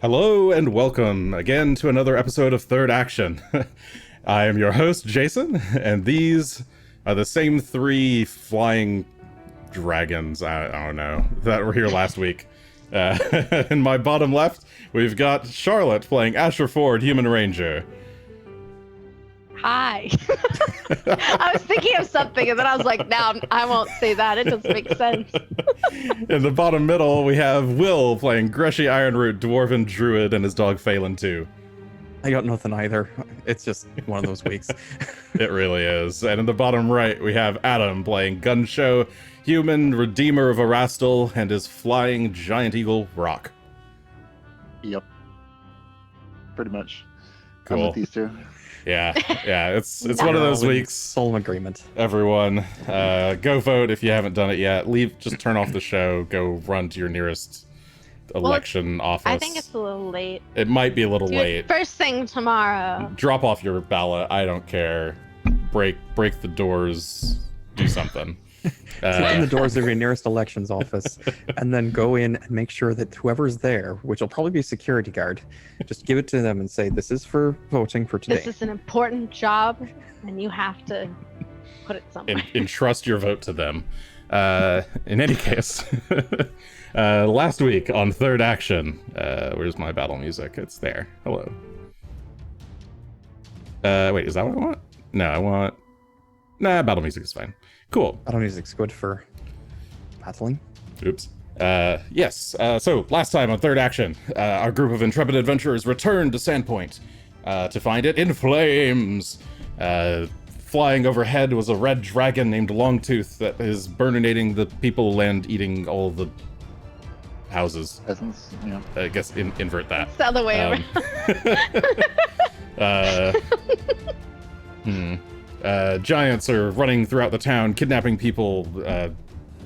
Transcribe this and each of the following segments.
Hello and welcome again to another episode of Third Action. I am your host, Jason, and these are the same three flying dragons, I don't know, that were here last week. In my bottom left, we've got Charlotte playing Asher Ford, Human Ranger. Hi. I was thinking of something, and then I was like, no, I won't say that. It doesn't make sense. In the bottom middle, we have Will playing Greshy, Ironroot, Dwarven Druid, and his dog Phelan too. I got nothing either. It's just one of those weeks. It really is. And in the bottom right, we have Adam playing Gunn, Shough, Human Redeemer of Erastil, and his flying giant eagle, Rock. Yep. Pretty much. Cool. I'm with these two. Yeah, it's one of those weeks. Solemn agreement. Everyone, go vote if you haven't done it yet. Just turn off the show, go run to your nearest election office. I think it's a little late. It might be a little Do late. it first thing tomorrow. Drop off your ballot. I don't care. Break the doors. Do something. Open the doors of your nearest elections office, and then go in and make sure that whoever's there, which will probably be a security guard, just give it to them and say, "This is for voting for today." This is an important job, and you have to put it somewhere. Entrust your vote to them. In any case, last week on Third Action, where's my battle music? It's there. Hello. Wait, is that what I want? No, I want... Nah, battle music is fine. Cool. Battle music's good for battling. Oops. Yes. So last time on Third Action, our group of intrepid adventurers returned to Sandpoint to find it in flames. Flying overhead was a red dragon named Longtooth that is burninating the people and eating all the houses. Peasants, yeah. I guess invert that. It's the other way around. Giants are running throughout the town, kidnapping people,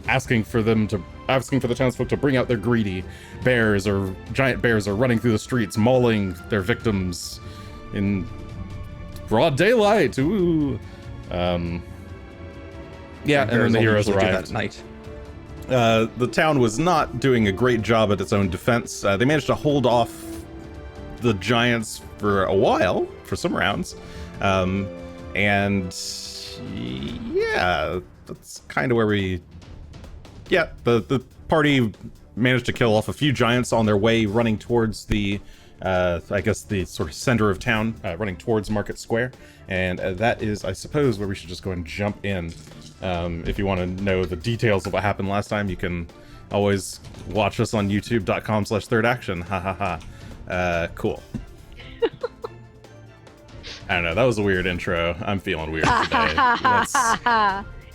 asking for the townsfolk to bring out their greedy. Giant bears are running through the streets, mauling their victims in broad daylight. Ooh. And then the heroes arrived. That night. The town was not doing a great job at its own defense. They managed to hold off the giants for a while, for some rounds. And yeah, that's kind of where the party managed to kill off a few giants on their way running towards the I guess the sort of center of town, running towards Market Square. And that is, I suppose, where we should just go and jump in. If you want to know the details of what happened last time, you can always watch us on youtube.com/thirdaction. Ha ha ha. Cool. I don't know, that was a weird intro. I'm feeling weird today.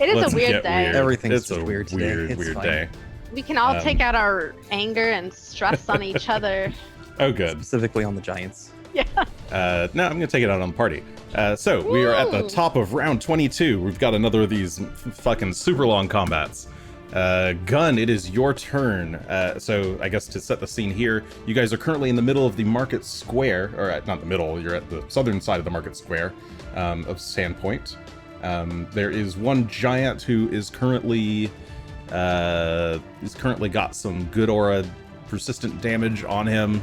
It is a weird day. Weird. Everything's it's a weird today. It's weird fine. day. We can all take out our anger and stress on each other. Oh, good. Specifically on the Giants. Yeah. No, I'm gonna take it out on the party. So we are at the top of round 22. We've got another of these fucking super long combats. Gunn, it is your turn. So I guess to set the scene here, you guys are currently in the middle of the Market Square, or not the middle, you're at the southern side of the Market Square of Sandpoint. There is one giant who is currently got some good aura persistent damage on him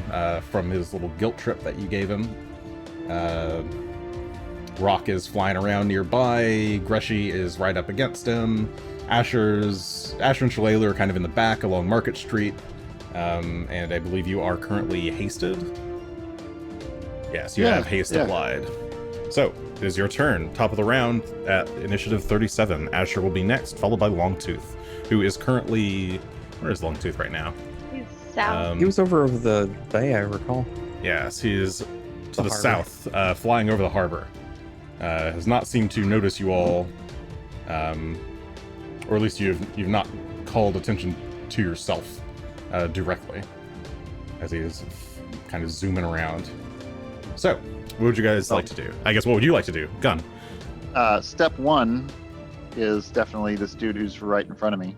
from his little guilt trip that you gave him. Rock is flying around nearby. Greshy is right up against him. Asher and Shillelagh are kind of in the back along Market Street. And I believe you are currently hasted. Yes, you have haste applied. So, it is your turn. Top of the round at initiative 37. Asher will be next, followed by Longtooth, who is currently... Where is Longtooth right now? He's south. He was over the bay, I recall. Yes, he is to the harbor. south, flying over the harbor. Has not seemed to notice you all, or at least you've not called attention to yourself directly, as he is kind of zooming around. So, what would you guys like to do? I guess, what would you like to do? Gunn. Step one is definitely this dude who's right in front of me.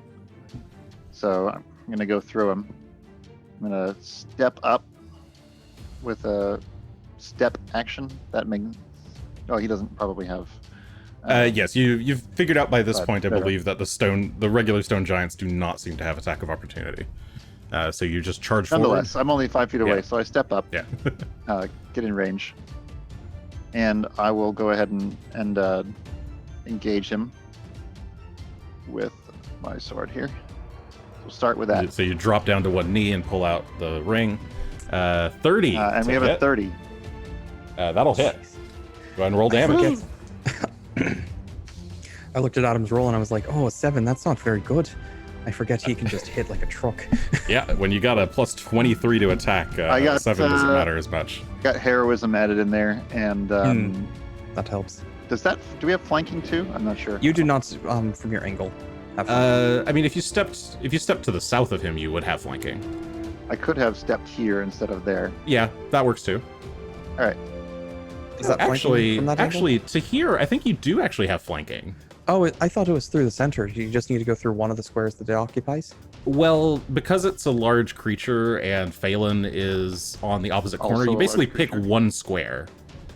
So I'm going to go through him. I'm going to step up with a step action. That means... Oh, he doesn't probably have... Yes, you've figured out by this point, I better. believe, that the regular stone giants do not seem to have attack of opportunity. So you just charge forward. Nonetheless, I'm only 5 feet away, Yeah. so I step up, Yeah. get in range, and I will go ahead and engage him with my sword here. We'll start with that. So you drop down to one knee and pull out the ring. 30. And to we have a hit. 30. That'll hit. Go ahead and roll damage. I looked at Adam's roll and I was like, oh, a 7, that's not very good. I forget he can just hit like a truck. Yeah, when you got a plus 23 to attack, I got, 7 doesn't matter as much. Got heroism added in there, and That helps. do we have flanking too? I'm not sure. You do not, from your angle. Have I mean, if you stepped to the south of him, you would have flanking. I could have stepped here instead of there. Yeah, that works too. All right. Is that flanking from that angle? Actually, to here, I think you do actually have flanking. Oh, I thought it was through the center. You just need to go through one of the squares that it occupies? Well, because it's a large creature and Phelan is on the opposite corner, Also you a basically large pick creature. one square.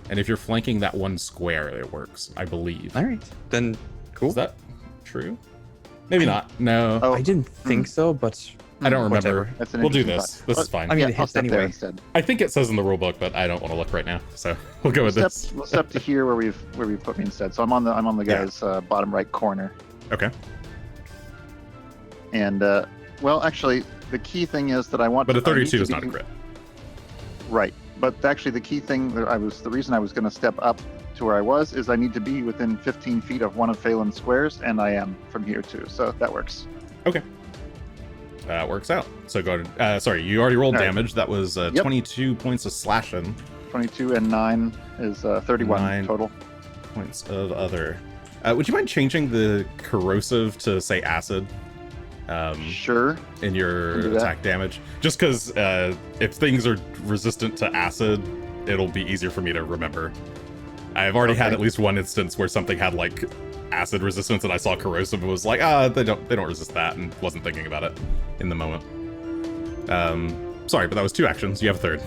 And if you're flanking that one square, it works, I believe. All right. Then, cool. Is that true? Maybe not. No, Oh, I didn't think so, but I don't remember. whatever. That's an We'll do interesting this. thought. This is fine. I mean, Yeah, it I'll hits step there anyway. instead. I think it says in the rulebook, but I don't want to look right now, so we'll go with this. We'll step to here where we've put me instead. So I'm on the Yeah. guy's bottom right corner. Okay. And well, actually, the key thing is that I want. But a I need 32 to is not a be- crit. Right. But actually, the key thing that the reason I was going to step up to where I was is I need to be within 15 feet of one of Phelan's squares, and I am from here too. So that works. Okay. That works out. So go ahead. Sorry, you already rolled All right. damage. That was 22 points of slashing. 22 and 9 is 31 9. total. Points of other. Would you mind changing the corrosive to, say, acid? Sure. In your Can do that. attack damage, just because if things are resistant to acid, it'll be easier for me to remember. I've already had Okay. at least one instance where something had like acid resistance, and I saw corrosive and was like, they don't resist that, and wasn't thinking about it in the moment. Sorry, but that was 2 actions. You have a third.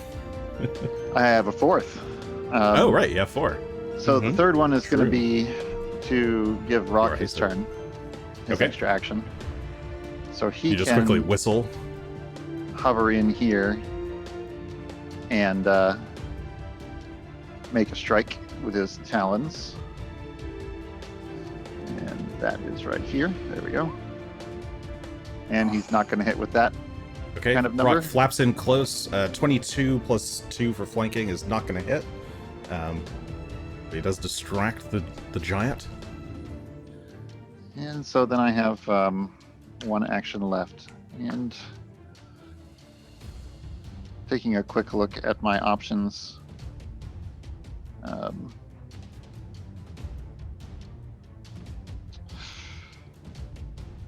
I have a fourth. Oh right, you have 4. So the third one is going True. to be to give Rock You're his hasted. turn. His Okay. extra action. So he You just can quickly whistle. hover in here and make a strike with his talons. And that is right here. There we go. And he's not going to hit with that. Okay, kind of number. Rock flaps in close. 22 plus 2 for flanking is not going to hit. But he does distract the giant. And so then I have one action left. And taking a quick look at my options.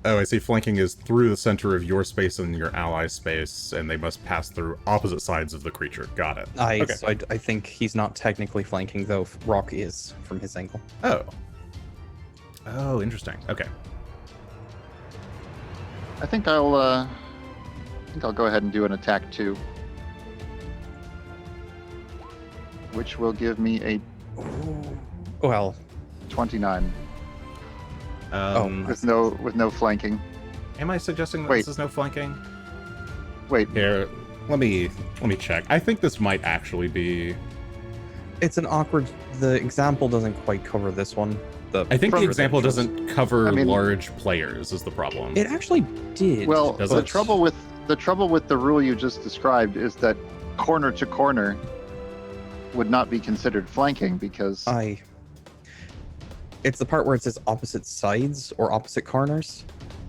Oh, I see. Flanking is through the center of your space and your ally space, and they must pass through opposite sides of the creature. Got it. Okay. So I think he's not technically flanking, though Rock is from his angle. Oh. Oh, interesting. Okay. I think I'll go ahead and do an attack 2. Which will give me a Well, 29 with no flanking. Am I suggesting that Wait. this is no flanking? Wait, Here, let me check. I think this might actually be. it's an awkward. The example doesn't quite cover this one. I think the From- example doesn't cover I mean- large players. Is the problem? It actually did. well, Does the it? trouble with the rule you just described is that corner to corner would not be considered flanking because It's the part where it says opposite sides or opposite corners.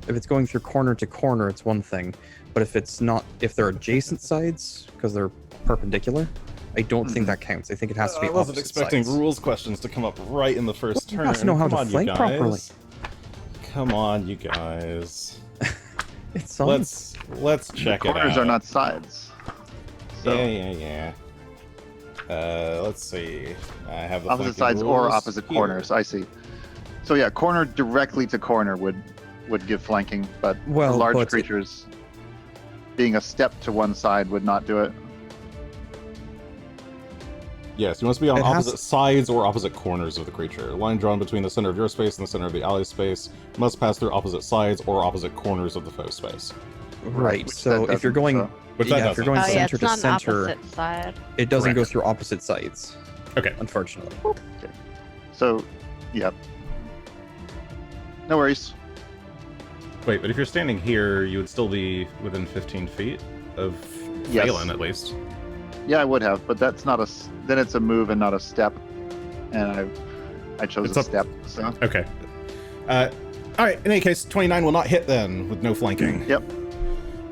If it's going through corner to corner, it's one thing. But if it's not, if they're adjacent sides because they're perpendicular, I don't think that counts. I think it has to be I wasn't opposite expecting sides. rules questions to come up right in the first You turn. have to know how Come to on, you flank guys. properly. Come on, you guys. It's sides. Let's check it out. corners are not sides. So Yeah. Let's see. I have the opposite flanking sides or rules opposite here. corners. I see. So yeah, corner directly to corner would give flanking, but Well, for large but- creatures, being a step to one side would not do it. Yes, you must be on It has- opposite sides or opposite corners of the creature. A line drawn between the center of your space and the center of the ally's space must pass through opposite sides or opposite corners of the foe's space. Right. which So that if you're doesn't, going, so- Which that yeah, if you're doesn't. going Oh yeah, center it's to not an center, opposite side. it doesn't go Correct. through opposite sides. Okay. Unfortunately. So, yep. No worries. Wait, but if you're standing here, you would still be within 15 feet of Yes. Phelan, at least. Yeah, I would have, but that's not then it's a move and not a step, and I chose It's a up- step. So Okay. All right. In any case, 29 will not hit then, with no flanking. yep.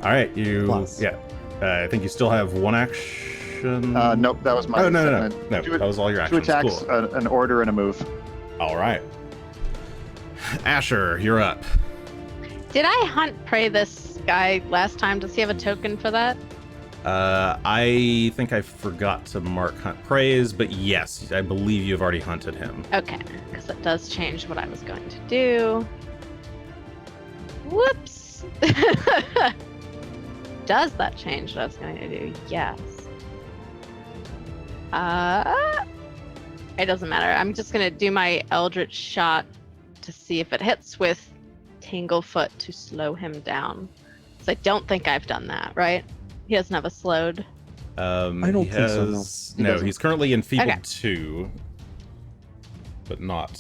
All right. You. Plus. Yeah. I think you still have one action. Nope, that was my. Oh no. Two, That was all your two actions. attacks, Cool. an order, and a move. All right. Asher, you're up. Did I hunt prey this guy last time? Does he have a token for that? I think I forgot to mark hunt praise, but yes, I believe you've already hunted him. Okay, because it does change what I was going to do. Whoops. Does that change what I was going to do? Yes. It doesn't matter. I'm just going to do my Eldritch shot to see if it hits with Tanglefoot to slow him down. So I don't think I've done that, right? He doesn't have a slowed. I don't think so, no. He No, doesn't. he's currently enfeebled Okay. 2, but not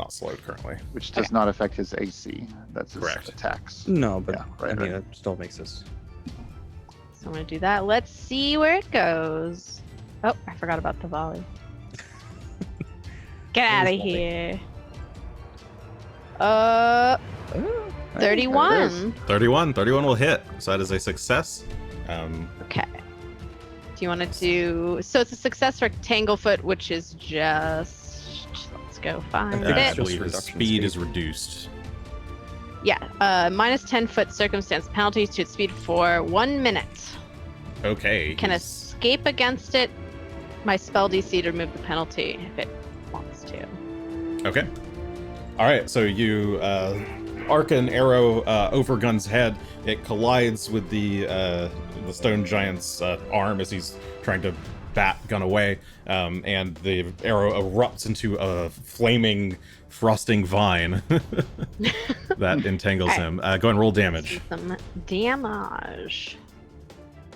slowed currently. Which does not affect his AC. That's his Correct. attacks. No, but Yeah, right, I mean, right. it still makes us. So I'm going to do that. Let's see where it goes. Oh, I forgot about the volley. Get out of Where's volley? here. Oh, 31. 31 will hit, so that is a success. Okay. Do you want to do... So it's a success for Tanglefoot, which is just... Let's go find think I it's it. just believe his reduction speed speed. is reduced. Yeah, minus 10 foot circumstance penalties to its speed for 1 minute. Okay. Can he's- escape against it. My spell DC to remove the penalty if it wants to. Okay. All right, so you arc an arrow over Gunn's head. It collides with the stone giant's arm as he's trying to bat Gunn away, and the arrow erupts into a flaming, frosting vine that entangles him. Go ahead and roll damage. Some damage.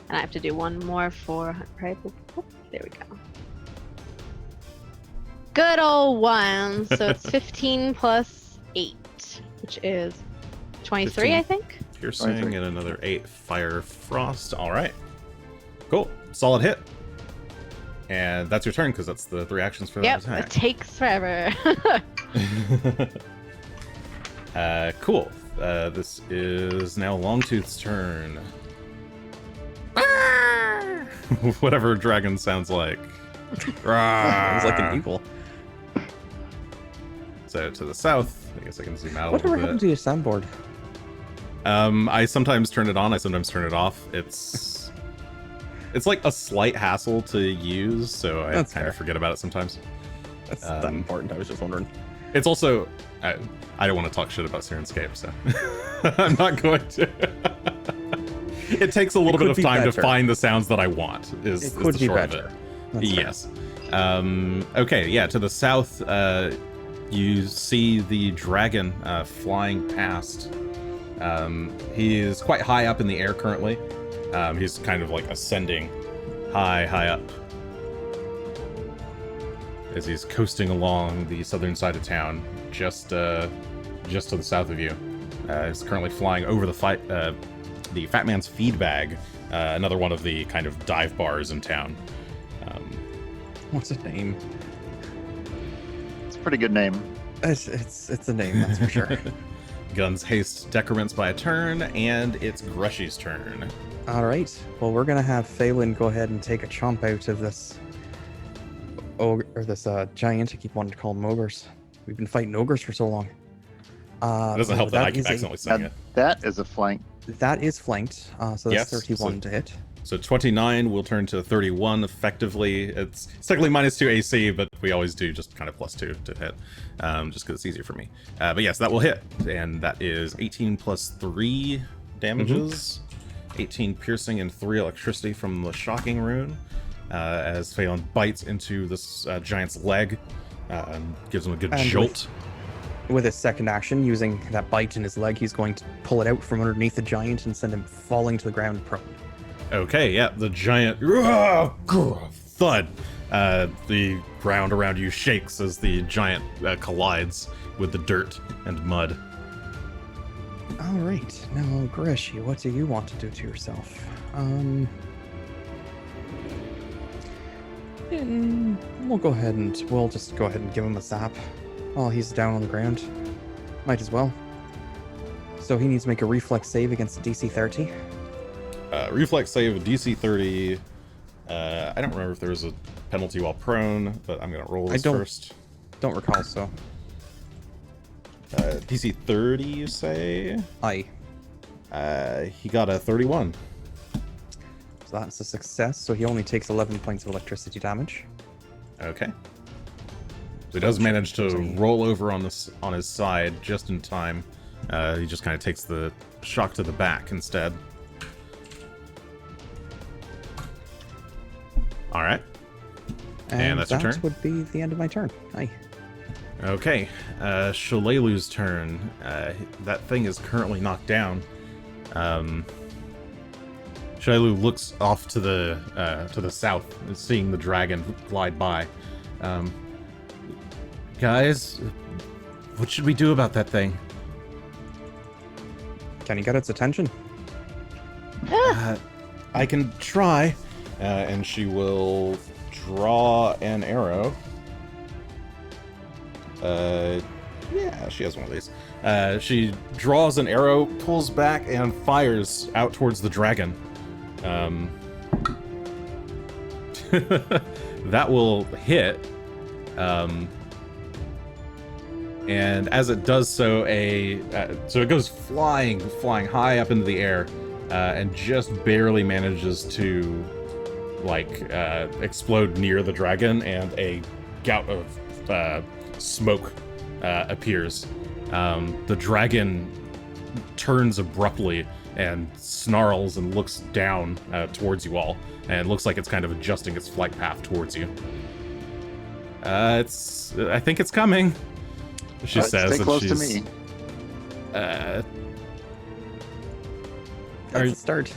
And I have to do one more for... Right? There we go. Good old one. So it's 15 plus 8, which is 23, 15. I think. Piercing 23. and another 8 fire frost. All right. Cool. Solid hit. And that's your turn, because that's the 3 actions for that Yep, attack. it takes forever. Cool. This is now Longtooth's turn. Whatever dragon sounds like. Sounds like an eagle. So to the south, I guess I can zoom out a Whatever little happened bit. to your soundboard? I sometimes turn it on, I sometimes turn it off. It's like a slight hassle to use, so I That's kind of fair. forget about it sometimes. That's that important. I was just wondering. It's also I don't want to talk shit about Sirenscape, so I'm not going to. It takes a little could bit of be time to better. find the sounds that I want. Is It could the be short of better. it. That's fair. Yes. Okay. Yeah. To the south, you see the dragon flying past. He is quite high up in the air currently. He's kind of like ascending high up as he's coasting along the southern side of town, just to the south of you. He's currently flying over the Fat Man's Feed Bag, another one of the kind of dive bars in town. What's its name? It's a pretty good name. It's a name, that's for sure. Gunn's haste decrements by a turn, and it's Greshy's turn. All right. Well, we're gonna have Phelan go ahead and take a chomp out of this ogre, or this giant. I keep wanting to call them ogres. We've been fighting ogres for so long. It doesn't help that I keep is a- accidentally saying it. That is a flank. That is flanked. So Yes, that's 31 so- to hit. So 29 will turn to 31 effectively. It's technically -2 AC, but we always do just kind of +2 to hit, just because it's easier for me. But yes, that will hit, and that is 18 plus 3 damages, 18 piercing and 3 electricity from the shocking rune, as Phelan bites into this giant's leg, and gives him a good And jolt. with his second action, using that bite in his leg, he's going to pull it out from underneath the giant and send him falling to the ground prone. Okay, yeah, the giant thud. The ground around you shakes as the giant collides with the dirt and mud. All right, now Greshy, what do you want to do to yourself? We'll just go ahead and give him a zap while he's down on the ground. Might as well. So he needs to make a reflex save against DC 30. Reflex save, DC 30. I don't remember if there was a penalty while prone, but I'm going to roll this first. Don't recall, so. DC 30, you say? Aye. He got a 31. So that's a success, so he only takes 11 points of electricity damage. Okay. So he does manage to roll over on his side just in time. He just kind of takes the shock to the back instead. All right. And that's your turn? That would be the end of my turn. Aye. Okay. Shough's turn. That thing is currently knocked down. Shough looks off to the south, seeing the dragon glide by. Guys, what should we do about that thing? Can you get its attention? I can try. And she will draw an arrow. Yeah, she has one of these. She draws an arrow, pulls back, and fires out towards the dragon. That will hit. And as it does so, so it goes flying high up into the air, and just barely manages to, explode near the dragon, and a gout of smoke appears. The dragon turns abruptly and snarls and looks down towards you all, and looks like it's kind of adjusting its flight path towards you. I think it's coming, she says. Stay close to me. That's a start.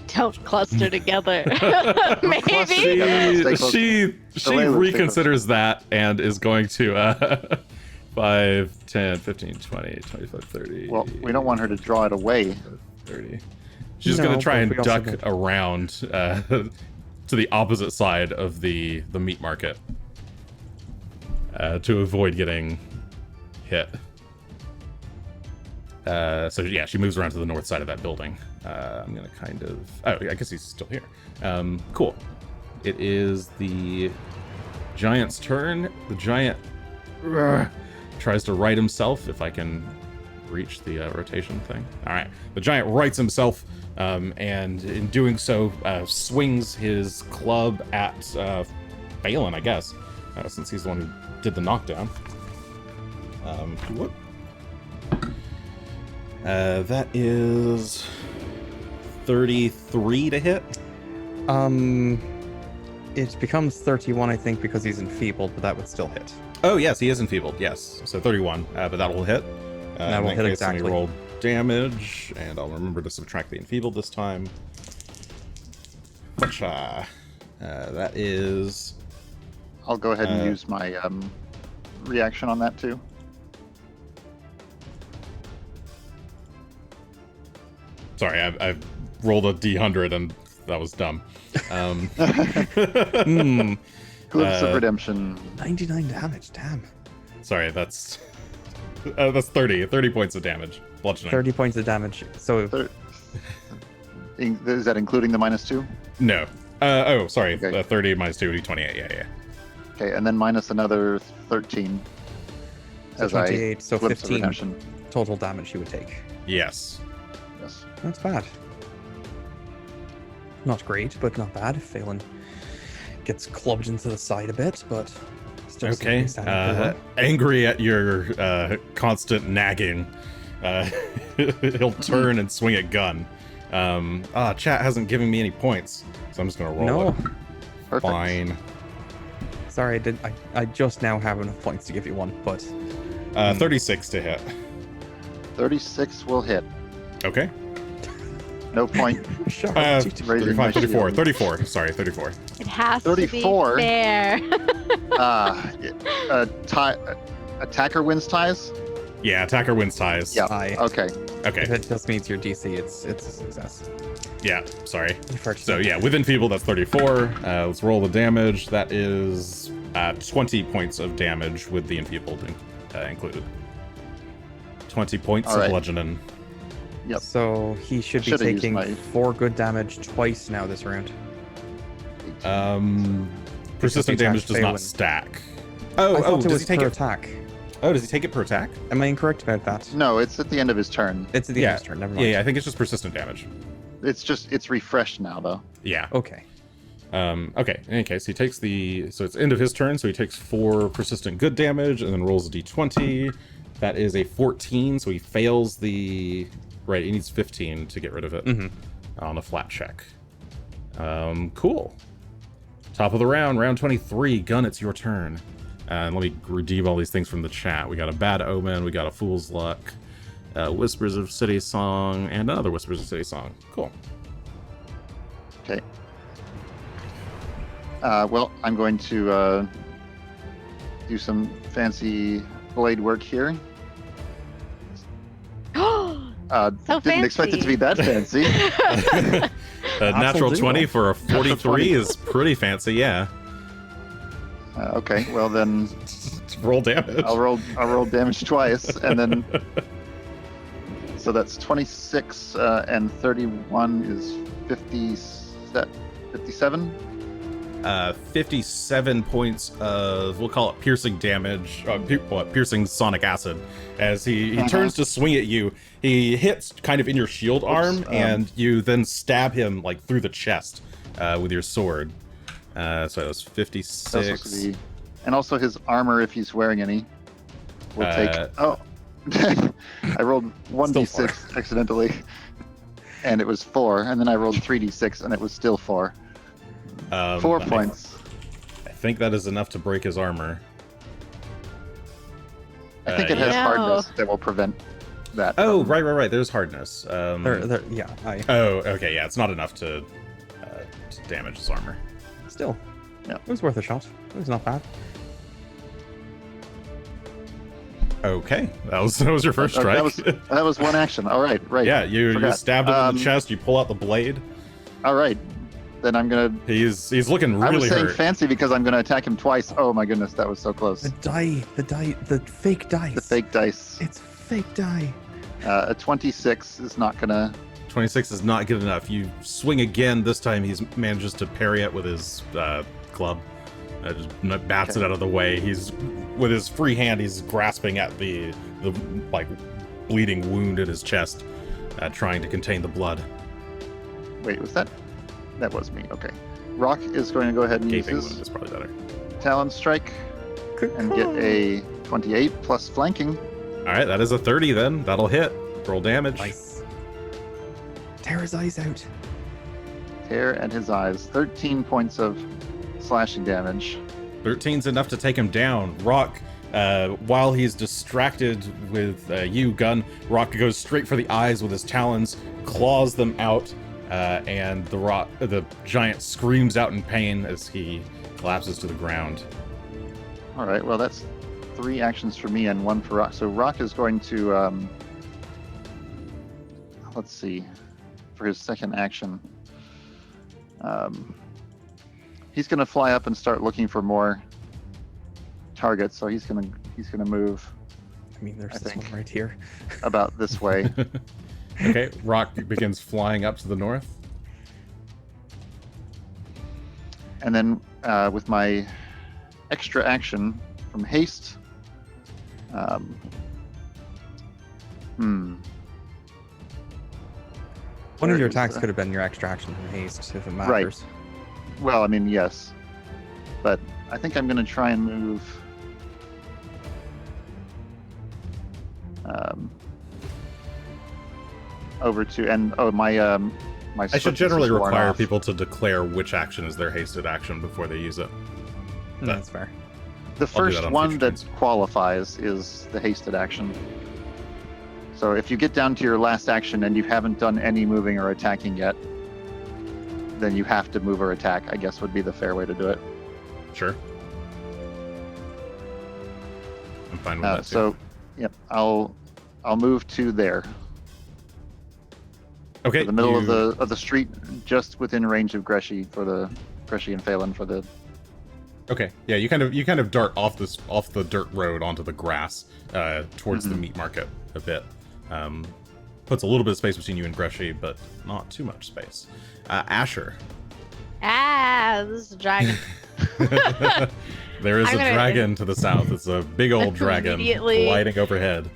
Don't cluster together. Maybe. She reconsiders that and is going to 5, 10, 15, 20, 25, 30. Well, we don't want her to draw it away. 30. She's going to try and duck around to the opposite side of the meat market to avoid getting hit. So yeah, she moves around to the north side of that building. I'm gonna kind of... Oh, I guess he's still here. Cool. It is the giant's turn. The giant tries to right himself, if I can reach the rotation thing. All right. The giant rights himself, and in doing so, swings his club at Balin, I guess, since he's the one who did the knockdown. That is 33 to hit. It becomes 31, I think, because he's enfeebled, but that would still hit. Oh, yes, he is enfeebled, yes. So 31, but that will hit. That will hit exactly. Let me roll damage, and I'll remember to subtract the enfeebled this time. That is... I'll go ahead and use my reaction on that, too. Sorry, I rolled a D100 and that was dumb. Cliffs of Redemption. 99 damage, damn. Sorry, that's 30 points of damage. Bludgeoning. 30 points of damage. So is that including the -2? No. Sorry. Okay. 30 minus 2 would be 28. Yeah. Okay, and then minus another 13. So 28, so 15 redemption. Total damage you would take. Yes. That's bad. Not great, but not bad. Phelan gets clubbed into the side a bit, but still okay. Angry at your constant nagging, he'll turn and swing at Gunn. Chat hasn't given me any points, so I'm just gonna roll it. Perfect. Fine. Sorry, I just now have enough points to give you one, but 36 to hit. 36 will hit. Okay. No point. Sure. Raising my 34. shield. 34. Sorry, 34. It has 34. to be fair. Attacker wins ties? Yeah, attacker wins ties. Yeah. Aye. Okay. Okay. If it just meets your DC, it's a success. Yeah, sorry. First. So yeah, with Enfeeble, that's 34. Let's roll the damage. That is 20 points of damage with the Enfeebled included. 20 points All of right. bludgeoning. Yep. So he should be Should've used taking my- 4 good damage twice now this round. Persistent the damage attack's does not failing. stack. I Oh, thought it does was he take per it? attack. Oh, does he take it per attack? Am I incorrect about that? No, it's at the end of his turn. It's at the end of his turn. Never mind. Yeah, I think it's just persistent damage. It's refreshed now though. Yeah. Okay. Okay, in any case, he takes so it's end of his turn, so he takes 4 persistent good damage and then rolls a d20. That is a 14, so he fails right, he needs 15 to get rid of it on a flat check. Cool. Top of the round 23. Gunn, it's your turn. And let me redeem all these things from the chat. We got a Bad Omen, we got a Fool's Luck, Whispers of City Song, and another Whispers of City Song. Cool. Okay. Well, I'm going to do some fancy blade work here. So Didn't expect it to be that fancy. A natural do 20 well. for a 43 is pretty fancy, yeah. Okay, well then Roll damage. I'll roll damage twice, and then so that's 26 and 31 is 57. 57 points of, we'll call it piercing damage, piercing sonic acid. As he turns to swing at you, he hits kind of in your shield arm, and you then stab him like through the chest with your sword. So it was 56. That's supposed to be, and also his armor, if he's wearing any, will take. Oh, I rolled 1d6 accidentally, and it was 4, and then I rolled 3d6, and it was still 4. 4 points. I think that is enough to break his armor. I think it has yeah. hardness that will prevent that. Oh, right. There's hardness. Yeah, Oh, okay, yeah, it's not enough to damage his armor. still. Yeah. It was worth a shot. It was not bad. Okay, that was your first strike. That was one action. All right. Yeah, you Forgot. stabbed him in the chest. You pull out the blade. All right. Then I'm gonna. He's looking I was really saying hurt. fancy because I'm gonna attack him twice. Oh my goodness, that was so close. The fake dice. The fake dice. It's fake die. A 26 is not gonna. 26 is not good enough. You swing again. This time he manages to parry it with his club. Just bats it out of the way. He's with his free hand. He's grasping at the like bleeding wound in his chest, trying to contain the blood. Wait, was that? That was me. Okay. Rock is going to go ahead and Gaping use wound his is probably better. Talon Strike and get a 28 plus flanking. All right, that is a 30 then. That'll hit. Roll damage. Nice. Tear his eyes out. Tear at his eyes. 13 points of slashing damage. 13's enough to take him down. Rock, while he's distracted with you, Gunn, Rock goes straight for the eyes with his talons, claws them out, and the giant screams out in pain as he collapses to the ground. All right. Well, that's 3 actions for me and 1 for Rock. So Rock is going to, let's see, for his second action, he's going to fly up and start looking for more targets. So he's going to move I mean, there's I this think. one right here. about this way. Okay, Rock begins flying up to the north. And then with my extra action from haste, One Where of your is attacks the- could have been your extraction from haste, if it matters. well, I mean, yes, but I think I'm going to try and move. Over to my my. I should swiftness generally is worn require off. people to declare which action is their hasted action before they use it. But That's fair. The that first on one future that turns. qualifies is the hasted action. So if you get down to your last action and you haven't done any moving or attacking yet, then you have to move or attack, I guess would be the fair way to do it. sure. I'm fine with that too. So, yep, I'll move to there. Okay, To the middle you- of the street, just within range of Greshy and Phelan for the. Okay, yeah, you kind of dart off the dirt road onto the grass towards the meat market a bit. Puts a little bit of space between you and Greshy, but not too much space. Asher. This is a dragon. There is I'm a gonna- dragon to the south. It's a big old dragon Immediately- gliding overhead.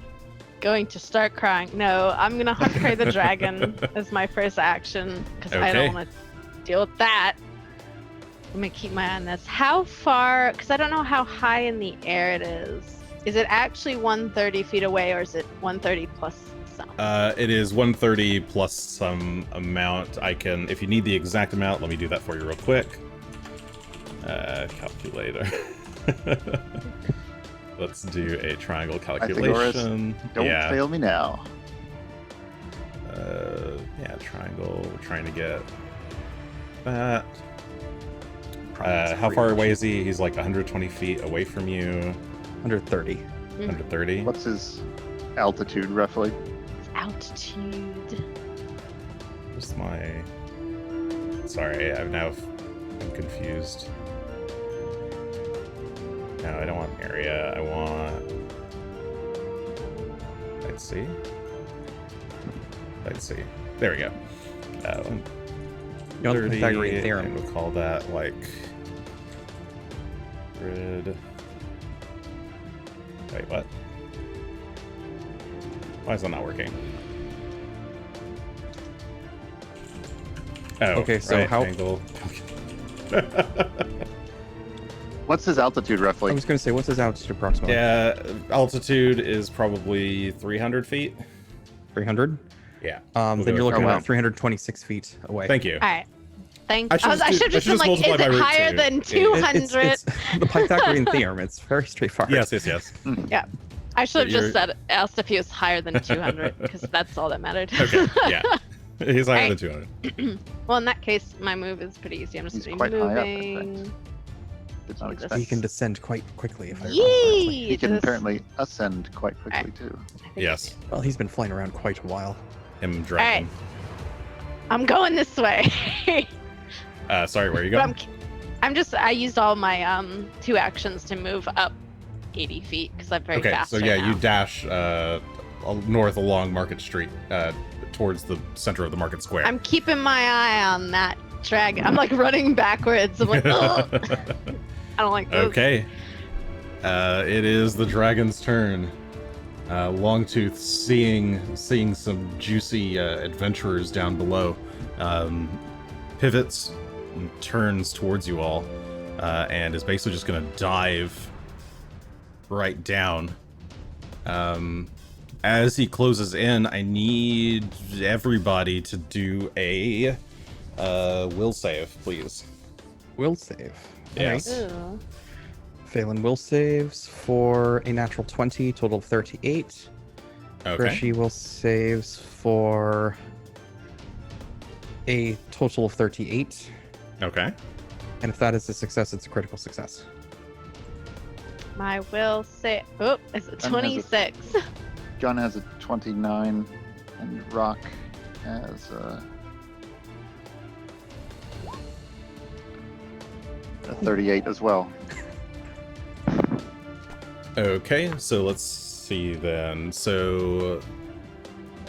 Going to start crying. No, I'm gonna hunt prey the dragon as my first action because I Okay. don't want to deal with that. I'm gonna keep my eye on this. How far? Because I don't know how high in the air it is. Is it actually 130 feet away, or is it 130 plus some? It is 130 plus some amount. I can, if you need the exact amount, let me do that for you real quick. Calculator. Let's do a triangle calculation. Don't yeah. fail me now. Yeah, triangle. We're trying to get that. How far away is he? He's like 120 feet away from you. 130. 130. What's his altitude roughly? Altitude. What's my? Sorry, I'm confused. No, I don't want area. I want. Let's see. Let's see. There we go. You know the Pythagorean theorem. And we'll call that like grid. Wait, what? Why is that not working? Oh, Okay, so right how- angle. What's his altitude I roughly? was going to say, what's his altitude approximately? Yeah, altitude is probably 300 feet. 300? Yeah. Then go you're with looking that. about 326 feet away. Thank you. All right. Thank I you. should I just should do- have I just should been just like, multiply is it by root higher 2. than It- 200? It's the Pythagorean theorem. It's very straightforward. Yes. I should have You're- just asked if he was higher than 200 because that's all that mattered. Okay. Yeah. He's higher Alright. than 200. Well, in that case, my move is pretty easy. I'm just He's going quite to be high up, in moving. fact. Did not Jesus. expect. He can descend quite quickly, if I remember correctly. Yee! He can This- apparently ascend quite quickly too. I think Yes. Well, he's been flying around quite a while. Him dragon. I'm going this way. Sorry, where are you But going? I used all my 2 actions to move up 80 feet because I'm very Okay, fast. so right yeah, now. you dash north along Market Street towards the center of the market square. I'm keeping my eye on that dragon. I'm like running backwards. I'm like, ugh. I don't like this. Okay. It is the dragon's turn. Longtooth, seeing some juicy adventurers down below, pivots and turns towards you all, and is basically just gonna dive right down. As he closes in, I need everybody to do a will save, please. Will save. Yes. Ooh. Phelan will saves for a natural 20, total of 38. Okay. Greshy will saves for a total of 38. Okay. And if that is a success, it's a critical success. My will say, oh, it's a Gunn has a- 26. Gunn has a 29, and Rock has a 38 as well. Okay, so let's see then. So,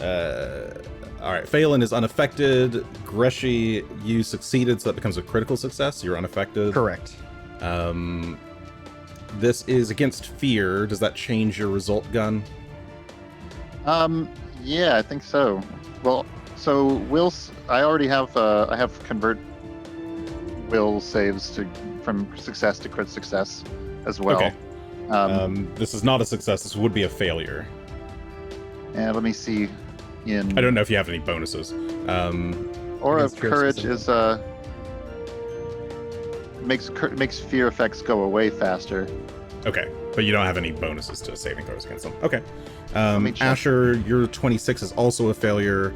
all right, Phelan is unaffected. Greshy, you succeeded, so that becomes a critical success. You're unaffected. Correct. This is against fear. Does that change your result, Gunn? Yeah, I think so. Well, so wills, I already have I have convert will saves from success to crit success as well. Okay. This is not a success. This would be a failure. And let me see. I don't know if you have any bonuses. Aura of Against fear courage specific. is makes fear effects go away faster. Okay, but you don't have any bonuses to saving throws against them. Okay. me check. Asher, your 26 is also a failure,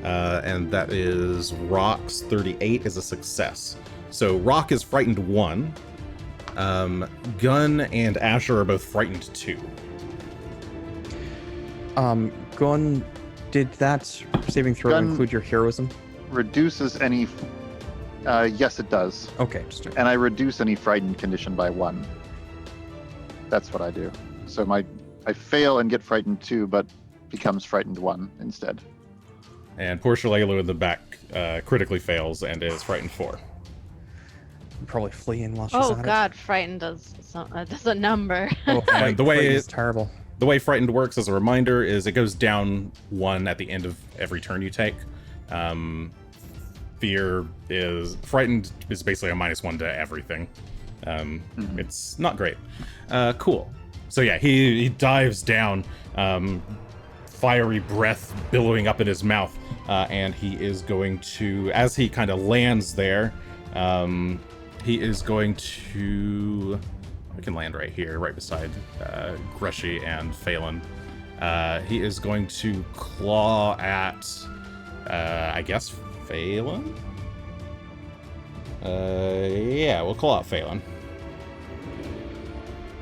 and that is Rock's 38 is a success. So Rock is frightened 1. Gunn and Asher are both frightened 2. Gunn, did that saving throw Gunn- include your heroism? Reduces any. Yes, it does. Okay, just And I reduce any frightened condition by 1. That's what I do. So I fail and get frightened 2, but becomes frightened 1 instead. And poor Shalelu in the back critically fails and is frightened 4. probably fleeing while she's Oh at God, frightened does a number. it. Oh, And the way is terrible. The way frightened works, as a reminder, is it goes down 1 at the end of every turn you take. Frightened is basically a -1 to everything. It's not great. Cool. So yeah, he dives down, fiery breath billowing up in his mouth, and he is going to, as he kind of lands there, he is going to. I can land right here, right beside Greshy and Phelan. He is going to claw at, I guess, Phelan? Yeah, we'll claw at Phelan.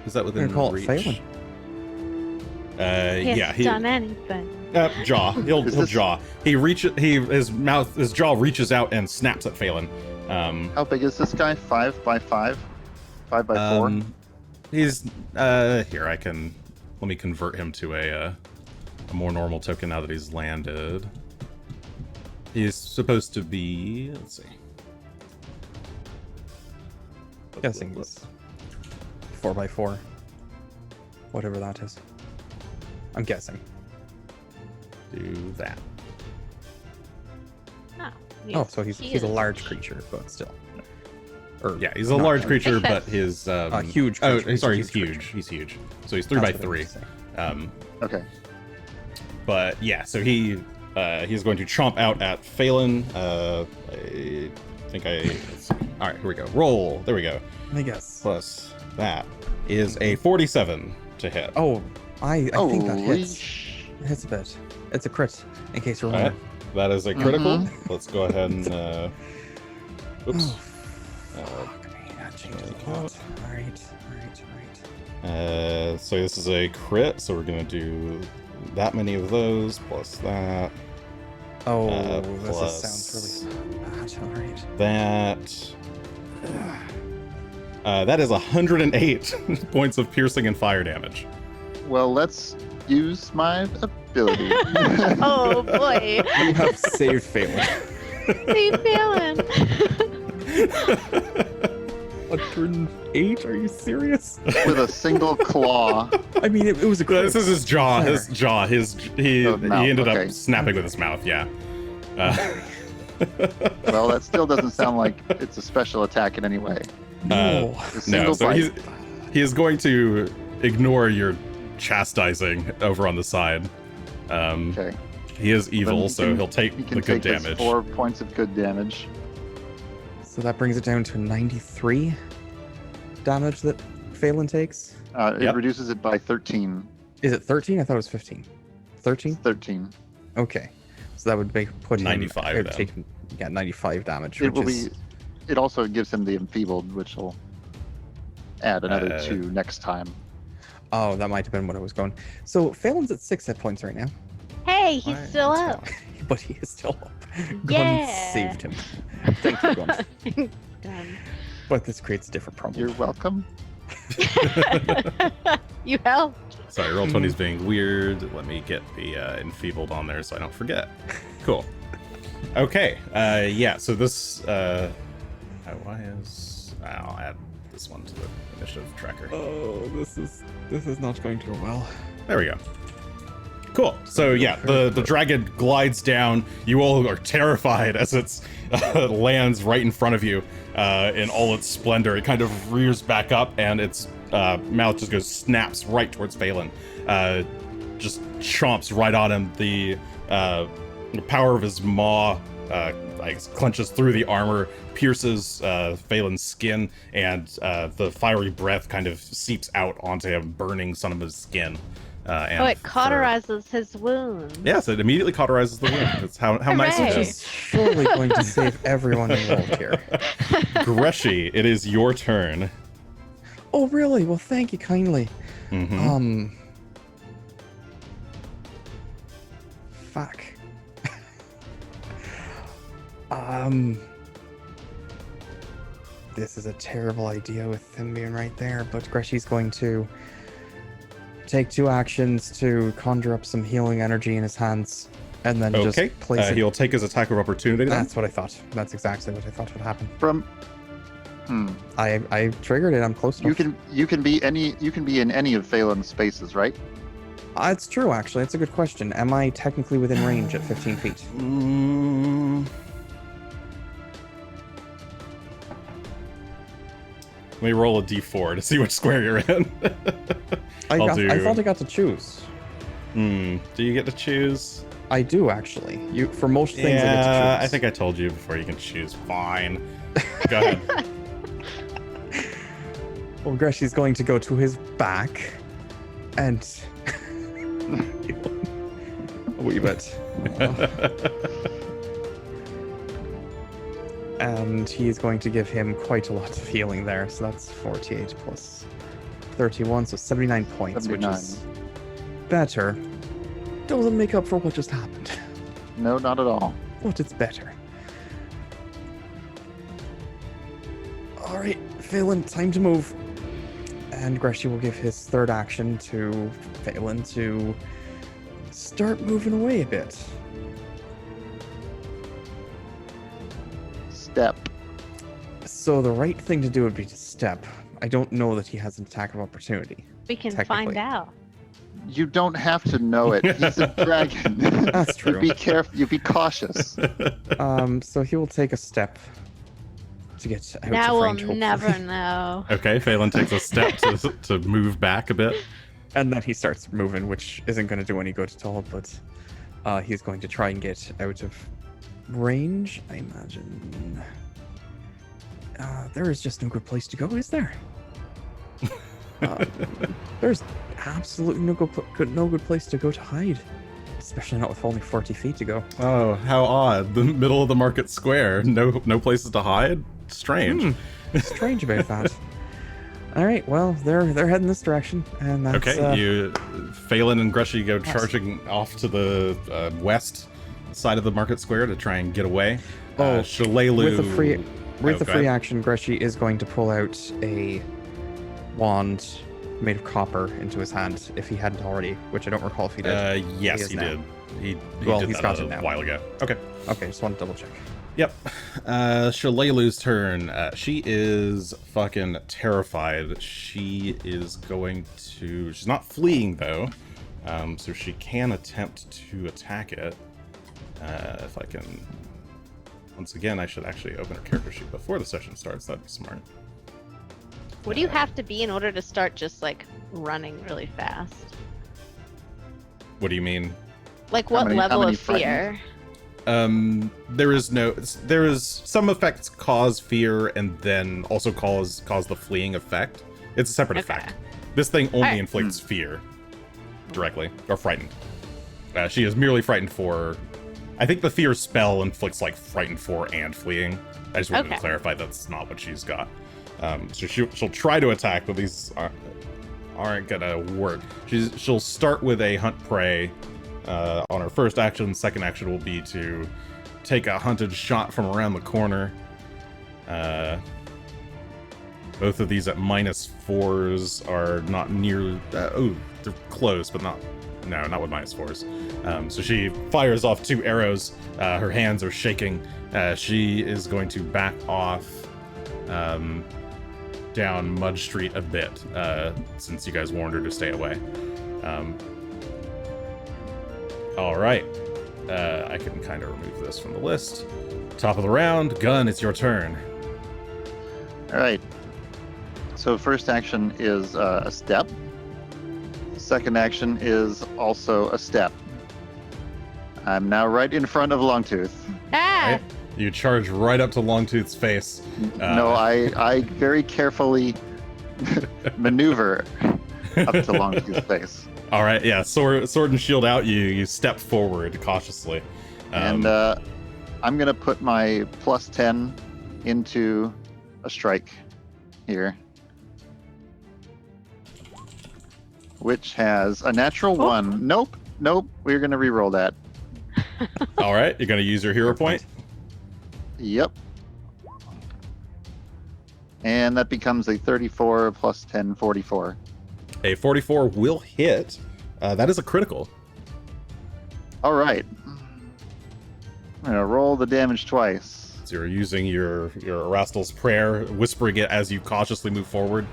Is that within You're gonna call reach? it Phelan? He Yeah, hasn't done anything. jaw. He'll this- jaw. His jaw reaches out and snaps at Phelan. How big is this guy? 5 by 5? 5 by 4? He's here. Let me convert him to a more normal token now that he's landed. He's supposed to be. Let's see. Guessing it's 4x4. Whatever that is. I'm guessing. Do that. Oh, so he's a large creature, but still. Or, Yeah, he's a not large large. creature, but his huge Oh, creature. He's a sorry, he's huge huge. creature. He's huge. So he's 3 by That's what I meant 3. to say. Okay. But yeah, so he's going to chomp out at Phelan. I think let's see. All right, here we go. Roll. There we go. Let me guess. Plus that is a 47 to hit. Oh, I think that Holy hits. It hits a bit. It's a crit, in case you're All right, wondering. that is a critical. Mhm. Let's go ahead and. Oops. Fuck me, that changes a lot. Alright. So this is a crit, so we're gonna do that many of those plus that. Oh, Plus this sounds really bad. Alright. That is 108 points of piercing and fire damage. Well, let's use my ability. Oh boy, You have saved Phelan. see Phelan. 108? Are you serious? With a single claw. I mean, it was a crit. This is his jaw. Fair. His jaw. He Oh, mouth, ended okay. up snapping with his mouth. Yeah. Well, that still doesn't sound like it's a special attack in any way. No. A No, single so bite. he is going to ignore your chastising over on the side. Okay. He is evil, Then so he can- he'll take He the can good take his damage. 4 points of good damage. So that brings it down to 93 damage that Phelan takes. Yep. It reduces it by 13. Is it 13? I thought it was 15. 13? 13. Okay. So that would put him 95 it would then. take, yeah, 95 damage. It which will is, be. It also gives him the enfeebled, which will add another 2 next time. Oh, that might have been what I was going. So Phelan's at 6 hit points right now, Hey, he's Alright, still that's up. but he is still up. Gunn Yeah. saved him. Thank you, Gunn. Done. But this creates a different problem. You're welcome. You helped. Sorry, Roll20's being weird. Let me get the enfeebled on there so I don't forget. Cool. Okay. Yeah. So this. Why is? I'll add this one to the initiative tracker. Oh, this is not going to go well. There we go. Cool. So yeah, the dragon glides down. You all are terrified as it lands right in front of you in all its splendor. It kind of rears back up, and its mouth just snaps right towards Phelan. Just chomps right on him. The power of his maw like clenches through the armor, pierces Phelan's skin, and the fiery breath kind of seeps out onto him, burning some of his skin. And it cauterizes his wound. Yes, it immediately cauterizes the wound. That's how nice it Hooray. is. It's surely going to save everyone involved here. Greshy, it is your turn. Oh, really? Well, thank you kindly. Mm-hmm. Fuck. This is a terrible idea with him being right there, but Greshy's going to take 2 actions to conjure up some healing energy in his hands, and then Okay, just place it. he'll take his attack of opportunity then. That's what I thought. That's exactly what I thought would happen. From I triggered it. I'm close enough. you can be in any of Phelan's spaces, right? It's true, actually. It's a good question. Am I technically within range at 15 feet? Let me roll a d4 to see which square you're in. I thought I got to choose. Do you get to choose? I do, actually. For most things, I get to choose. I think I told you before you can choose. Fine. Go ahead. Well, Greshy's going to go to his back and a wee bit. And he's going to give him quite a lot of healing there. So that's 48 plus 31, so 79 points, 79. which is better. Doesn't make up for what just happened. No, not at all. But it's better. Alright, Phelan, time to move. And Greshy will give his 3rd action to Phelan to start moving away a bit. Step. So the right thing to do would be to step. I don't know that he has an attack of opportunity. We can Technically. find out. You don't have to know it. He's a dragon. That's true. You be careful. You be cautious. So he will take a step to get out Now of we'll range, hopefully. never know. Okay, Phelan takes a step to move back a bit. And then he starts moving, which isn't going to do any good at all, but he's going to try and get out of range, I imagine. There is just no good place to go, is there? There's absolutely no good place to go to hide. Especially not with only 40 feet to go. Oh, how odd. The middle of the market square. No places to hide? Strange. Strange about that. Alright, well, they're heading this direction, and that's... Okay, Phelan and Greshy go charging off to the west side of the market square to try and get away. Shalelu... With the go free ahead. action, Greshy is going to pull out a wand made of copper into his hand, if he hadn't already, which I don't recall if he did. Yes, He he is now. did. He Well, did he's that got a it now. while ago. Okay. Okay, just want to double check. Yep. Shalelu's turn. She is fucking terrified. She is going to... She's not fleeing, though. So she can attempt to attack it. If I can... Once again, I should actually open her character sheet before the session starts. That'd be smart. What do you have to be in order to start just like running really fast? What do you mean? Like How what many- how level many of fear? There is some effects cause fear and then also cause the fleeing effect. It's a separate Okay. effect. This thing only Alright. inflicts fear directly, or frightened. She is merely frightened for... I think the fear spell inflicts like frightened for and fleeing. I just wanted to Okay. clarify that's not what she's got. So she'll try to attack, but these aren't gonna work. She'll start with a hunt prey on her first action. Second action will be to take a hunted shot from around the corner. Both of these at -4s are not near... they're close, but not with -4s. So she fires off 2 arrows. Her hands are shaking. She is going to back off down Mud Street a bit, since you guys warned her to stay away. All right. I can kind of remove this from the list. Top of the round. Gunn, it's your turn. All right. So first action is a step. Second action is also a step. I'm now right in front of Longtooth. Ah! Right? You charge right up to Longtooth's face. No, I very carefully maneuver up to Longtooth's face. All right, yeah, sword and shield out. You step forward cautiously. And I'm going to put my plus 10 into a strike here, which has a natural 1. Nope. We're going to re-roll that. All right, you're going to use your hero point. Yep. And that becomes a 34 plus 10, 44. A 44 will hit. That is a critical. All right. I'm going to roll the damage twice. So you're using your Erastal's prayer, whispering it as you cautiously move forward.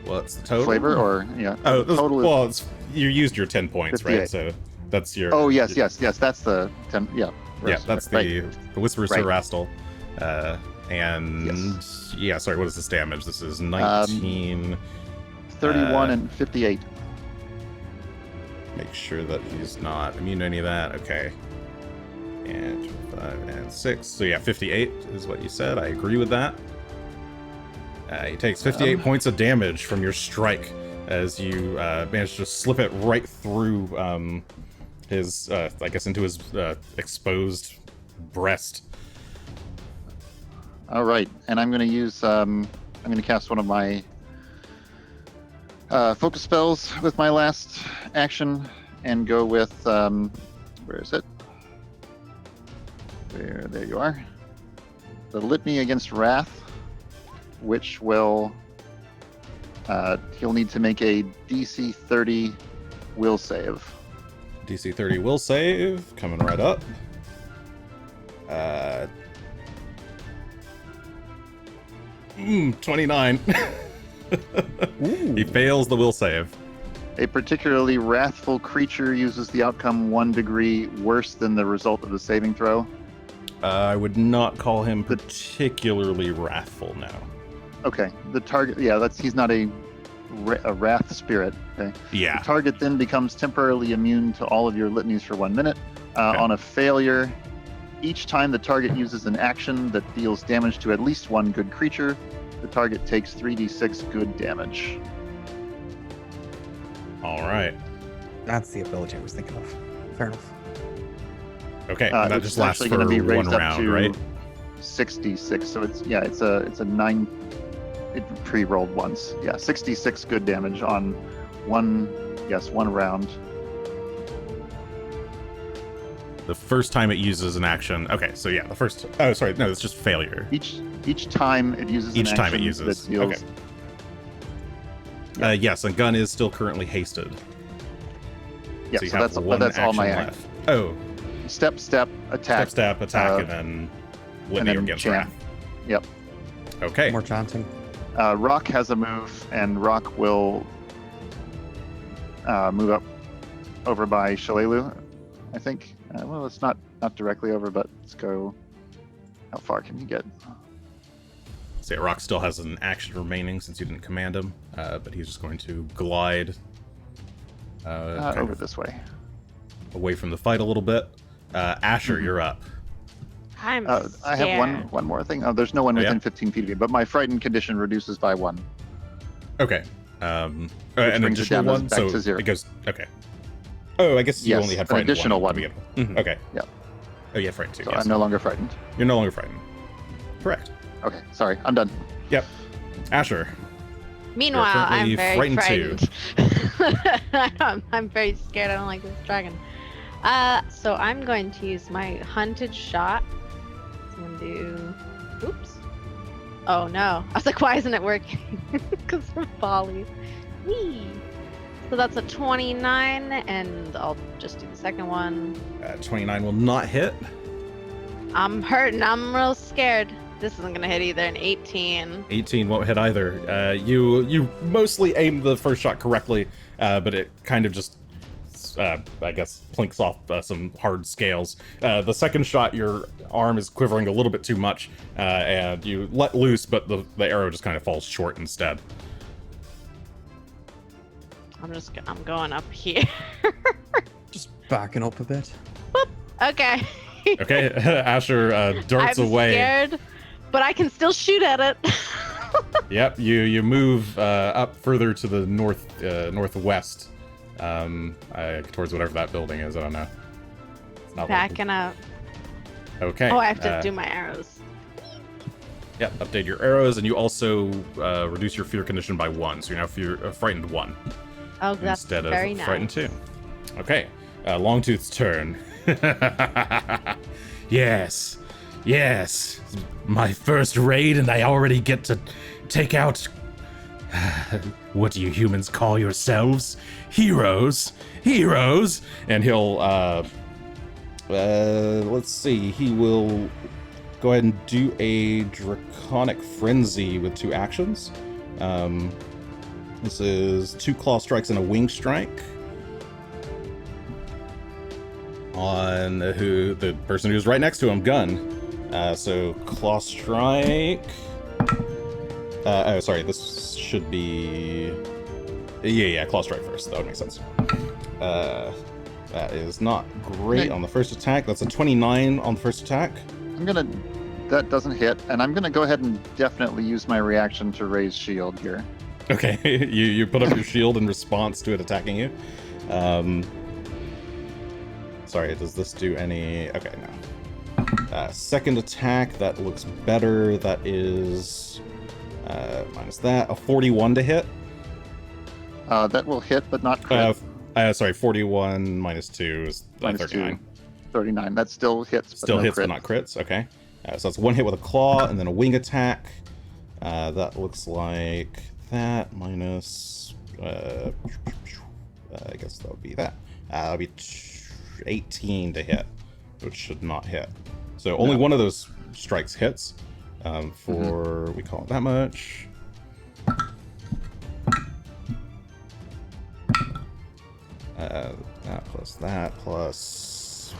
What's the total? Flavor or, yeah. Oh, total well, you used your 10 points, 58. right? So that's your... Oh, yes. That's the 10. Yeah. Yeah, that's the Whispers to Right. Erastal. And Yes. yeah, sorry, what is this damage? This is 19. 31 and 58. Make sure that he's not immune to any of that. Okay. And 5 and 6. So yeah, 58 is what you said. I agree with that. He takes 58 points of damage from your strike as you manage to slip it right through his, I guess, into his exposed breast. All right, and I'm going to use, I'm going to cast one of my focus spells with my last action and go with, where is it? There you are. The Litany Against Wrath, which will, he'll need to make a DC 30 will save. DC 30 will save, coming right up. 29. He fails the will save. A particularly wrathful creature uses the outcome 1 degree worse than the result of the saving throw. I would not call him particularly wrathful now. Okay, the target, he's not a wrath spirit. Okay. Yeah. The target then becomes temporarily immune to all of your litanies for 1 minute. On a failure, each time the target uses an action that deals damage to at least one good creature, the target takes 3d6 good damage. All right. That's the ability I was thinking of. Fair enough. Okay, that It's just lasts actually for gonna be one raised up round, to right? 66. So it's a 9. It pre-rolled once. Yeah, 66 good damage on one round. The first time it uses an action. Okay, so yeah, the first. Oh, sorry, no, it's just failure. Each time it uses an Each time it action uses. that deals. Okay. Yes, and Gunn is still currently hasted. Yeah, so you so have one that's all my action action. left. Oh, Step, attack. step, attack, and then Litany then against chant. Wrath. Yep. Okay. More chanting. Rock has a move, and Rock will move up over by Shough, I think. Well, it's not directly over, but let's go. How far can you get? So yeah, Rock still has an action remaining since you didn't command him, but he's just going to glide kind Over of this way. away from the fight a little bit. Asher, you're up. I'm I have one more thing. Oh, there's no one Oh, within yeah? 15 feet of me, but my frightened condition reduces by 1. Okay. An brings it additional down one, back so to 0. it goes. Okay. Oh, I guess you Yes, only had an frightened additional one. one. to begin with. Okay. Yep. Oh, yeah, frightened too. So Yes. I'm no longer frightened. You're no longer frightened. Correct. Okay, sorry, I'm done. Yep. Asher. Meanwhile, I'm currently very frightened frightened. I'm very scared. I don't like this dragon. So I'm going to use my hunted shot. I'm gonna do. Oops. Oh no! I was like, why isn't it working? Because of volley. Whee! So that's a 29, and I'll just do the second one. 29 will not hit. I'm hurting. I'm real scared. This isn't gonna hit either. An 18. 18 won't hit either. You mostly aim the first shot correctly, but it kind of just, I guess, plinks off some hard scales. The second shot, your arm is quivering a little bit too much, and you let loose, but the arrow just kind of falls short instead. I'm going up here. Just backing up a bit. Okay. Okay, Asher darts I'm away. scared, but I can still shoot at it. Yep, you move up further to the northwest, towards whatever that building is. I don't know. It's not Backing up. Okay. Oh, I have to do my arrows. Yep, update your arrows, and you also reduce your fear condition by 1, so you're now frightened 1 Oh, that's instead of very nice. frightened 2. Okay, Longtooth's turn. Yes, my first raid, and I already get to take out. What do you humans call yourselves? Heroes, and he'll let's see. He will go ahead and do a Draconic Frenzy with 2 actions. This is 2 Claw Strikes and a Wing Strike on the person who's right next to him, Gunn. So Claw Strike. Oh, sorry. This should be. Yeah. Claw Strike first. That would make sense. That is not great on the first attack. That's a 29 on the first attack. That doesn't hit, and I'm gonna go ahead and definitely use my reaction to raise shield here. Okay, you put up your shield in response to it attacking you. Sorry, does this do any? Okay, no. Second attack, that looks better. That is minus that, a 41 to hit. That will hit, but not crit. Sorry, 41 minus 2 is Minus 39. 2, 39. That still hits, but Still no hits, crit. but not crits. Okay. So that's 1 hit with a claw, and then a wing attack. That looks like that minus. I guess that would be that. That'll be 18 to hit, which should not hit. So only one of those strikes hits. We call it that much. That plus.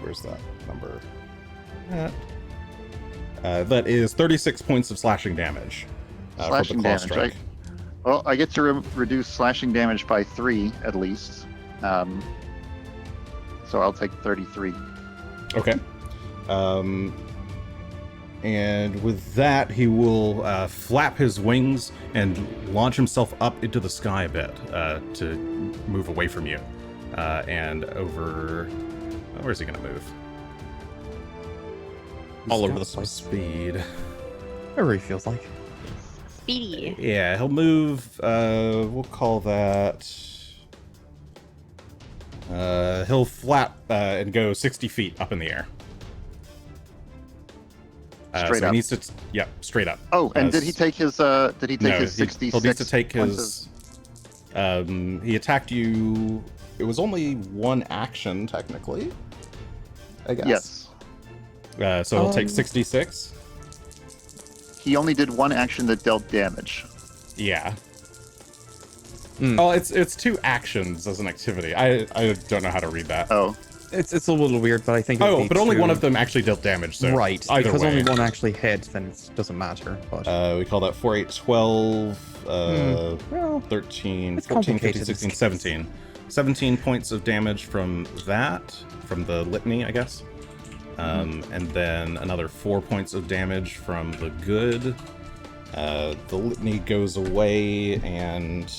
Where's that number? That is 36 points of slashing damage. Slashing from the claw damage, strike. Well, I get to reduce slashing damage by 3 at least. So I'll take 33. Okay. And with that, he will flap his wings and launch himself up into the sky a bit to move away from you. And over... where's he going to move? All over the speed. Whatever he feels like. Speedy. Yeah, he'll move... we'll call that... he'll flap and go 60 feet up in the air. Straight so up. He needs to, yep, straight up. Oh, and did he take his? Did he take his 66? He'll need to take points his. He attacked you. It was only 1 action, technically. I guess. Yes. So he'll take 66. He only did 1 action that dealt damage. Yeah. Oh, it's 2 actions as an activity. I don't know how to read that. Oh. It's a little weird, but I think. Oh, but only 1 of them actually dealt damage. So right, either because way. only 1 actually hit, then it doesn't matter. But We call that 4, 8, 12, well, 13, it's 14, 15, complicated. 16, 17. 17 points of damage from that, from the litany, I guess. And then another 4 points of damage from the good. The litany goes away, and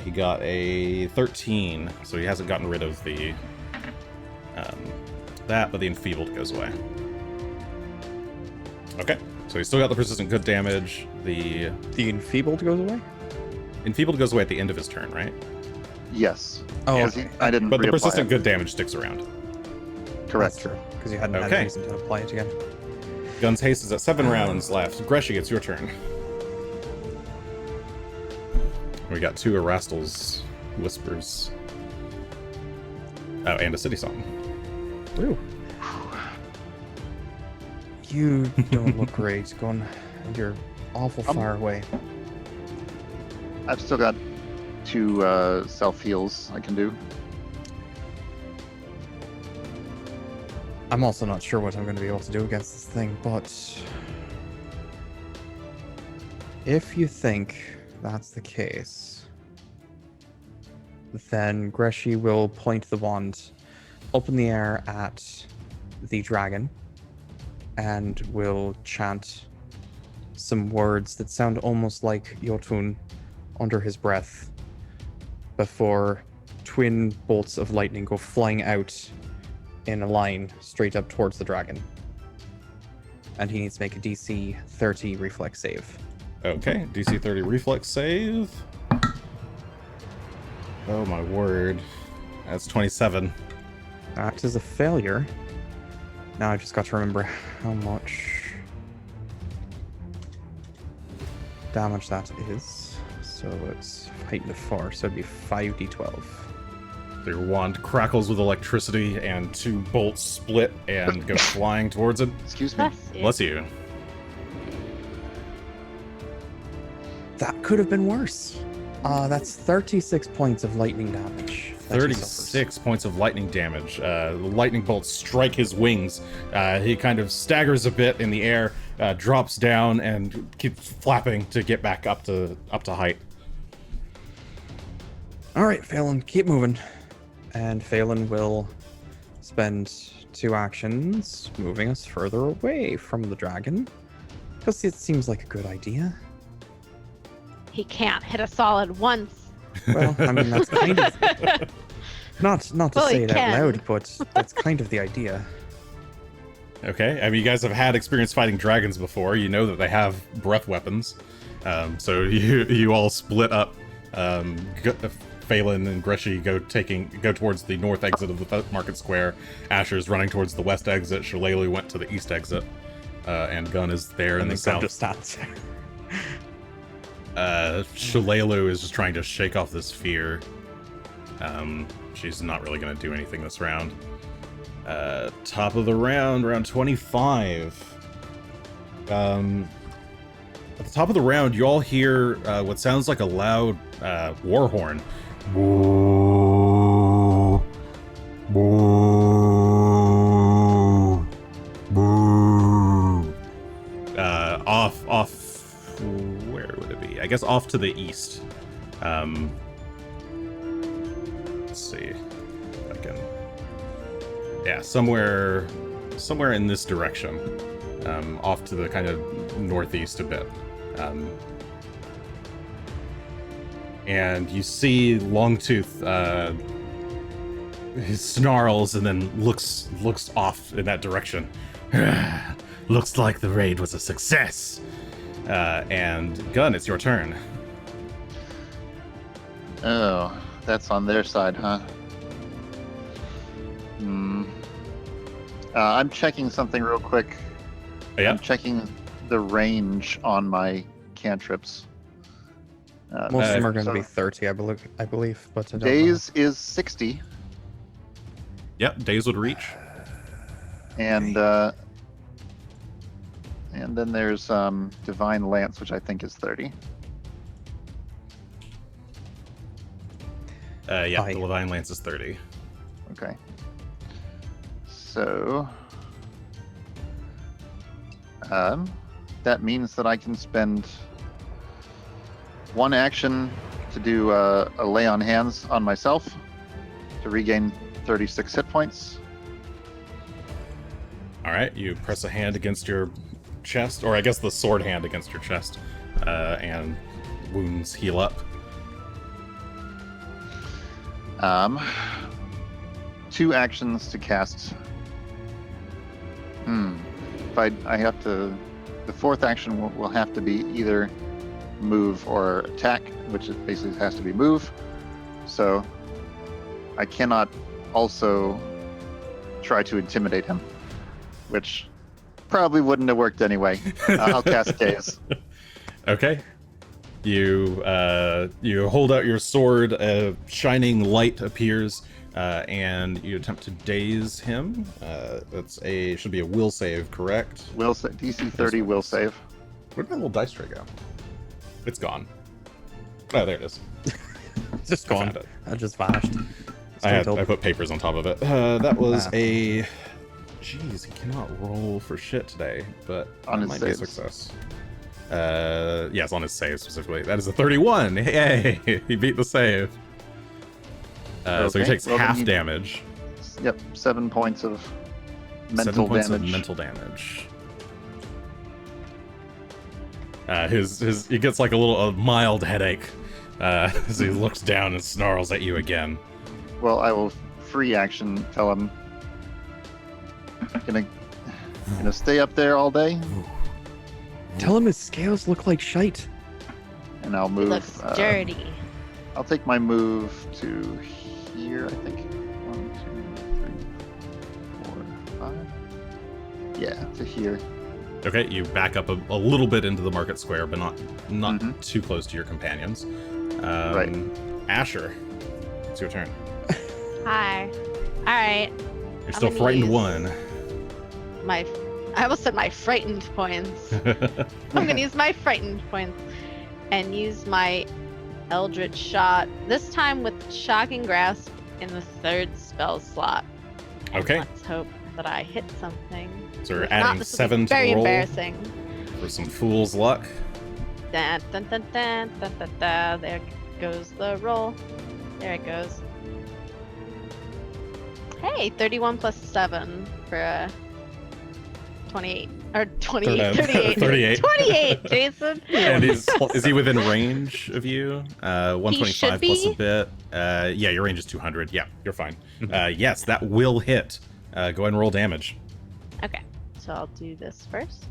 he got a 13, so he hasn't gotten rid of the that, but the enfeebled goes away. Okay, so he's still got the persistent good damage. The enfeebled goes away? enfeebled goes away at the end of his turn, right? Yes. Oh, Because okay. I didn't. But the reapply persistent it. good damage sticks around. Correct. That's true, because you hadn't had Okay. a reason to apply it again. Gunn's haste is at 7 rounds left. Greshy, it's your turn. We got 2 Erastal's Whispers. Oh, and a City Song. Woo. You don't look great, Gunn. You're awful far away. I've still got 2 self heals I can do. I'm also not sure what I'm going to be able to do against this thing, but if you think that's the case, then Greshy will point the wand up in the air at the dragon and will chant some words that sound almost like Jotun under his breath before twin bolts of lightning go flying out in a line straight up towards the dragon. And he needs to make a DC 30 reflex save. Okay, DC 30 reflex save. Oh my word. That's 27. That is a failure. Now I've just got to remember how much damage that is. So it's heightened to 4, so it'd be 5d12. Your wand crackles with electricity, and 2 bolts split and go flying towards it. Excuse me. Bless you. That could have been worse. That's 36 points of lightning damage. that he suffers. 36 points of lightning damage. The lightning bolts strike his wings. He kind of staggers a bit in the air, drops down, and keeps flapping to get back up to height. All right, Phelan, keep moving. And Phelan will spend 2 actions moving us further away from the dragon, because it seems like a good idea. He can't hit a solid once. Well, I mean, that's kind of not to Well, say he it out can. loud, but that's kind of the idea. Okay, I mean, you guys have had experience fighting dragons before. You know that they have breath weapons. So you all split up. Phelan and Greshy go towards the north exit of the market square. Asher's running towards the west exit. Shillelagh went to the east exit. And Gunn is there in And the the gun south. just stands there. Shillelagh is just trying to shake off this fear. She's not really going to do anything this round. Top of the round 25. At the top of the round, you all hear what sounds like a loud war horn. Boo, boo, boo. Off. Where would it be? I guess off to the east. Let's see. If I can. Yeah, somewhere in this direction. Off to the kind of northeast a bit. And you see Longtooth, he snarls and then looks off in that direction. Looks like the raid was a success. And Gunn, it's your turn. Oh, that's on their side, huh? I'm checking something real quick. Yeah. I'm checking the range on my cantrips. Most of them are going to so be 30, I believe, but I don't Daze is 60, Yep, Daze would reach. and then there's Divine Lance, which I think is 30. Yeah, Aye. the Divine Lance is 30. Okay. So that means that I can spend 1 action to do a lay on hands on myself to regain 36 hit points. All right, you press a hand against your chest, or I guess the sword hand against your chest, and wounds heal up. 2 actions to cast. If I have to, the 4th action will have to be either move or attack, which it basically has to be move. So I cannot also try to intimidate him, which probably wouldn't have worked anyway. I'll cast Daze. Okay. You hold out your sword, a shining light appears, and you attempt to daze him. Should be a will save, correct? Will DC 30 will save. Where'd my little dice tray go? It's gone. Oh, there it is. It's just I gone. found it. It just vanished. I put papers on top of it. That was a... Jeez, he cannot roll for shit today, but On that his might be a saves. success. Yes, on his save specifically. That is a 31. Yay! He beat the save. So he Okay, takes well, then half you- damage. Yep, 7 points of 7 mental points damage. of mental damage. He gets like a mild headache as he looks down and snarls at you again. Well, I will free action tell him. Gonna stay up there all day, Tell him his scales look like shite. and I'll He move. looks dirty. I'll take my move to here. I think 1, 2, 3, 4, 5. Yeah, to here. Okay, you back up a little bit into the market square, but not Mhm. too close to your companions. Right. Asher, it's your turn. Hi. All right. You're still gonna frightened use- one. I almost said my frightened points. I'm gonna use my frightened points and use my Eldritch shot. This time with Shocking Grasp in the 3rd spell slot. And Okay. let's hope that I hit something. So we're If not, adding this will be 7 to very the roll embarrassing. for some fool's luck. Dun, dun, dun, dun, dun, dun, dun. There goes the roll. There it goes. Hey, 31 plus 7 for a 28. Or 28, 38. 38. 28, Jason! And is he within range of you? 125 plus a be. bit. Yeah, your range is 200. Yeah, you're fine. Yes, that will hit. Go ahead and roll damage. Okay, so I'll do this first.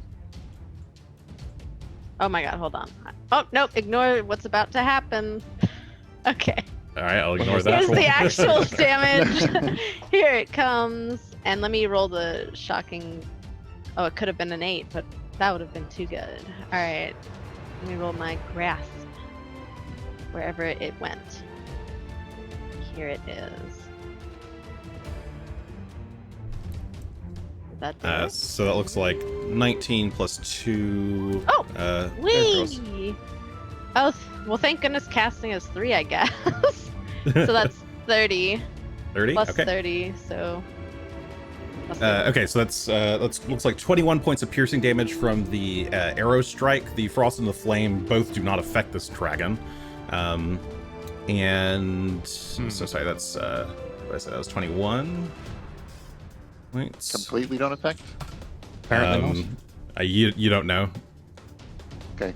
Oh my god, hold on. Oh, nope, ignore what's about to happen. Okay, All right, I'll ignore that. here's the actual damage. Here it comes. And let me roll the shocking. Oh, it could have been an 8, but that would have been too good. Alright, let me roll my grasp. Wherever it went. Here it is. Is that there? So that looks like 19 plus 2. Oh, there it goes. Whee! Oh, well, thank goodness casting is 3, I guess. So that's 30 30? plus Okay. 30, so. plus 30. Okay, so that's looks like 21 points of piercing damage from the arrow strike. The frost and the flame both do not affect this dragon. So sorry, that's what did I say? That was 21 points. Completely don't affect. Apparently not. You don't know. Okay.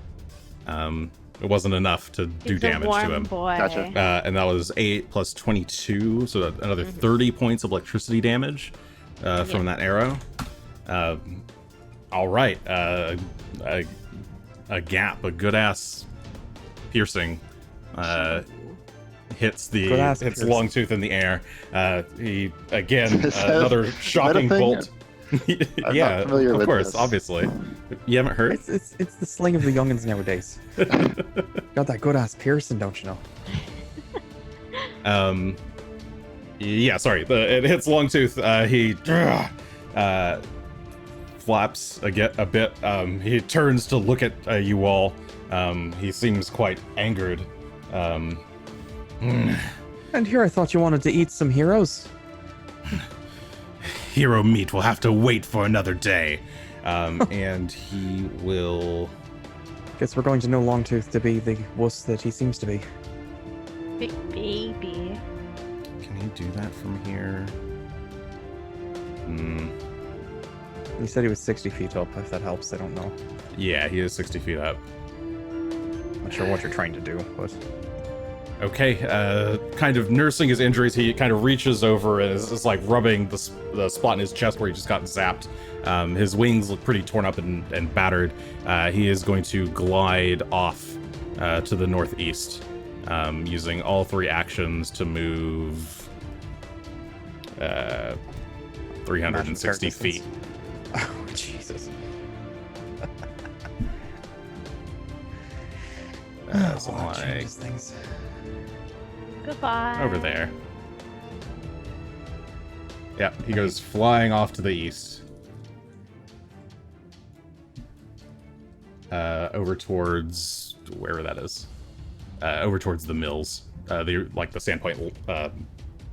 It wasn't enough to do He's a damage warm to him. Boy. Gotcha. And that was 8 plus 22, so another 30 points of electricity damage from that arrow. All right, a gap, a good ass piercing, hits Good-ass hits piercing. Longtooth in the air. He again Is that- another is that a shocking thing? bolt. I'm Yeah, not familiar of with course, this. obviously. You haven't heard? It's the slang of the youngins nowadays. Got that good ass piercing, don't you know? Yeah, sorry. It hits Longtooth. He flaps a bit. He turns to look at you all. He seems quite angered. And here I thought you wanted to eat some heroes. Hero meat will have to wait for another day. And he will. Guess we're going to know Longtooth to be the wuss that he seems to be. Big baby. Can he do that from here? He said he was 60 feet up, if that helps, I don't know. Yeah, he is 60 feet up. Not sure what you're trying to do, but... Okay, kind of nursing his injuries, he kind of reaches over and is like rubbing the spot in his chest where he just got zapped. His wings look pretty torn up and battered. He is going to glide off to the northeast, using all 3 actions to move 360 feet. Oh, Jesus. So Oh, like changes things. Goodbye. over there. Yeah, he goes flying off to the east. Over towards wherever that is. Over towards the mills. The Sandpoint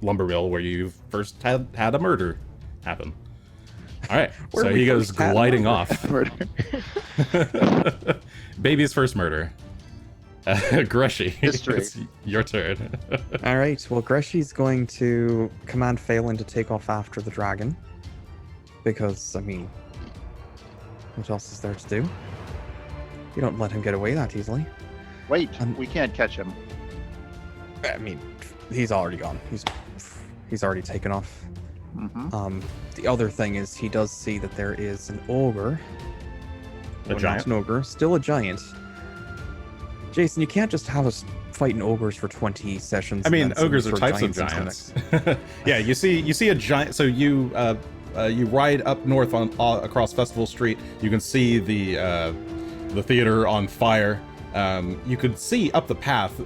lumber mill where you first had a murder happen. All right, Where so we he goes first had a gliding murder. off. Murder. Baby's first murder. Greshy, History. it's your turn. All right. Well, Greshy's going to command Phelan to take off after the dragon. Because, I mean, what else is there to do? You don't let him get away that easily. Wait, we can't catch him. I mean, he's already gone. He's already taken off. Mm-hmm. The other thing is he does see that there is an ogre. A Or giant? Not an ogre, still a giant. Jason, you can't just have us fighting ogres for 20 sessions. I and mean, then suddenly ogres are throw types of into the giants. mix. Yeah, you see a giant. So you ride up north on across Festival Street. You can see the theater on fire. You could see up the path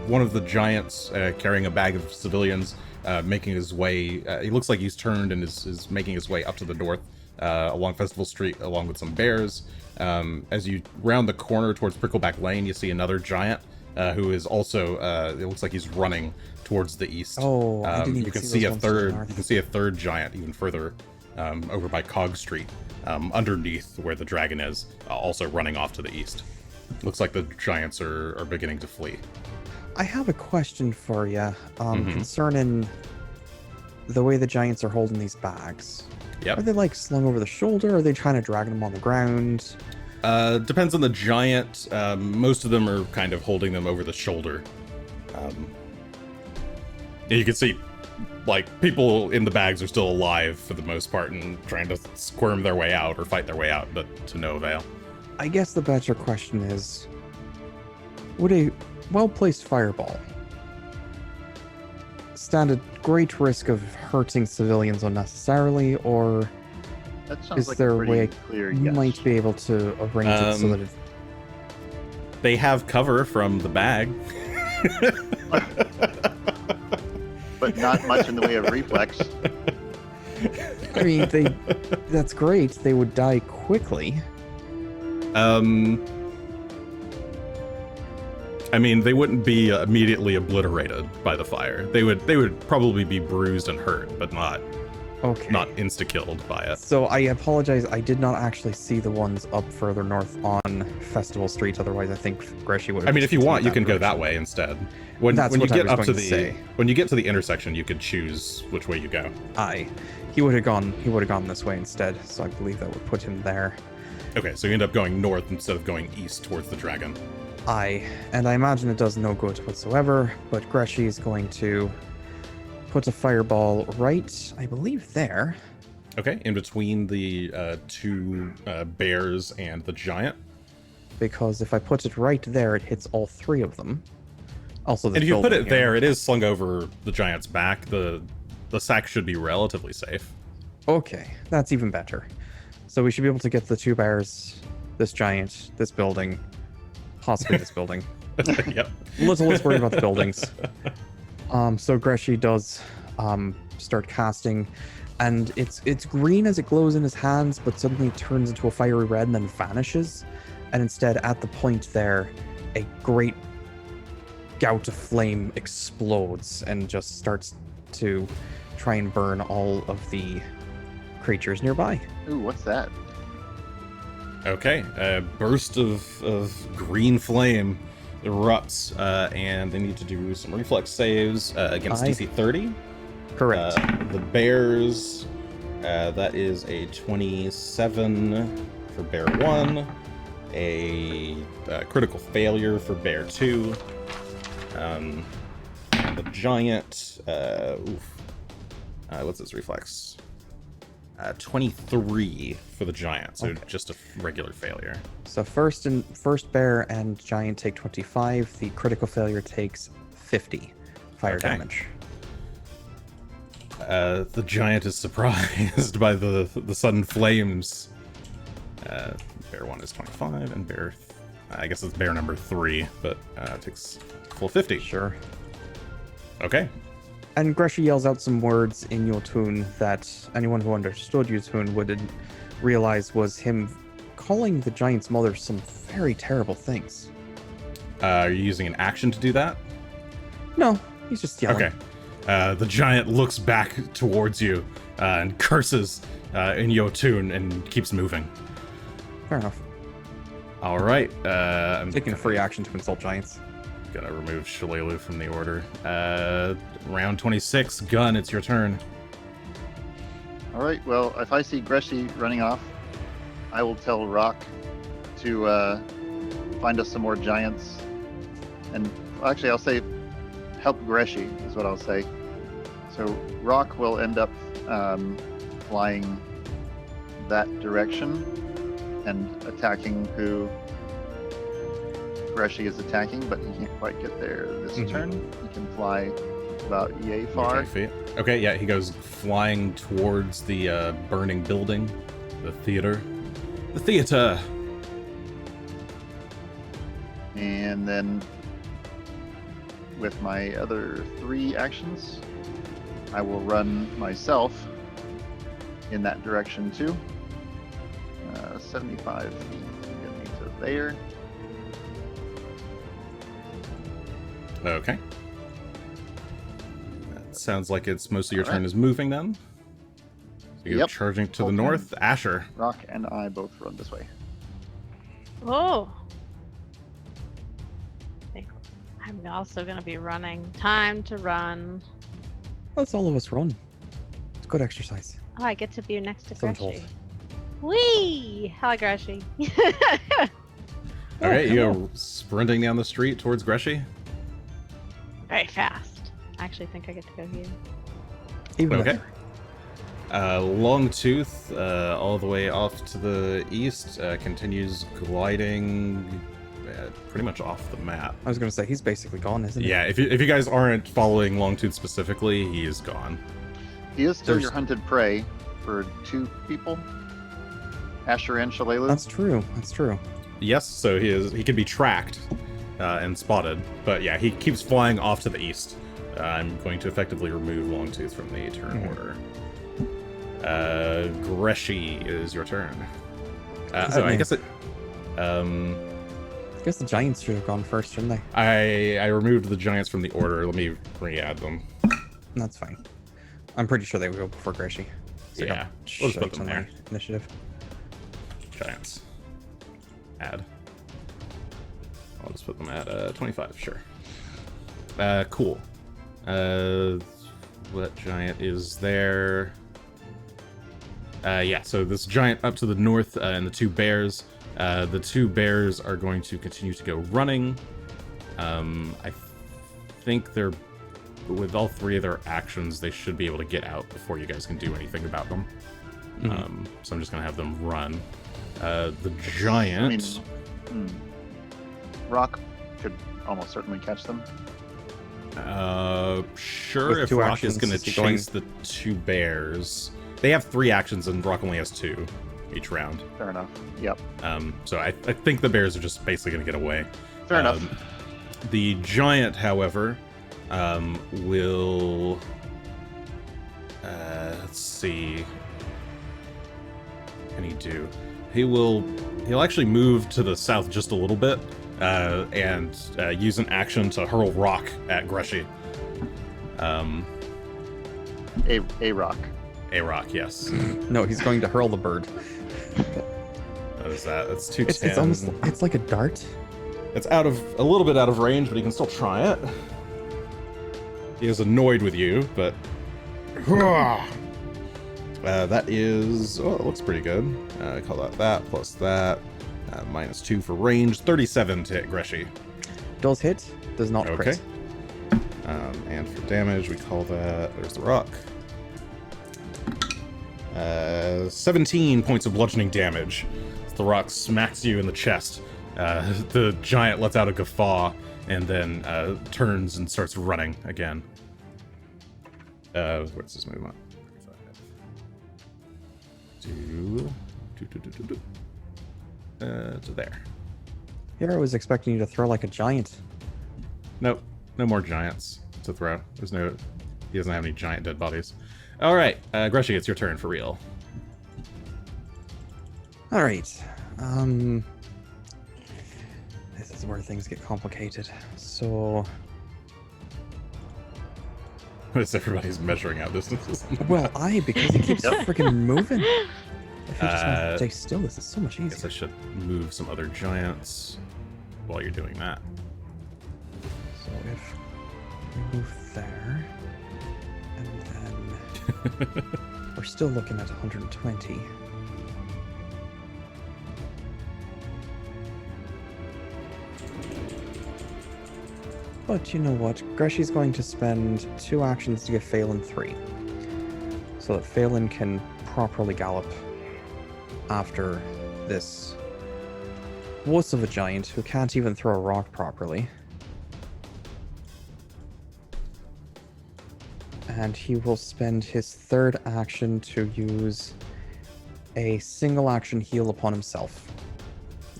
one of the giants carrying a bag of civilians, making his way. He looks like he's turned and is making his way up to the north along Festival Street, along with some bears. As you round the corner towards Prickleback Lane, you see another giant who is also. It looks like he's running towards the east. Oh, I didn't even you can see see a those ones to the third. north. You can see a third giant even further over by Cog Street, underneath where the dragon is, also running off to the east. Looks like the giants are beginning to flee. I have a question for you Mhm. concerning the way the giants are holding these bags. Yep. Are they like slung over the shoulder? Or are they trying to drag them on the ground? Depends on the giant. Most of them are kind of holding them over the shoulder. You can see, like, people in the bags are still alive for the most part and trying to squirm their way out or fight their way out, but to no avail. I guess the better question is, would a well-placed fireball stand at great risk of hurting civilians unnecessarily, or That sounds is like there a a pretty way clear you yes. might be able to arrange it so that it... They have cover from the bag. But not much in the way of reflex. I mean, that's great. They would die quickly. I mean, they wouldn't be immediately obliterated by the fire. They would probably be bruised and hurt, but not Okay. insta-killed by it. So I apologize, I did not actually see the ones up further north on Festival Street. Otherwise, I think Greshy would have... I mean, if you want, you can go direction. that way instead. When That's you what I get was up to going to say. when you get to the intersection, you could choose which way you go. Aye. He would have gone this way instead, so I believe that would put him there. Okay, so you end up going north instead of going east towards the dragon. Aye. And I imagine it does no good whatsoever, but Greshy is going to put a fireball right, I believe, there. Okay, in between the two bears and the giant. Because if I put it right there, it hits all three of them. Also, And if you put it there, it is slung over the giant's back. The sack should be relatively safe. Okay, that's even better. So we should be able to get the two bears, this giant, this building, possibly this building. Yep. Little less worried about the buildings. So Greshy does start casting, and it's green as it glows in his hands, but suddenly it turns into a fiery red and then vanishes. And instead, at the point there, a great gout of flame explodes and just starts to try and burn all of the creatures nearby. Ooh, what's that? Okay, a burst of green flame erupts, and they need to do some reflex saves against Aye. DC 30. Correct. The bears, that is a 27 for bear 1, a critical failure for bear 2, and the giant, what's his reflex? 23 for the giant, so Okay. just a regular failure. So first bear and giant take 25. The critical failure takes 50 fire Okay. damage. The giant is surprised by the sudden flames. Bear 1 is 25, and bear, I guess it's bear number 3, but takes full 50. Sure. Okay. And Greshy yells out some words in Yotun that anyone who understood Yotun would realize was him calling the giant's mother some very terrible things. Are you using an action to do that? No, he's just yelling. Okay. The giant looks back towards you and curses in Yotun and keeps moving. Fair enough. All right. I'm Taking a free action to insult giants. gonna remove Shough from the order. Round 26. Gunn, it's your turn. All right. Well, if I see Greshy running off, I will tell Rock to find us some more giants. And actually, I'll say help Greshy is what I'll say. So Rock will end up flying that direction and attacking who Greshy is attacking, but he can't quite get there this turn. He can fly about yay far. 20 feet. Okay, yeah, he goes flying towards the burning building, the theater. The theater! And then with my other 3 actions, I will run myself in that direction too. 75 feet to get me to there. Okay. That sounds like it's most of your turn is moving then. So you're Yep. charging to the Okay. north. Asher. Rock and I both run this way. Oh. I'm also gonna be running. Time to run. Let's all of us run. It's good exercise. Oh, I get to be next to So I'm told. Greshy. Whee! Hi, Greshy. Okay, you go sprinting down the street towards Greshy. Very fast. I actually think I get to go here. Even Okay. better. Longtooth, all the way off to the east, continues gliding pretty much off the map. I was gonna say he's basically gone, isn't he? Yeah, if you guys aren't following Longtooth specifically, he is gone. He is still There's- your hunted prey for 2 people. Asher and Shough. That's true. That's true. Yes, so he can be tracked and spotted, but yeah, he keeps flying off to the east. I'm going to effectively remove Longtooth from the turn order. Greshy is your turn. Is Oh, it I me? guess it. I guess the giants should have gone first, shouldn't they? I removed the giants from the order. Let me re-add them. That's fine. I'm pretty sure they would go before Greshy. So Yeah, don't we'll just put shite them on my there. Initiative. Giants. Add. I'll just put them at 25, sure. Cool. What giant is there? Yeah, so this giant up to the north and the 2 bears. The 2 bears are going to continue to go running. I think they're, with all 3 of their actions, they should be able to get out before you guys can do anything about them. So I'm just going to have them run. The giant... Rock could almost certainly catch them. Sure, With if 2 Rock is actions, going to is he going- chase the 2 bears. They have 3 actions and Rock only has 2 each round. Fair enough. Yep. So I think the bears are just basically going to get away. Fair enough. The giant, however, will... let's see... What can he do? He'll actually move to the south just a little bit and use an action to hurl rock at Greshy. A rock. A rock, yes. No, he's going to hurl the bird. What is that? That's 210. It's almost it's like a dart. It's a little bit out of range, but he can still try it. He is annoyed with you, but that is, oh, it looks pretty good. Call that plus that. -2 for range. 37 to hit Greshy. Does hit, does not Okay. crit. And for damage, we call that, there's the rock. 17 points of bludgeoning damage. The rock smacks you in the chest. The giant lets out a guffaw and then turns and starts running again. Where's this movement? To there. Here I was expecting you to throw like a giant. Nope, no more giants to throw. He doesn't have any giant dead bodies. All right, Greshy, it's your turn for real. All right. This is where things get complicated. So, What is everybody's measuring out distances? well, because he keeps freaking moving. If you just want to stay still, this is so much I guess I easier. should move some other giants while you're doing that. So if we move there, and then we're still looking at 120. But you know what? Greshy's going to spend 2 actions to give Phelan 3. So that Phelan can properly gallop after this wuss of a giant who can't even throw a rock properly. And he will spend his 3rd action to use a single action heal upon himself.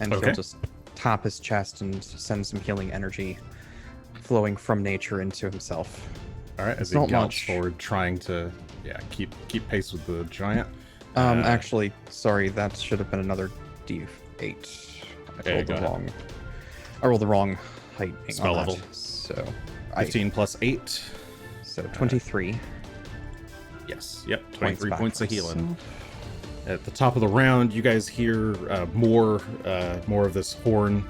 And Okay. he'll just tap his chest and send some healing energy flowing from nature into himself. All right, as It's he not gallops much. forward, trying to keep pace with the giant. Actually, sorry, that should have been another D8. I Okay, rolled go the ahead. wrong. I rolled the wrong height Spell on that. level. So 15 plus 8. So 23 Yes. Yep. points 23 back points for of healing. myself. At the top of the round, you guys hear more of this horn.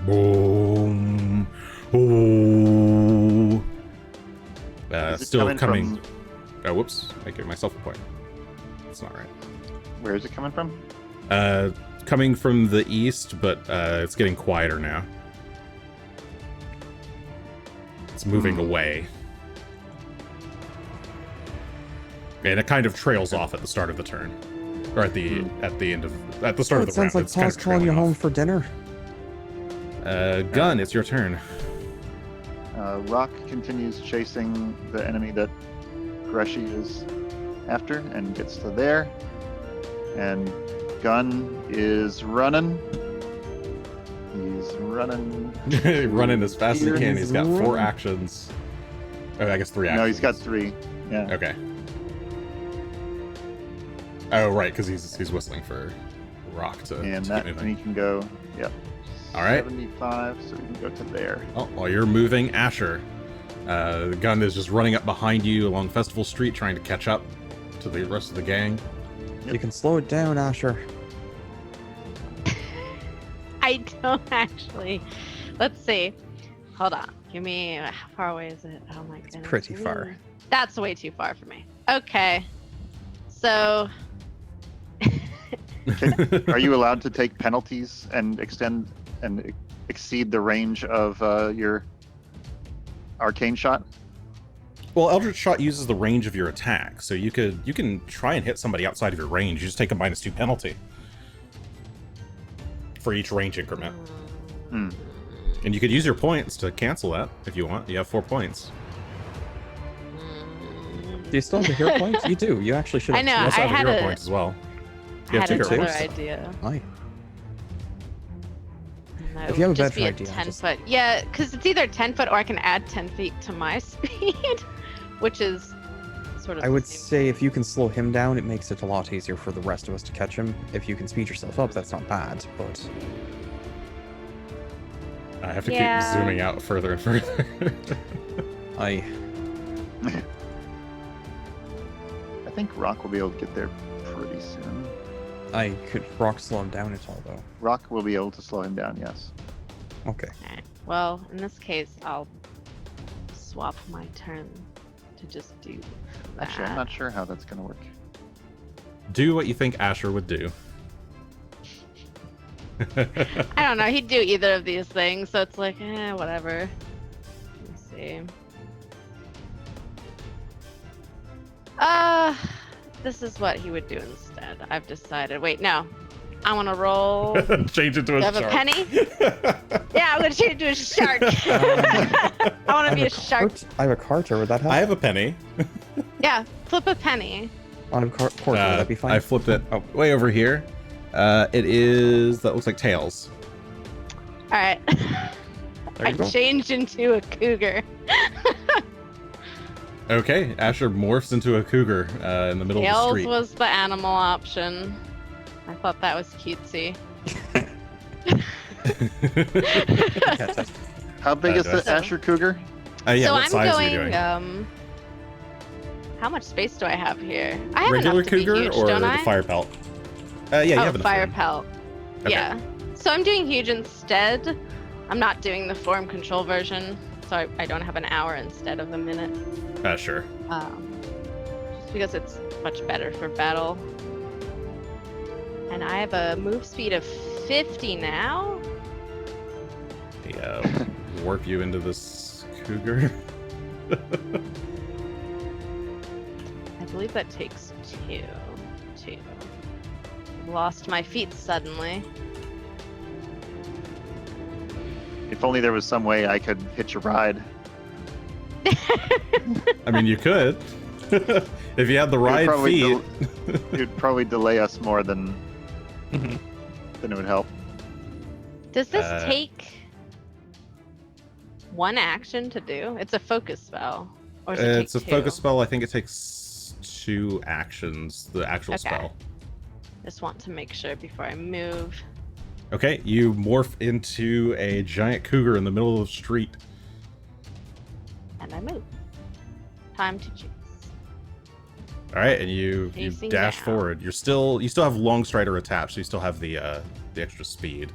Boom. Oh. Is it Still coming. from- Oh, whoops! I gave myself a point. That's not right. Where is it coming from? Coming from the east, but it's getting quieter now. It's moving away. And it kind of trails off at the start of the turn, or at the end of the start Oh, of it the round. sounds like It's kind Paul's of calling you trailing home off. for dinner. Gunn, it's your turn. Rock continues chasing the enemy that Greshy is after and gets to there. And Gunn is running. He's running. Running as fast as he can. He's got 4 running. actions. Oh, I guess 3 actions. No, he's got 3. Yeah. Okay. Oh, right, because he's whistling for Rock to And keep that moving. he can go. Yep. All right. 75, so we can go to there. Oh, while you're moving, Asher, the gun is just running up behind you along Festival Street, trying to catch up to the rest of the gang. Yep. You can slow it down, Asher. I don't actually. Let's see. Hold on. Give me. How far away is it? Oh my goodness. pretty far. Ooh. That's way too far for me. Okay. So. Are you allowed to take penalties and extend and exceed the range of your arcane shot? Well, Eldritch Shot uses the range of your attack, so you can try and hit somebody outside of your range. You just take a -2 penalty for each range increment. Hmm. And you could use your points to cancel that if you want. You have 4 points. Do you still have the hero points? You do. You actually should I have. know. You also I have had hero a- points as well. I You had have 2 hero another points. idea. Aye. No, If you have a it would just better be a idea, 10 just- foot. Yeah, because it's either 10 foot or I can add 10 feet to my speed, which is sort of. I the would same. say if you can slow him down, it makes it a lot easier for the rest of us to catch him. If you can speed yourself up, that's not bad, but I have to Yeah. keep zooming out further and further. I think Rock will be able to get there pretty soon. could rock slow him down at all though. Rock will be able to slow him down, yes. Okay. Alright. Well, in this case, I'll swap my turn to just do that. Actually, I'm not sure how that's going to work. Do what you think Asher would do. I don't know. He'd do either of these things, so it's like, whatever. Let's see. This is what he would do instead. I've decided. Wait, no. I want to roll. Change it to Do a I have a shark. penny? Yeah, I'm gonna change it to a shark. I want to be a shark. I have a Carter. Would that help? I have a penny. Yeah, flip a penny. I have a Carter. Would that be fine? I flipped it Oh. way over here. It is, that looks like tails. All right. There I you go. changed into a cougar. Okay, Asher morphs into a cougar in the middle of the Tails street. was the animal option. I thought that was cutesy. Yeah, test. How big is do I the say- Asher Cougar? Yeah, so what I'm size going. are you doing? How much space do I have here? I have Regular enough to be cougar huge, or don't the I? fire pelt? Yeah, you oh, have enough fire room. pelt. Okay. Yeah. So I'm doing huge instead. I'm not doing the form control version, so I don't have an hour instead of a minute. Sure. Just because it's much better for battle. And I have a move speed of 50 now. Yeah, warp you into this cougar. I believe that takes 2. Lost my feet suddenly. If only there was some way I could hitch a ride. I mean, you could. If you had the ride feet. It would probably delay us more than Mhm. it would help. Does this take one action to do? It's a focus spell. Or does it It's a take focus 2? spell. I think it takes 2 actions, the actual Okay. spell. Just want to make sure before I move. Okay, you morph into a giant cougar in the middle of the street. And I move. Time to choose. All right, and you Facing dash down. forward. You still have long strider attached, so you still have the extra speed.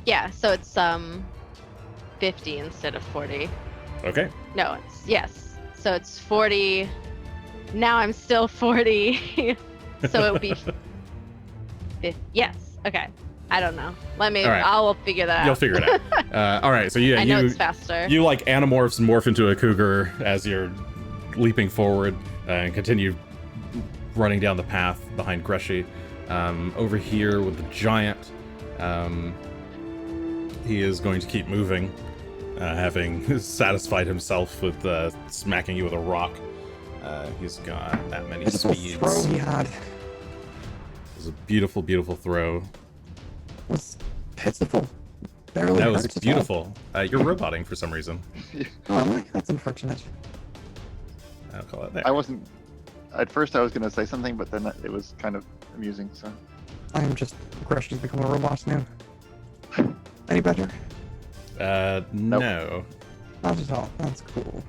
Yeah, so it's 50 instead of 40. Okay. No, it's yes. So it's 40. Now I'm still 40. So it would be 50. Yes. Okay. I don't know. Let me. All right. I'll figure that out. You'll figure it out. All right, so yeah, I know you it's faster. you like animorphs and morph into a cougar as you're leaping forward and continue running down the path behind Greshy. Over here with the giant, he is going to keep moving, having satisfied himself with smacking you with a rock. He's got that many Pitiful speeds. throw he had It was a beautiful, beautiful throw. was pitiful. Barely That was hurt at all. beautiful. You're roboting for some reason. Oh, am I? That's unfortunate. I'll call it there. I wasn't. At first, I was going to say something, but then it was kind of amusing. So I'm just Greshy's become a robot now. Any better? No. Not at all. That's cool.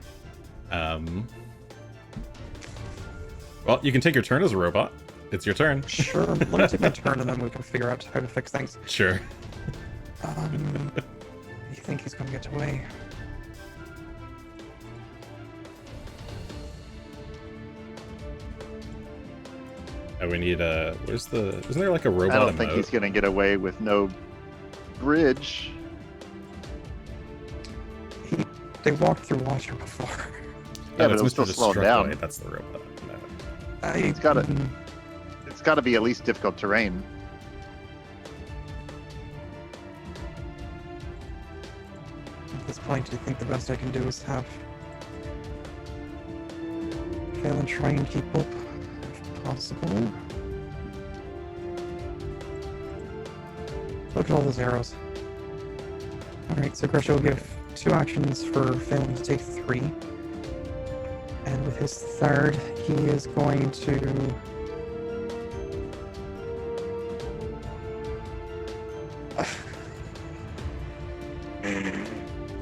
Well, you can take your turn as a robot. It's your turn. Sure. Let me take my turn and then we can figure out how to fix things. Sure. You think he's gonna get away? We need where's the? Isn't there like a robot? I don't think he's going to get away with no bridge. They walked through water before. Yeah, but that's it'll Mr. still slow him down. That's the robot. No. It's It's got to be at least difficult terrain. At this point, I think the best I can do is have fail and try and keep up, if possible. Look at all those arrows. Alright, so Greshy will give 2 actions for failing to take 3. And with his third, he is going to...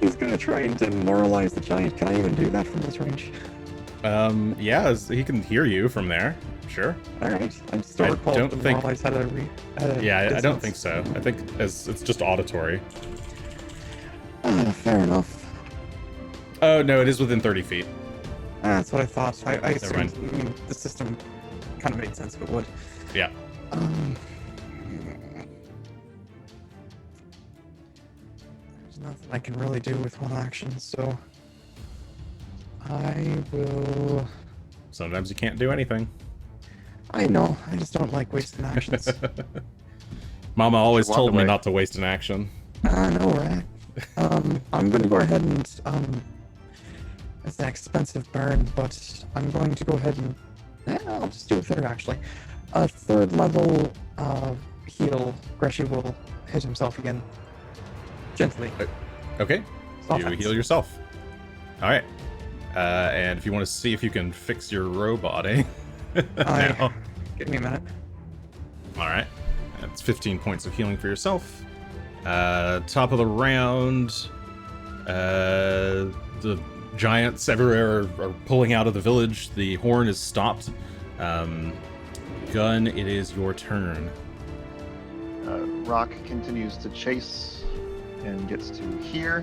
He's gonna try and demoralize the giant. Can I even do that from this range? Yeah, he can hear you from there. Sure. Alright, I still I recall don't think- demoralize had a Yeah, I don't think distance. so. I think it's just auditory. Fair enough. Oh no, it is within 30 feet. That's what I thought. I Never mind. assumed the system kind of made sense if it would. Yeah. There's nothing I can really do with one action, so I will. Sometimes you can't do anything. I know. I just don't like wasting actions. Mama always Walk told me away. not to waste an action. I know, right? I'm going to go ahead and it's an expensive burn, but I'm going to go ahead and I'll just do a third actually. A 3rd level heal. Greshy will hit himself again. Gently. Okay. Soft You hands. heal yourself. All right. And if you want to see if you can fix your roboting now. Give me a minute. All right. That's 15 points of healing for yourself. Top of the round. The giants everywhere are pulling out of the village. The horn is stopped. Gunn, it is your turn. Rock continues to chase and gets to here.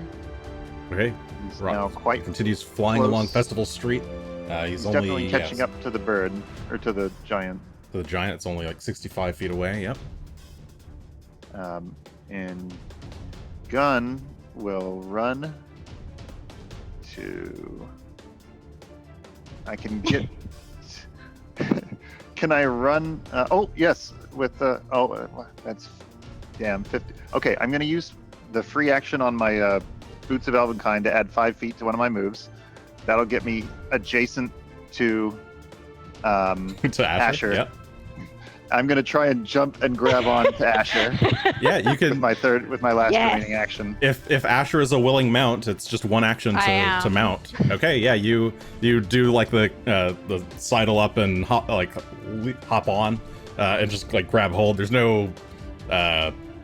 Okay. He's Rock now quite continues flying close. along Festival Street. He's only definitely catching up to the bird, or to the giant. To the giant. It's only like 65 feet away. Yep. And Gunn will run to. I can get. Can I run? Oh yes, with the. That's damn 50. Okay, I'm gonna use the free action on my Boots of Elvenkind to add 5 feet to one of my moves. That'll get me adjacent to to Asher. Yep. I'm gonna try and jump and grab on to Asher. Yeah, you can. with my last Yes. remaining action. If Asher is a willing mount, it's just one action to mount. Okay, yeah, you do like the sidle up and hop on and just like grab hold. There's no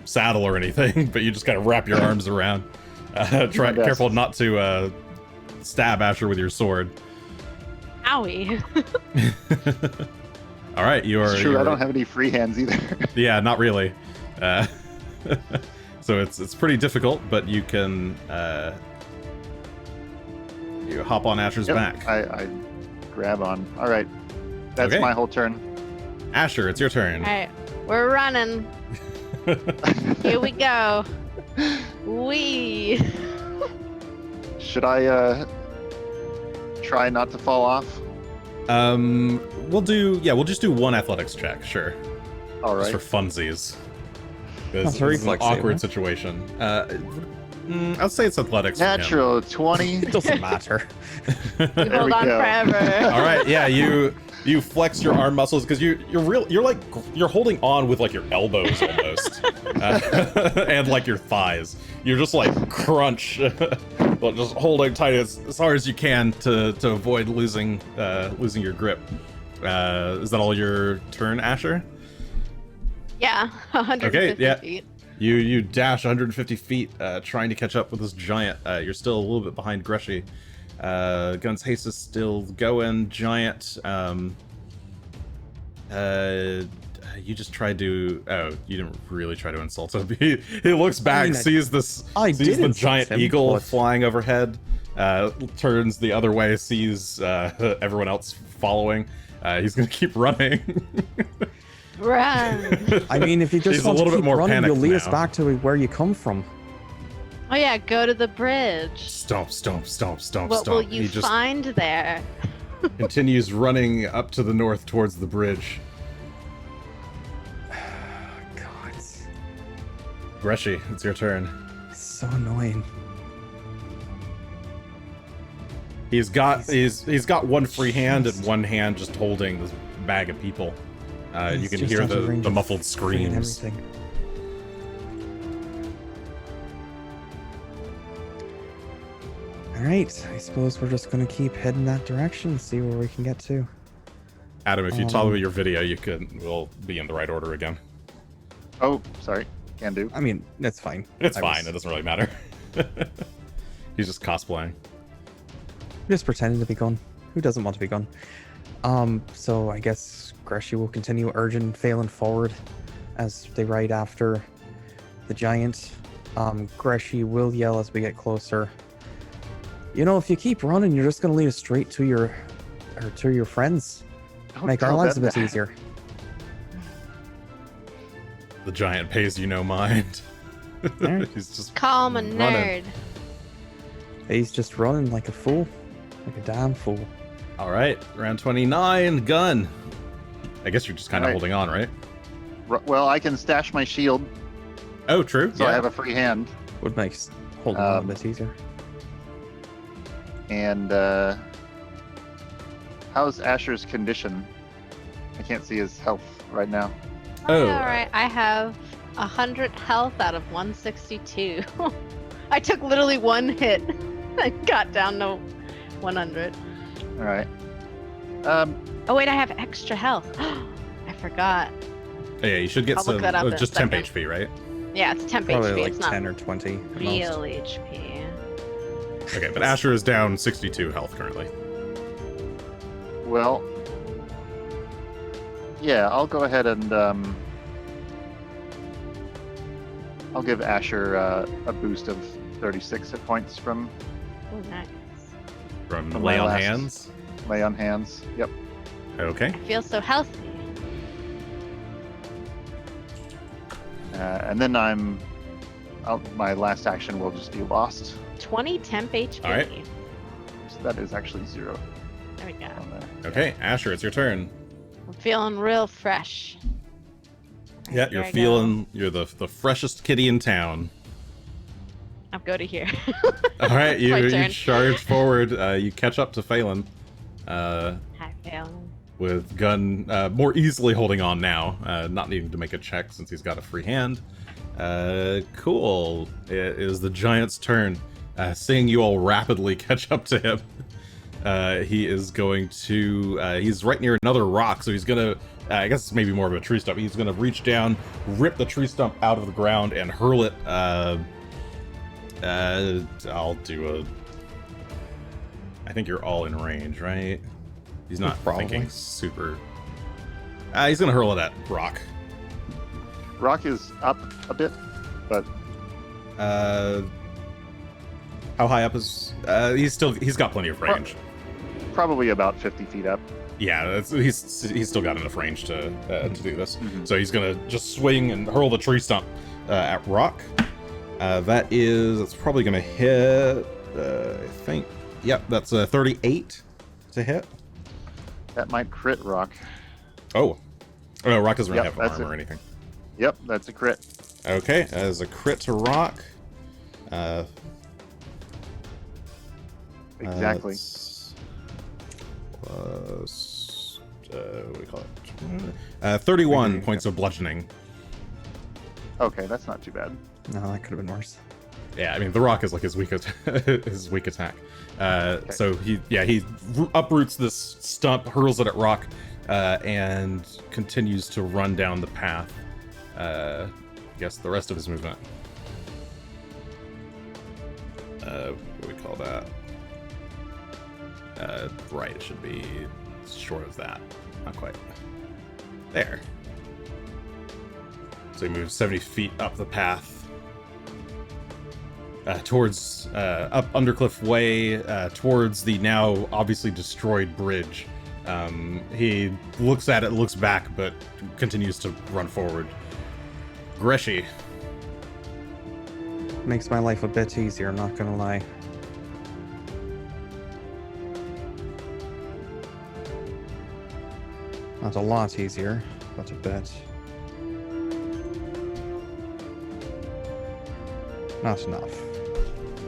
saddle or anything, but you just kind of wrap your arms around. Careful not to stab Asher with your sword. Owie. All right, It's true. I don't have any free hands either. Yeah, not really. So it's pretty difficult, but you can you hop on Asher's back. I grab on. All right, that's Okay. my whole turn. Asher, it's your turn. All right, we're running. Here we go. Wee. Should I try not to fall off? We'll just do one athletics check, sure. All right. Just for funsies. That's This a is an reflex save, awkward right? situation. I'll say it's athletics. for him. Natural 20. It doesn't matter. We There hold we on go. forever. All right, yeah, you flex your arm muscles because you're holding on with like your elbows almost, and like your thighs. You're just like crunch, but just holding tight as hard as you can to avoid losing your grip. Is that all your turn, Asher? Yeah, 150 Okay, yeah. feet. You dash 150 feet, trying to catch up with this giant. You're still a little bit behind Greshy. Gunn's haste is still going. Giant. You just tried to. Oh, you didn't really try to insult him. He looks back, sees I did the insult giant him, eagle but- flying overhead. Turns the other way, sees everyone else following. He's gonna keep running. Run. I mean, if you just He's a want to little bit keep more running, you'll panicked lead us now. back to where you come from. Oh yeah, go to the bridge. Stomp, stomp, stomp, stomp, What stomp. will you He just find there? continues running up to the north towards the bridge. God, Greshy, it's your turn. it's so annoying. He's got one free hand and one hand just holding this bag of people. You He's can just hear out of range the of muffled freaking screams. everything. All right, I suppose we're just gonna keep heading that direction, see where we can get to. Adam, if you toggle your video, we'll be in the right order again. Oh, sorry. Can do. I mean, that's fine. It's I fine. was It doesn't really matter. He's just cosplaying. just pretending to be Gunn. Who doesn't want to be Gunn? So I guess Greshy will continue urging Phelan forward as they ride after the giant. Greshy will yell as we get closer. You know, if you keep running, you're just gonna lead us straight to your friends. Don't Make our tell lives a them bit that. easier. The giant pays you no mind. Alright. He's just Call him a running. nerd. He's just running like a fool, like a damn fool. All right. Round 29, Gunn. I guess you're just kind of All right. holding on, right? Well, I can stash my shield, Oh, true. so I have a free hand. Would make holding on a Um, bit easier. And how's Asher's condition? I can't see his health right now. Oh, All right, I have 100 health out of 162. I took literally one hit and got down to 100. All right. Oh wait, I have extra health. I forgot. yeah, you should get I'll look some. that up in a Just temp second. HP, right? Yeah, it's temp Probably HP. like It's not 10 or 20 at real most. HP. Okay, but Asher is down 62 health currently. Well, yeah, I'll go ahead and I'll give Asher a boost of 36 hit points from Oh, nice. From From lay my on last- hands. lay on hands. Yep. Okay. I feel so healthy. And then my last action will just be lost. 20 temp HP. All right. So that is actually 0 There we go. on there. Okay, Asher, it's your turn. I'm feeling real fresh. Yeah, Here you're I go. feeling you're the freshest kitty in town. I'll go to here. All right, It's my you turn. charge forward. You catch up to Phelan. Hi, Phelan. With Gunn more easily holding on now, not needing to make a check since he's got a free hand. Cool. It is the giant's turn. Seeing you all rapidly catch up to him, he is going to... he's right near another rock, so he's going to... I guess it's maybe more of a tree stump. He's going to reach down, rip the tree stump out of the ground, and hurl it... I'll do a... I think you're all in range, right? He's not Probably. thinking super... he's gonna hurl it at Rock. Rock is up a bit, but How high up is... he's got plenty of range. probably about 50 feet up. Yeah, he's still got enough range to do this. Mhm. So he's gonna just swing and hurl the tree stump at Rock. That's probably gonna hit... I think... Yep, that's a 38 to hit. That might crit Rock. Oh. Oh, no, Rock doesn't really Yep, have that's armor it. or anything. Yep, that's a crit. Okay, as a crit to Rock. Exactly. Plus, what do we call it? 31 points of bludgeoning. Okay, that's not too bad. No, that could have been worse. Yeah, I mean the Rock is like his weak attack. So he uproots this stump, hurls it at Rock, and continues to run down the path. I guess the rest of his movement. What do we call that? Right, it should be short of that. Not quite. There. So he moves 70 feet up the path. Towards up Undercliff Way, towards the now obviously destroyed bridge. He looks at it, looks back, but continues to run forward. Greshy. Makes my life a bit easier, I'm not gonna lie. Not a lot easier, but a bit. Not enough.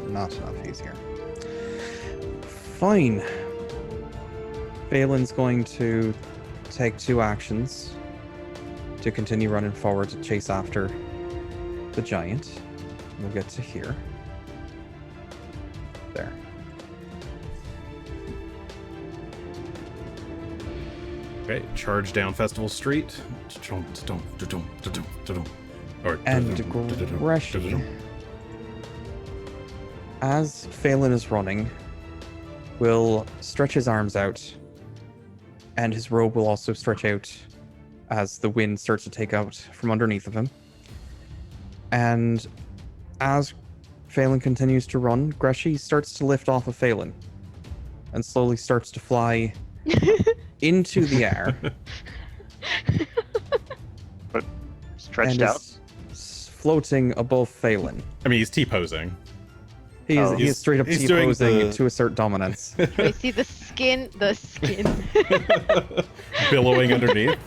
Not enough easier. Fine. Phelan's going to take 2 actions to continue running forward to chase after the giant. We'll get to here. There. Okay, charge down Festival Street. Or And Greshy, as Phelan is running, will stretch his arms out, and his robe will also stretch out as the wind starts to take out from underneath of him. And as Phelan continues to run, Greshy starts to lift off of Phelan and slowly starts to fly into the air. Stretched and out. is floating above Phelan. I mean, he's T-posing. He is, Oh. he is straight up He's doing T-posing the- to assert dominance. Can we see the skin? The skin. Billowing underneath.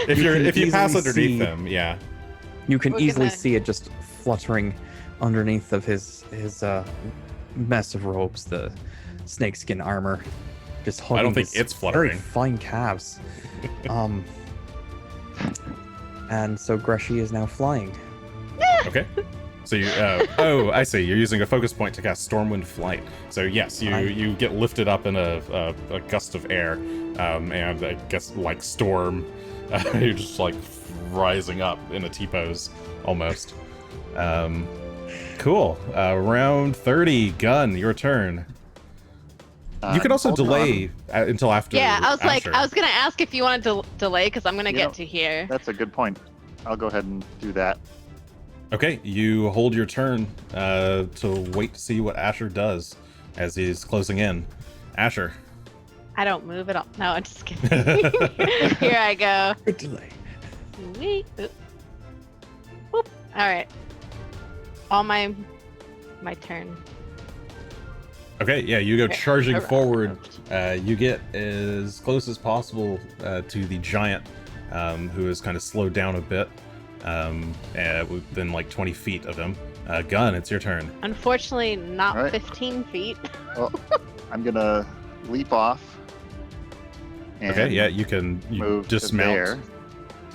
If You can you pass easily underneath see- him, yeah. You can Look at easily that. see it just fluttering underneath of his mess of robes, the snakeskin armor, just hugging I don't think his it's very fluttering. fine calves. And so Greshy is now flying. Okay. So you, I see. You're using a focus point to cast Stormwind Flight. So yes, you get lifted up in a gust of air, and I guess like storm, you're just like rising up in a T-pose almost. Cool. Round 30, Gunn, your turn. You could also Hold delay until after. Yeah, I was like, Asher. I was gonna ask if you wanted to delay because I'm gonna You get know, to here. That's a good point. I'll go ahead and do that. Okay, you hold your turn to wait to see what Asher does as he's closing in. Asher. I don't move at all. No, I'm just kidding. Here I go. Good delay. Sweet. Oop. Whoop. All right. All my turn. Okay, yeah, you go Okay, charging around. forward. You get as close as possible to the giant, who is kind of slowed down a bit, within like 20 feet of him. Gunn, it's your turn. Unfortunately, not All right. 15 feet. Well, I'm gonna leap off. And Okay, yeah, you move dismount. to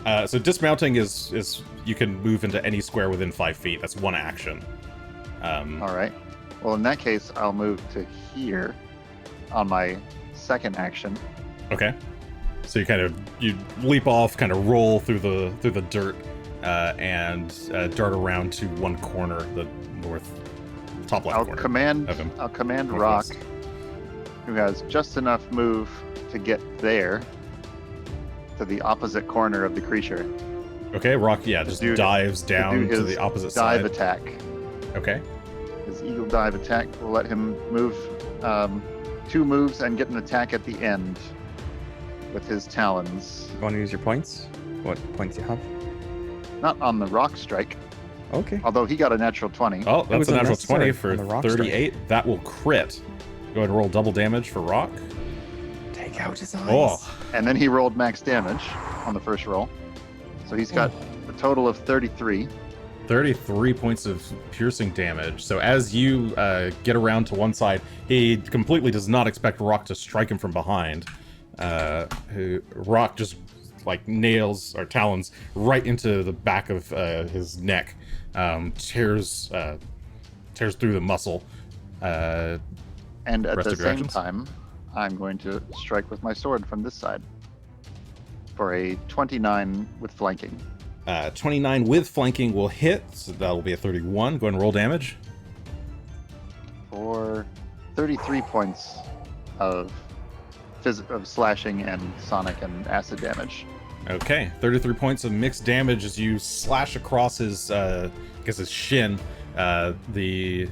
there. So dismounting is you can move into any square within 5 feet. That's one action. All right. Well, in that case, I'll move to here on my second action. Okay. So you leap off, kind of roll through the dirt, and dart around to one corner, the top left I'll corner command of him. Rock, Northwest. who has just enough move to get there to the opposite corner of the creature. Okay, Rock, yeah, just dude- dives down do to his the opposite dive side. attack. Okay. His eagle dive attack will let him move 2 moves and get an attack at the end with his talons. You want to use your points? What points you have? Not on the rock strike, Okay. although he got a natural 20. Oh, It that's was a natural unnecessary 20 for on the rock 38. That will crit. Go ahead and roll double damage for Rock. Take out his eyes. Oh, And then he rolled max damage on the first roll. So he's got a total of 33. 33 points of piercing damage. So as you get around to one side, he completely does not expect Rock to strike him from behind. Rock just like nails or talons right into the back of his neck, tears through the muscle. And at Rest the of your same actions? time, I'm going to strike with my sword from this side for a 29 with flanking. 29 with flanking will hit, so that'll be a 31. Go ahead and roll damage. For 33 points of slashing and sonic and acid damage. Okay, 33 points of mixed damage as you slash across his, his shin. The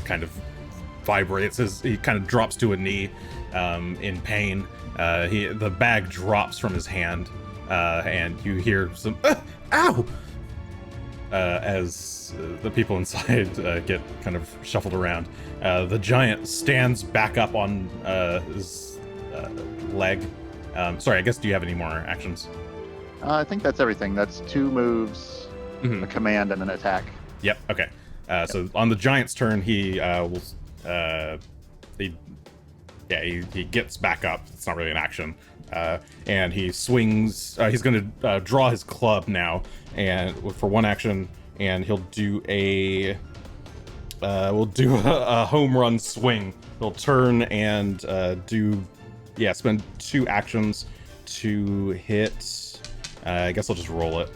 kind of vibrates as he kind of drops to a knee in pain. The bag drops from his hand, and you hear some ow as the people inside get kind of shuffled around. The giant stands back up on his leg. Sorry, I guess, do you have any more actions? I think that's everything. That's 2 moves, a command, and an attack. Yep. Okay. So on the giant's turn, he gets back up. It's not really an action, and he swings. He's going to draw his club now, and for one action, and he'll do a home run swing. He'll turn and spend 2 actions to hit. I guess I'll just roll it.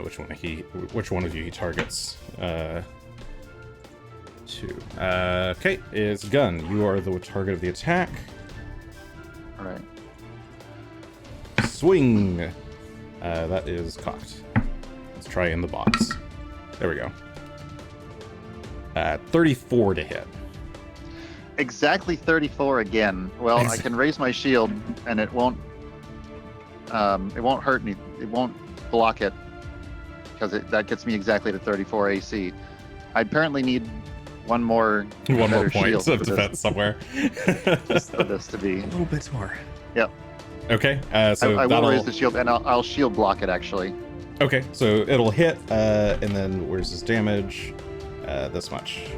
Which one of you he targets? 2. Okay, it's Gunn. You are the target of the attack. All right. Swing. That is cocked. Let's try in the box. There we go. 34 to hit. Exactly 34 again. Well, I can raise my shield, and it won't hurt me. It won't block it, because that gets me exactly to 34 AC. I apparently need one more One more better point shield of for defense somewhere. for this to be. A little bit more. Yep. Okay, so I will that'll... raise the shield, and I'll shield block it, actually. Okay, so it'll hit, and then where's his damage? This much.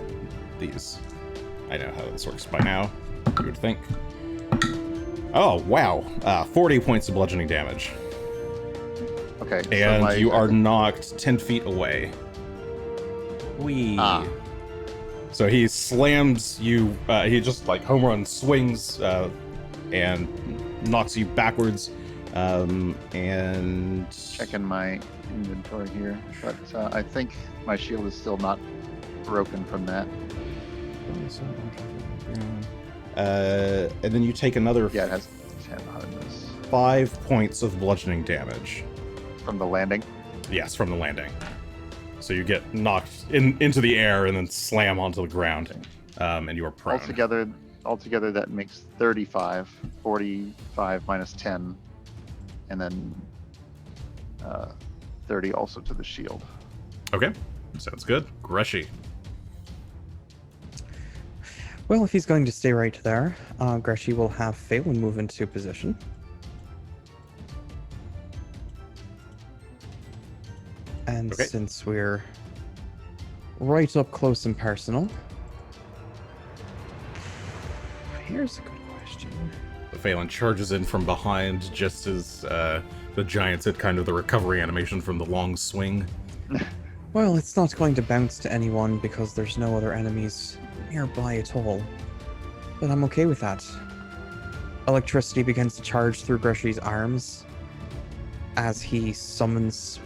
These. I know how this works by now, you would think. Oh, wow. 40 points of bludgeoning damage. Okay. And you are knocked 10 feet away. Whee. So he slams you, he just like home run swings and knocks you backwards. And Checking my inventory here, but I think my shield is still not broken from that. and then you take another Yeah, it has 10 on this 5 points of bludgeoning damage. from the landing. Yes, from the landing. So you get knocked into the air and then slam onto the ground, and you are prone. Altogether, that makes 35. 45 minus 10, and then 30 also to the shield. Okay, sounds good. Greshy. Well, if he's going to stay right there, Greshy will have Phelan move into position. And Okay. since we're right up close and personal, here's a good question. Phelan charges in from behind just as the giants hit kind of the recovery animation from the long swing. Well, it's not going to bounce to anyone because there's no other enemies nearby at all. But I'm okay with that. Electricity begins to charge through Greshy's arms as he summons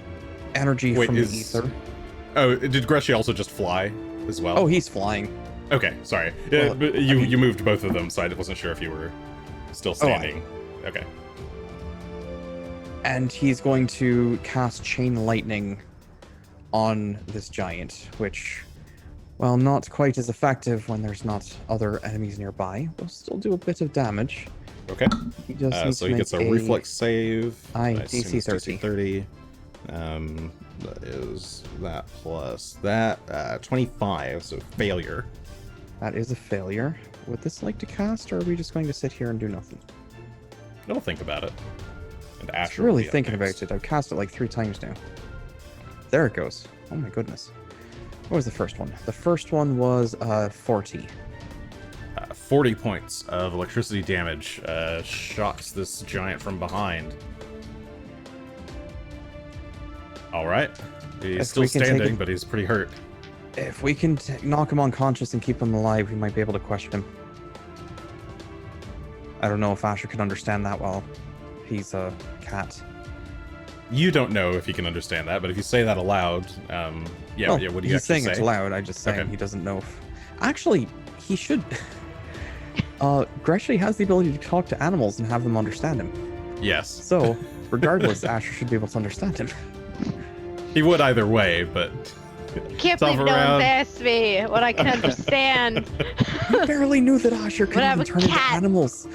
energy from the ether. Oh, did Greshy also just fly as well? Oh, he's flying. Okay, sorry. Well, But you moved both of them, so I wasn't sure if you were still standing. Okay. And he's going to cast Chain Lightning on this giant, which, while not quite as effective when there's not other enemies nearby, will still do a bit of damage. Okay. He just needs So to he gets a make reflex save. Aye, I assume DC it's 30. 30. That is that plus that 25, so failure. That is a failure. Would this like to cast, or are we just going to sit here and do nothing? I'll think about it. And I'm Asher will really be up thinking next. about it. I've cast it like 3 times now. There it goes. Oh my goodness. What was the first one? The first one was 40. 40 points of electricity damage shocks this giant from behind. All right. He's If still we can take standing, him- but he's pretty hurt. If we can knock him unconscious and keep him alive, we might be able to question him. I don't know if Asher could understand that well. He's a cat. You don't know if he can understand that, but if you say that aloud, yeah, Oh, what do you he's actually saying say? it loud. I just saying Okay. he doesn't know. Actually, he should. Greshy has the ability to talk to animals and have them understand him. Yes. So, regardless, Asher should be able to understand him. He would either way, but Can't Tough believe no around. one's asked me what I can understand. You barely knew that Asher could But I'm even a turn into cat. animals.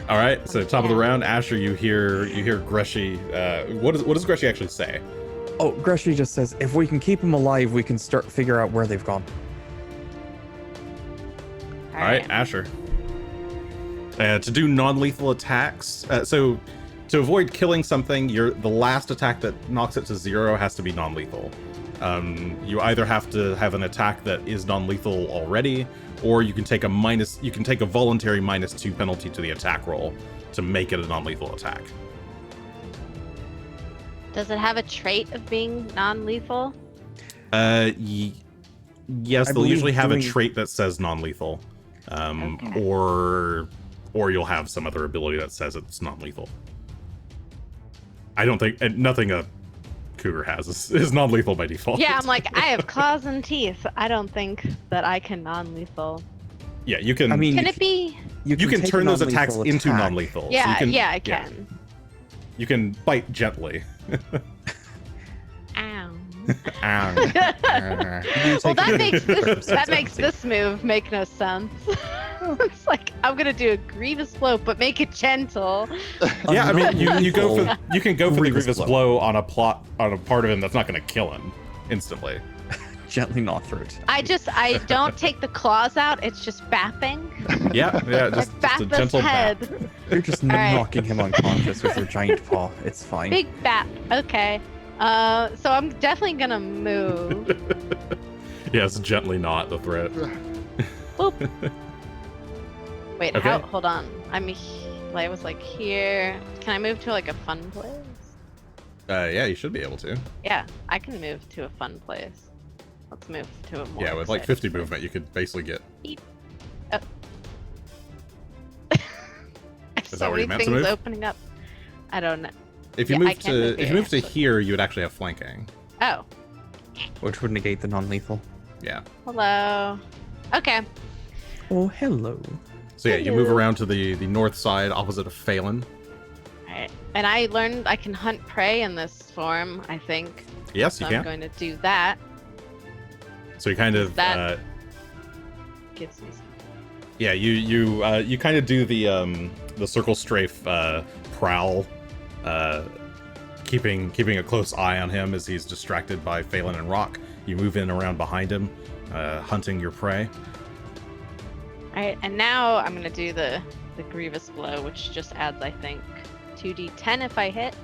all right. So top of the Yeah. round, Asher, you hear Greshy. What does Greshy actually say? Oh, Greshy just says, if we can keep him alive, we can start figure out where they've gone. All right, Asher. To do non-lethal attacks, so to avoid killing something, the last attack that knocks it to 0 has to be non-lethal. You either have to have an attack that is non-lethal already, or you can take a voluntary -2 penalty to the attack roll to make it a non-lethal attack. Does it have a trait of being non-lethal? Yes, I they'll believe usually have a doing- trait that says non-lethal, Okay. or you'll have some other ability that says it's non-lethal. I don't think nothing a cougar has is non-lethal by default. Yeah, I'm like, I have claws and teeth. I don't think that I can non-lethal. Yeah, you can. I mean, Can it be? you can take a turn those attacks non-lethal into attack. non-lethal. Yeah, so you can, yeah, I can. You can bite gently. Ow. Ow. Well, that take makes it- that makes this move make no sense. It's like I'm gonna do a grievous blow, but make it gentle. Yeah, I mean, you can go for the Grievous grievous blow on a part of him that's not going to kill him instantly. Gently gnaw through it. I don't take the claws out. It's just bapping. Yeah, just I a bap this gentle head. bap. You're just right. knocking him unconscious with your giant paw. It's fine. Big bap. Okay. So I'm definitely gonna move. Yes, gently not the threat. Boop. Wait, Okay. hold on. I was like here. Can I move to like a fun place? Yeah, you should be able to. Yeah, I can move to a fun place. Let's move to a more. Yeah, with like exciting 50 place. movement, you could basically get. So that where you many meant to things move? opening up. I don't know. If you Yeah, I move can move to here, actually. here, you would actually have flanking. Oh, Which would negate the non-lethal. Yeah. hello. Okay. Oh, hello. So yeah, you move Hello. around to the north side, opposite of Phelan. Alright. And I learned I can hunt prey in this form, I think. Yes, So you I'm can. going to do that. So you kind of That- Gives me some. yeah, you kind of do the circle strafe prowl, keeping a close eye on him as he's distracted by Phelan and Rock. You move in around behind him, hunting your prey. Alright, and now I'm gonna do the Grievous Blow, which just adds, I think, 2d10 if I hit.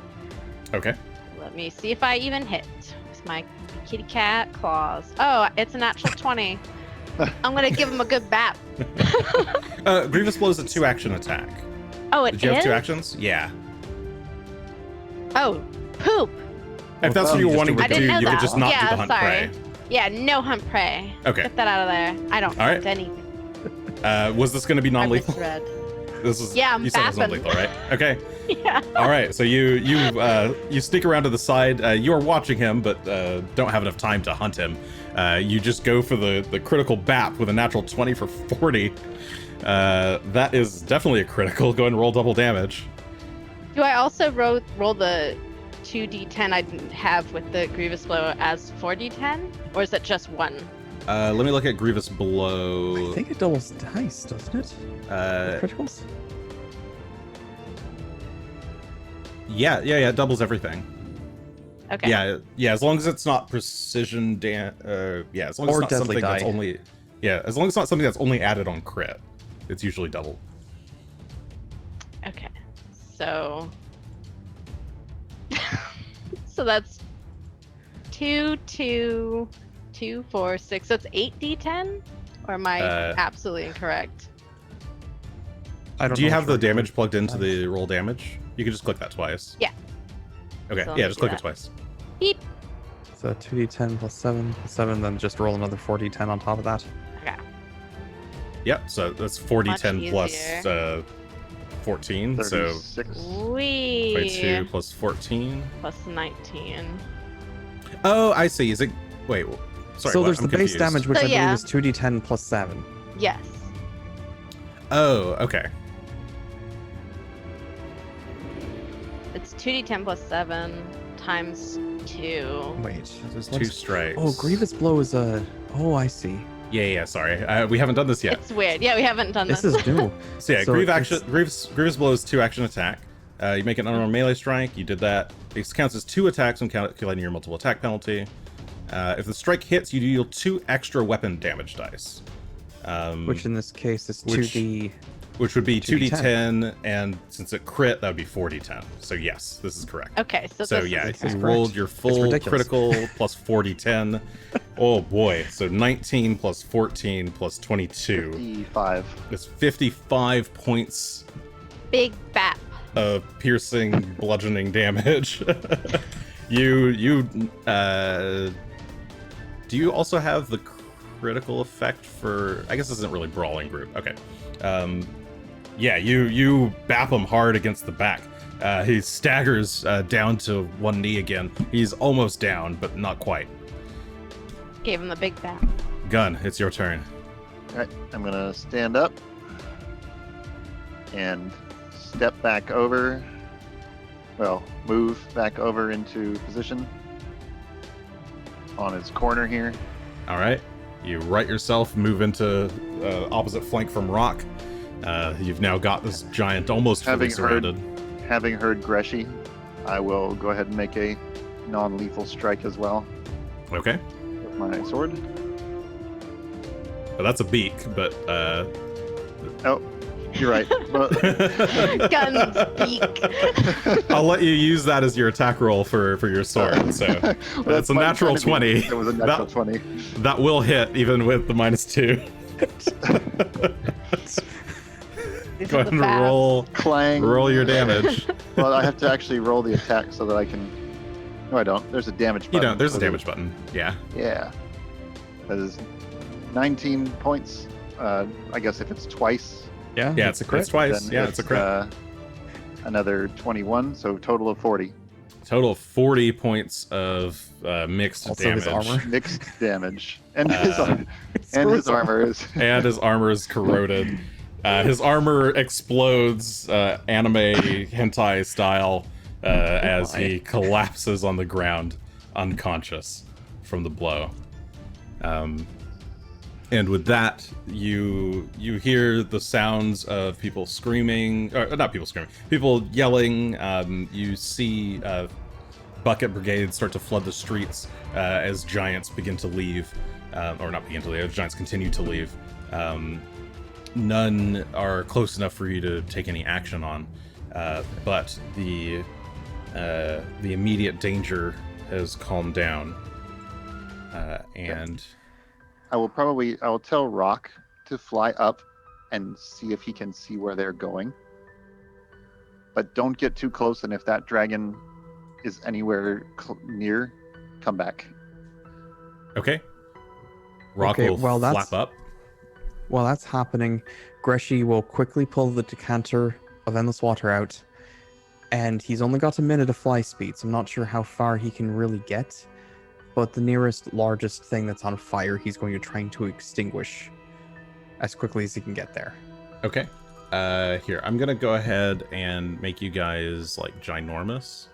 Okay. Let me see if I even hit with my kitty cat claws. Oh, it's a natural 20. I'm gonna give him a good bap. Grievous Blow is a 2-action attack. Oh, it Did you have is? 2 actions? Yeah. Oh, poop. If that's what you you're just wanting do to it. I do, didn't know you could that. just not Yeah, do the hunt sorry. prey. Yeah, no hunt prey. Okay. Get that out of there. I don't All right. hunt anything. Was this going to be I non-lethal? misread. This is. Yeah, I'm You said it was bapping. non-lethal, right? Okay. Yeah. All right. So you sneak around to the side. You are watching him, but don't have enough time to hunt him. You just go for the critical bap with a natural 20 for 40. That is definitely a critical. Go ahead and roll double damage. Do I also roll the 2d10 I didn't have with the Grievous Blow as 4d10? Or is it just one? Let me look at Grievous Blow. I think it doubles dice, doesn't it? Criticals? Yeah, it doubles everything. Okay. Yeah, as long as it's not precision as long as Or it's not deadly something that's die. only as long as it's not something that's only added on crit, it's usually double. Okay. So. So that's 2, 2, 2, 4, 6. So it's 8d10? Or am I absolutely incorrect? I don't Do you know have the which one. damage plugged into the roll damage? You can just click that twice. Yeah. Okay, So let yeah, me just do click it that. twice. Beep. So 2d10 plus 7, then just roll another 4d10 on top of that. Okay. Yep, so that's 4d10 Much plus easier. 14, so 36. 22 Wee. plus 14. Plus 19. Oh, I see. Is it... Wait, sorry, So what? there's I'm the base confused. damage, which So, I believe yeah. is 2d10 plus 7. Yes. Oh, okay. It's 2d10 plus 7 times 2. Wait. There's what's- 2 strikes. Oh, Grievous Blow is a... Oh, I see. Yeah, sorry. We haven't done this yet. It's weird. Yeah, we haven't done This this. is new. So yeah, So Grievous Blow is 2-action attack. You make an unarmed melee strike. You did that. This counts as 2 attacks when calculating your multiple attack penalty. If the strike hits, you deal 2 extra weapon damage dice. Which in this case is Which- 2d... which would be 2d10. 2d10, and since it crit, that would be 4d10. So yes, this is correct. Okay, so, So this yeah, is It's you correct. rolled your It's full ridiculous. critical plus 4d10. Oh boy, so 19 plus 14 plus 22. 55. It's 55 points big bap. of piercing, bludgeoning damage. Do you also have the critical effect for? I guess this isn't really brawling group. Okay. Yeah, you bap him hard against the back. He staggers down to one knee again. He's almost down, but not quite. Gave him the big bap. Gunn, it's your turn. Alright, I'm gonna stand up and step back over. Well, move back over into position on his corner here. All right. You right yourself, move into opposite flank from Rock. You've now got this giant almost fully Having heard- surrounded. Having heard Greshy, I will go ahead and make a non-lethal strike as well Okay. with my sword. Well, that's a beak, but Oh, you're right. But Guns beak. I'll let you use that as your attack roll for your sword. So that's a why I'm natural trying to be- 20. It was a natural 20. That will hit even with the -2. These Go are ahead the and babs. Clang. roll your damage. Well, I have to actually roll the attack so that I can. No, I don't. There's a damage button. You don't. There's a for damage button. Yeah. Yeah. That is 19 points. I guess if it's twice, Yeah, Yeah, it's a crit. It's twice. then Yeah, it's a crit. Another 21, so total of 40. Total of 40 points of mixed Also damage. his armor. Mixed damage. And Uh, his armor is. And his armor is corroded. His armor explodes, anime hentai style, as he collapses on the ground, unconscious from the blow. And with that, you hear the sounds of people screaming, or not people screaming, people yelling. You see bucket brigades start to flood the streets as giants begin to leave, or not begin to leave, as giants continue to leave. None are close enough for you to take any action on, but the immediate danger has calmed down, and I will tell Rock to fly up and see if he can see where they're going. But don't get too close, and if that dragon is anywhere near, come back. okay. Rock Okay, will well, flap up. While that's happening, Greshy will quickly pull the decanter of endless water out, and he's only got a minute of fly speed, so I'm not sure how far he can really get. But the nearest largest thing that's on fire, he's going to try to extinguish as quickly as he can get there. Okay. Here, I'm gonna go ahead and make you guys like ginormous.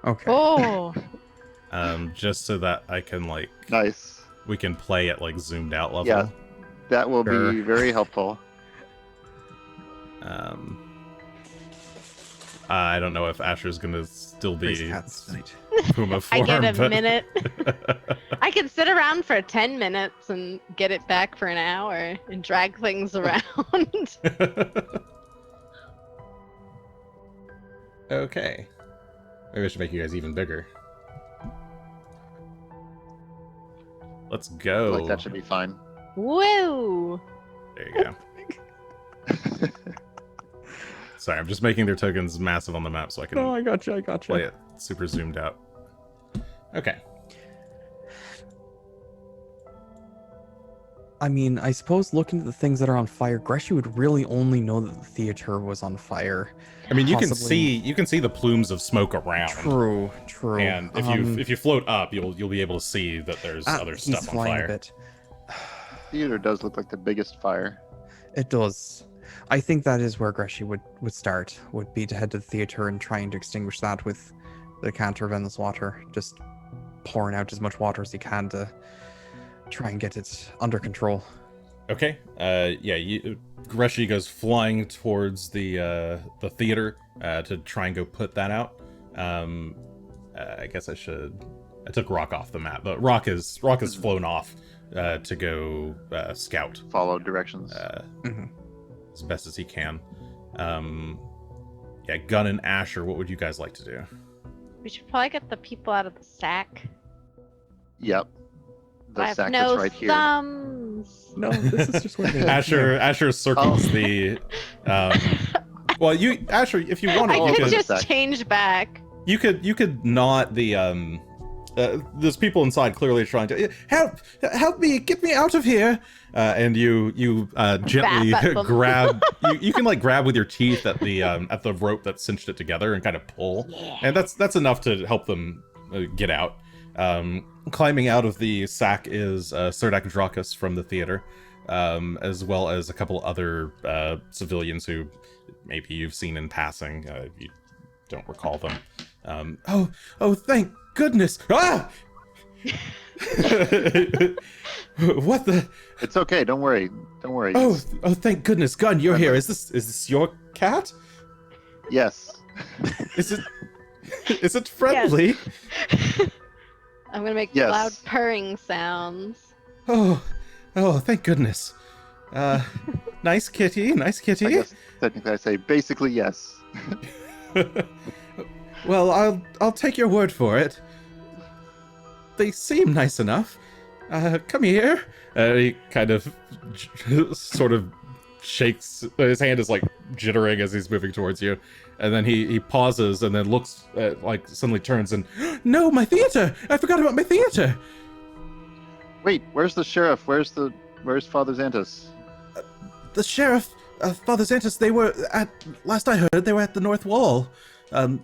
Okay. Oh, Just so that I can like Nice. we can play at like zoomed out level. Yeah. That will Sure. be very helpful. I don't know if Asher's gonna still Praise be cats tonight. Puma I form. get a but- minute. I can sit around for 10 minutes and get it back for an hour and drag things around. Okay. Maybe I should make you guys even bigger. Let's I go. feel like that should be fine. Woo! There you go. Sorry, I'm just making their tokens massive on the map so I can No, I gotcha. play it super zoomed out. Okay. I mean, I suppose looking at the things that are on fire, Greshy would really only know that the theater was on fire. I mean, you Possibly- can see the plumes of smoke around. True. And if you float up, you'll be able to see that there's other he's stuff on flying fire. a bit. Theater does look like the biggest fire. It does. I think that is where Greshy would start, would be to head to the theater and trying to extinguish that with the decanter of endless water. Just pouring out as much water as he can to try and get it under control. Okay. Greshy goes flying towards the theater to try and go put that out. I guess I took Rock off the map, but Rock is flown off to go scout Follow directions. as best as he can. Gunn and Asher, what would you guys like to do? We should probably get the people out of the sack. Yep. The I have sack no that's right here. thumbs. No, this is just what it is. Asher circles Oh. the. Well, Asher, if you wanted, I you could could just change back. you could not the there's people inside clearly trying to help me, get me out of here, and you gently Bap at them. grab you can like grab with your teeth at the rope that cinched it together and kind of pull, and that's enough to help them get out. Climbing out of the sack is Serdak Drakus from the theater, as well as a couple other civilians who maybe you've seen in passing. You don't recall them. Oh, thank goodness! Ah! What the? It's okay. Don't worry. Don't worry. Oh, thank goodness, Gunn, you're here. Is this your cat? Yes. Is it friendly? I'm gonna make Yes. loud purring sounds. Oh, thank goodness. Nice kitty, nice I kitty. guess technically I say basically yes. Well, I'll take your word for it. They seem nice enough. Come here. He kind of sort of shakes. His hand is like jittering as he's moving towards you, and then he pauses and then looks like suddenly turns and no, my theater! I forgot about my theater. Wait, where's the sheriff? Where's Father Xantus? The sheriff, Father Xantus, they were at, last I heard, they were at the North Wall.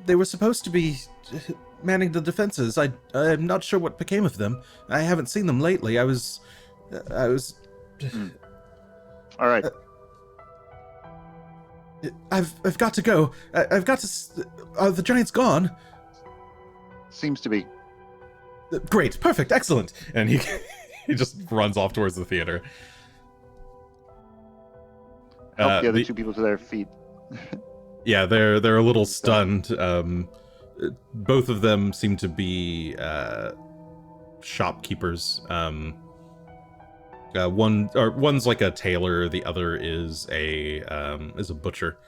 They were supposed to be manning the defenses. I'm not sure what became of them. I haven't seen them lately. I was... All right. I've got to go. I've got to. The giant's gone. Seems to be. Great, perfect, excellent. And he he just runs off towards the theater. Help the other two people to their feet. Yeah, they're a little stunned. Both of them seem to be shopkeepers. One's like a tailor, the other is a butcher.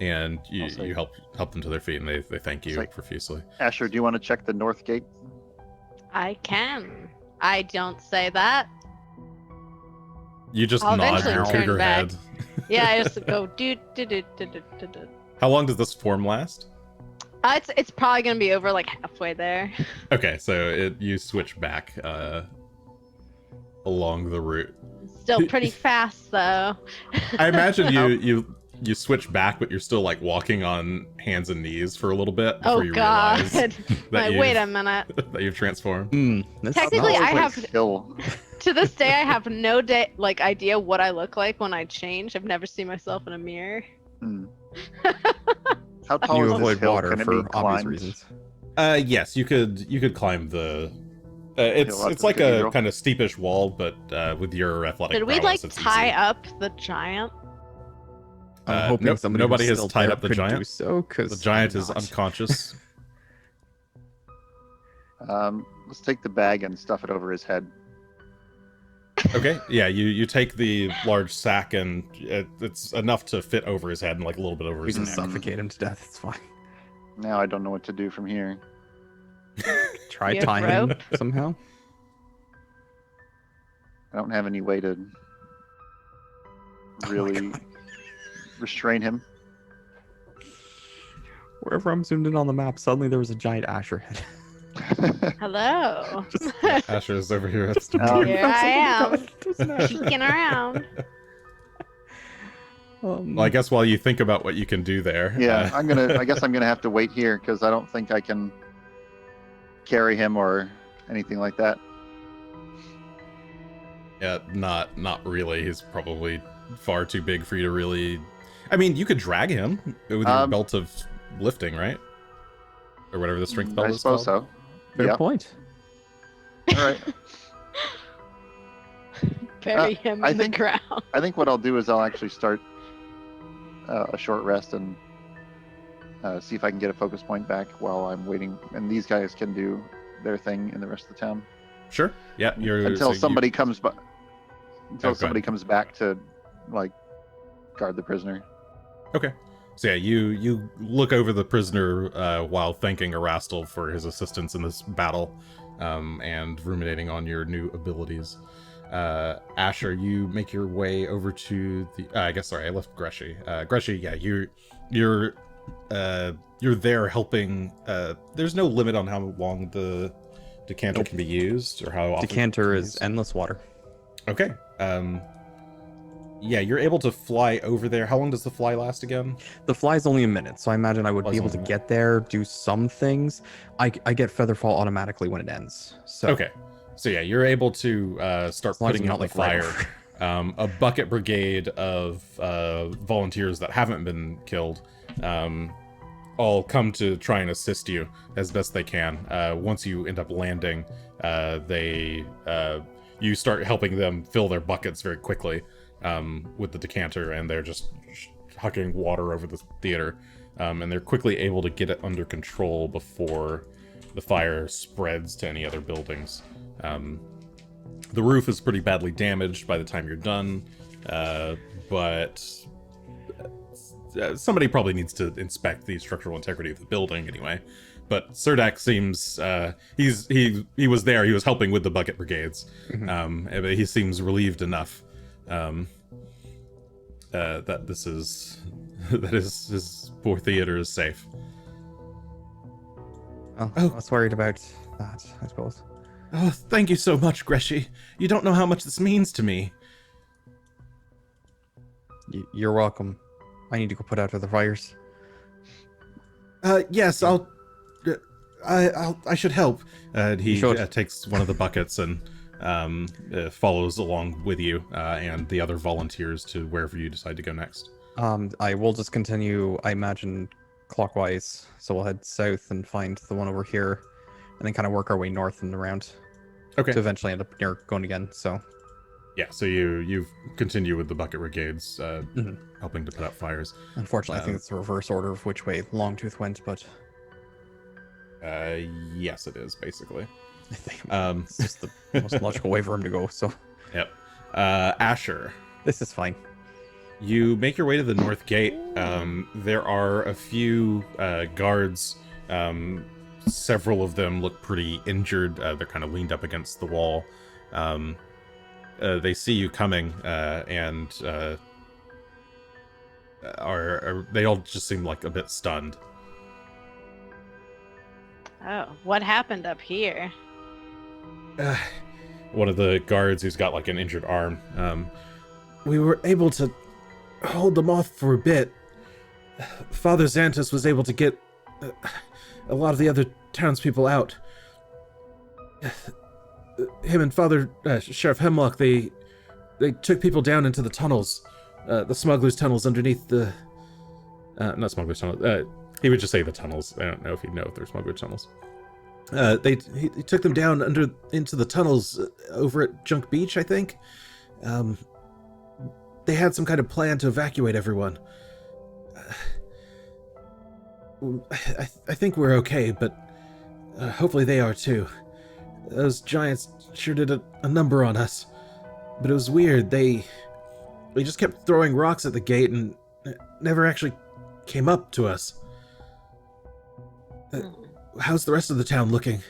And you help them to their feet, and they thank you profusely. Asher, do you want to check the north gate? I can. I don't say that. You just I'll nod eventually your turn figure back. head. Yeah, I just go do. How long does this form last? It's probably gonna be over like halfway there. Okay, so you switch back along the route. Still pretty fast though. I imagine you switch back, but you're still like walking on hands and knees for a little bit before you realize that Wait a minute. that you've transformed. Technically, I have skill. to this day I have no idea what I look like when I change. I've never seen myself in a mirror. How tall You is avoid this hill? water Can it for be obvious climbed? reasons. Yes, you could climb the. It's like a kind of steepish wall, but with your athletic. Did we prowess, like it's tie easy. up the giant? I'm hoping nope, somebody nobody who's has still tied there up the could giant. Do so, 'cause The giant I'm is not. unconscious. Let's take the bag and stuff it over his head. Okay, yeah, you take the large sack and it's enough to fit over his head and like a little bit over We his can neck. suffocate him to death. It's fine. Now I don't know what to do from here. Try You have tying him rope? somehow. I don't have any way to really restrain him. Wherever I'm zoomed in on the map, suddenly there was a giant Asher head. Hello. Asher's over here. Here I am, Just an Asher. peeking around. Well, I guess while you think about what you can do there. Yeah, I guess I'm gonna have to wait here because I don't think I can carry him or anything like that. Yeah, not really. He's probably far too big for you to really. I mean, you could drag him with your belt of lifting, right? Or whatever the strength belt I is suppose called. so. Fair Yeah. point. All right. Bury him I in the think- ground. I think what I'll do is I'll actually start a short rest and see if I can get a focus point back while I'm waiting, and these guys can do their thing in the rest of the town Sure. Yeah, until somebody comes back. Until Oh, go somebody ahead. comes back to like guard the prisoner. Okay. So yeah, you look over the prisoner while thanking Erastil for his assistance in this battle, and ruminating on your new abilities. Asher, you make your way over to the. I left Greshy. Greshy, yeah, you're there helping. There's no limit on how long the decanter can be used or how often. Decanter it is endless water. Okay. Yeah, you're able to fly over there. How long does the fly last again? The fly's only a minute, so I imagine I would be Fly's able to only a get there, do some things. I get Featherfall automatically when it ends. So Okay. So yeah, you're able to start as long as putting you're out not the like right fire. over. A bucket brigade of volunteers that haven't been killed all come to try and assist you as best they can. Once you end up landing, you start helping them fill their buckets very quickly with the decanter, and they're just hucking water over the theater. And they're quickly able to get it under control before the fire spreads to any other buildings. The roof is pretty badly damaged by the time you're done, but somebody probably needs to inspect the structural integrity of the building anyway. But Surdak seems he was there. He was helping with the bucket brigades. But he seems relieved enough that this is that his poor theater is safe. Well, Oh. I was worried about that, I suppose. Oh, thank you so much, Greshy. You don't know how much this means to me. You're welcome. I need to go put out other fires. Yes, I should help. He You should. takes one of the buckets and follows along with you and the other volunteers to wherever you decide to go next. I will just continue, I imagine, clockwise. So we'll head south and find the one over here, and then kind of work our way north and around Okay. to eventually end up near Gunn again. So Yeah, so you continue with the bucket brigades, helping to put out fires. unfortunately, I think it's the reverse order of which way Longtooth went, but Yes, it is, basically. I think it's just the most logical way for him to go. So Yep. Asher, this is fine. you make your way to the north gate. There are a few guards. Several of them look pretty injured. They're kind of leaned up against the wall. They see you coming, and they all just seem like a bit stunned. Oh, what happened up here? One of the guards who's got like an injured arm. We were able to hold them off for a bit. Father Xantus was able to get a lot of the other townspeople out. Him and Father Sheriff Hemlock, they took people down into the tunnels, the smugglers' tunnels underneath the. Not smugglers' tunnels. He would just say the tunnels. I don't know if he'd know if they're smugglers' tunnels. He took them down into the tunnels over at Junk Beach, I think. They had some kind of plan to evacuate everyone. I think we're okay, but hopefully they are too. Those giants sure did a number on us. But it was weird. They just kept throwing rocks at the gate and never actually came up to us. How's the rest of the town looking?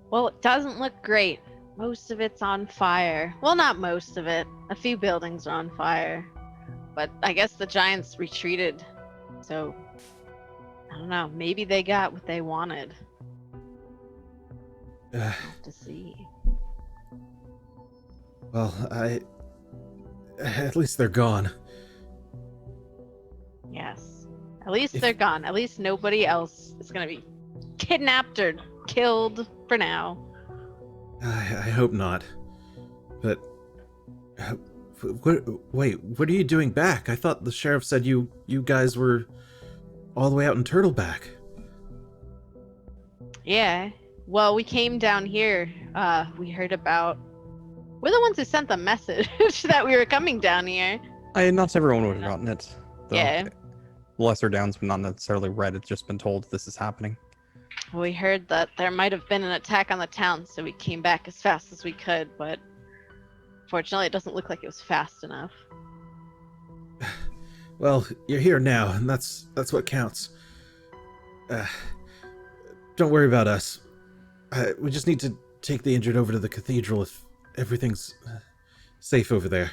Well, it doesn't look great. Most of it's on fire. Well, not most of it. A few buildings are on fire. But I guess the giants retreated. So, I don't know. Maybe they got what they wanted. We'll have to see. Well, at least they're gone. Yes. At least they're gone. At least nobody else is going to be kidnapped or killed for now. I hope not. But wait, what are you doing back? I thought the sheriff said you guys were all the way out in Turtleback. Yeah. Well, we came down here. We heard about. We're the ones who sent the message that we were coming down here. Not everyone would have gotten it. Though. Yeah. Lesser Downs, but not necessarily read. It's just been told this is happening. We heard that there might have been an attack on the town, so we came back as fast as we could, but fortunately it doesn't look like it was fast enough. Well, you're here now, and that's what counts. Don't worry about us. We just need to take the injured over to the cathedral if everything's safe over there.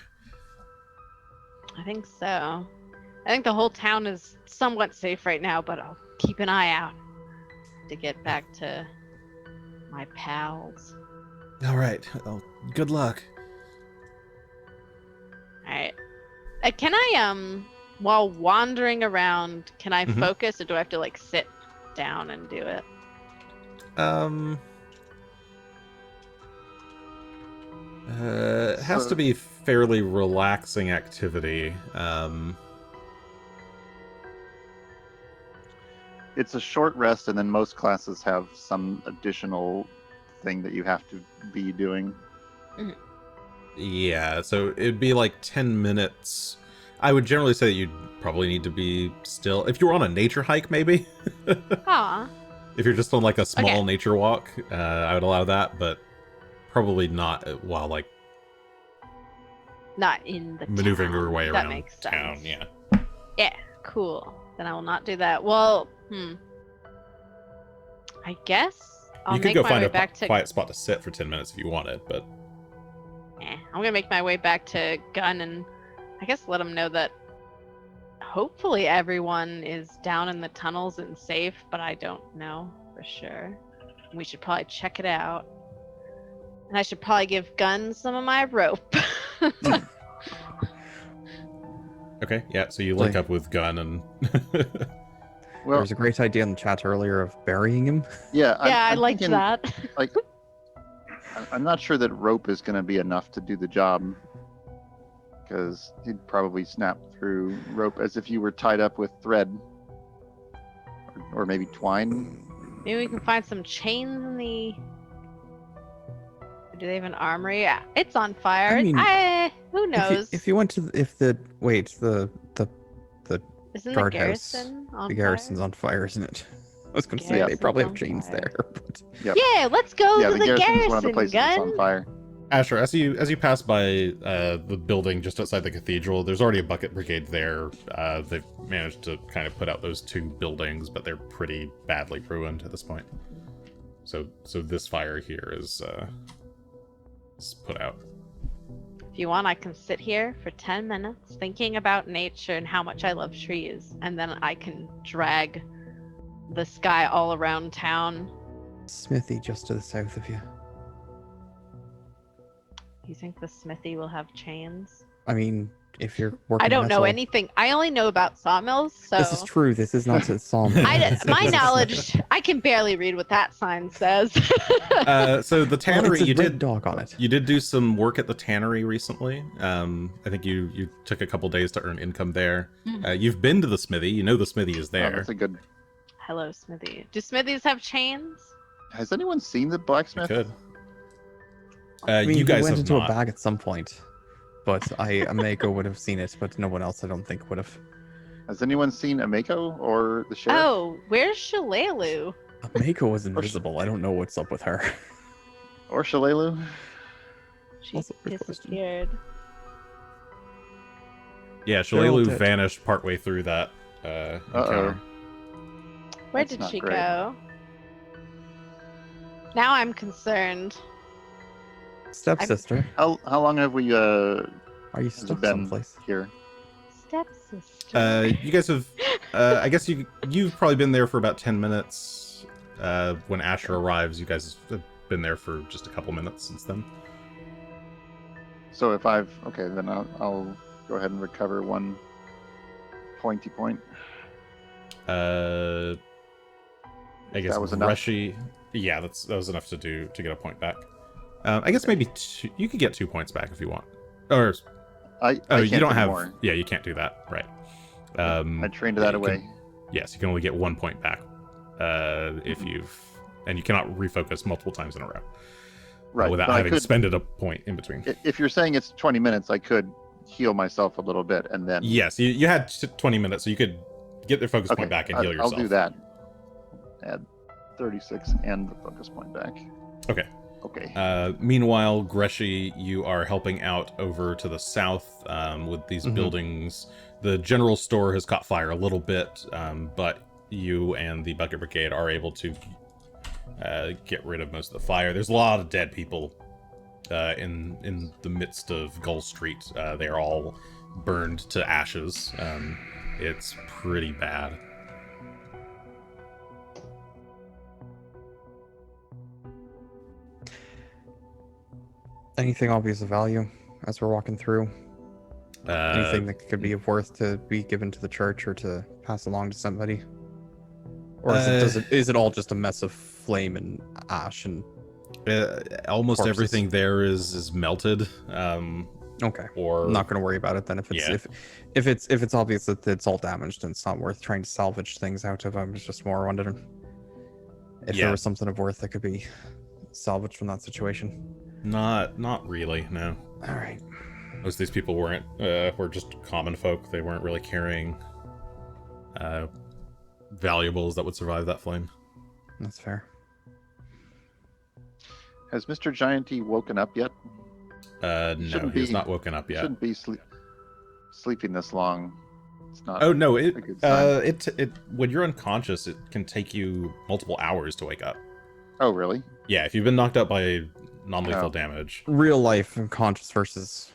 I think so. I think the whole town is somewhat safe right now, but I'll keep an eye out to get back to my pals. All right. Well, good luck. All right. Can I, while wandering around, can I focus, or do I have to, like, sit down and do it? It has to be fairly relaxing activity. It's a short rest, and then most classes have some additional thing that you have to be doing. Yeah, so it'd be like 10 minutes. I would generally say that you'd probably need to be still. If you were on a nature hike, maybe? Aw. If you're just on like a small nature walk, I would allow that, but probably not while like Not in the maneuvering town. your way That around makes town. sense. Yeah. Yeah, cool. Then I will not do that. Well, I guess I'll You could make go my find way a back to. quiet spot to sit for 10 minutes if you wanted, but I'm gonna make my way back to Gunn and I guess let him know that hopefully everyone is down in the tunnels and safe, but I don't know for sure. We should probably check it out. And I should probably give Gunn some of my rope. okay, yeah, so you link up with Gunn and There Well, was a great idea in the chat earlier of burying him. yeah, I I'm liked thinking, that. Like, I'm not sure that rope is going to be enough to do the job, because he'd probably snap through rope as if you were tied up with thread, or maybe twine. Maybe we can find some chains in the. Do they have an armory? Yeah, it's on fire. I mean, who knows? If you went to the Isn't guardhouse, the garrison on the garrison's fire? on fire, isn't it? I was going to say they Garrison's probably have on chains fire. there. But... Yep. Yeah, let's go Yeah, to the the garrison's one of the garrison, places that's on Gunn. fire. Asher, as you pass by the building just outside the cathedral, there's already a bucket brigade there. They've managed to kind of put out those 2 buildings, but they're pretty badly ruined at this point. So this fire here is put out. If you want, I can sit here for 10 minutes thinking about nature and how much I love trees, and then I can drag the sky all around town. Smithy just to the south of you. You think the smithy will have chains? I mean, if you're working I don't know metal- anything. I only know about sawmills, so This is true. This is not a sawmill. my knowledge, I can barely read what that sign says. So the tannery, it's a you red did dog on it. You did do some work at the tannery recently. I think you took a couple days to earn income there. You've been to the smithy. You know the smithy is Oh, there. that's a good. Hello, smithy. Do smithies have chains? Has anyone seen the You blacksmith? could. I mean, You guys he went have into not. a bag at some point, but Ameko would have seen it, but no one else, I don't think, would have. Has anyone seen Ameko or the sheriff? Oh, where's Shalelu? Ameko was invisible. I don't know what's up with her. Or Shalelu? She Also a good question. disappeared. Yeah, They're all Shalelu dead. vanished partway through that encounter. Where That's did not she great. go? Now I'm concerned. Stepsister, How long have we are you has stuck it been someplace? here? Stepsister. You guys have, I guess you've probably been there for about 10 minutes. When Asher arrives, you guys have been there for just a couple minutes since then. So if okay, then I'll go ahead and recover 1 pointy point. I guess That was enough? Greshy. Yeah, that was enough to get a point back. I guess maybe you could get 2 points back if you want. Or I oh, can't you don't do have. more. Yeah, you can't do that. Right. I trained that yeah, you away. Yes, you can only get 1 point back if and you cannot refocus multiple times in a row Right. without but I having could, spended a point in between. if you're saying it's 20 minutes, I could heal myself a little bit and then. Yes, you had 20 minutes, so you could get their focus Okay, point back and heal I'll yourself. do that. Add 36 and the focus point back. Okay. Okay. Meanwhile, Greshy, you are helping out over to the south with these Mhm. buildings. The general store has caught fire a little bit, but you and the Bucket Brigade are able to get rid of most of the fire. There's a lot of dead people in the midst of Gull Street. They are all burned to ashes. It's pretty bad. Anything obvious of value as we're walking through? Anything that could be of worth to be given to the church or to pass along to somebody? Or is it all just a mess of flame and ash and almost corpses? everything there is melted. okay? Or I'm not going to worry about it then. If it's Yeah. if it's obvious that it's all damaged and it's not worth trying to salvage things out of, I was just more wondering if Yeah. there was something of worth that could be salvaged from that situation. Not really, no. All right. Most of these people were just common folk. They weren't really carrying valuables that would survive that flame. That's fair. Has Mr. Gianty woken up yet? No, Shouldn't he's be- not woken up He yet. shouldn't be sleeping this long. It's not. Oh no, a good sign. it when you're unconscious, it can take you multiple hours to wake up. Oh, really? Yeah, if you've been knocked out by non-lethal Oh. damage. Real life unconscious versus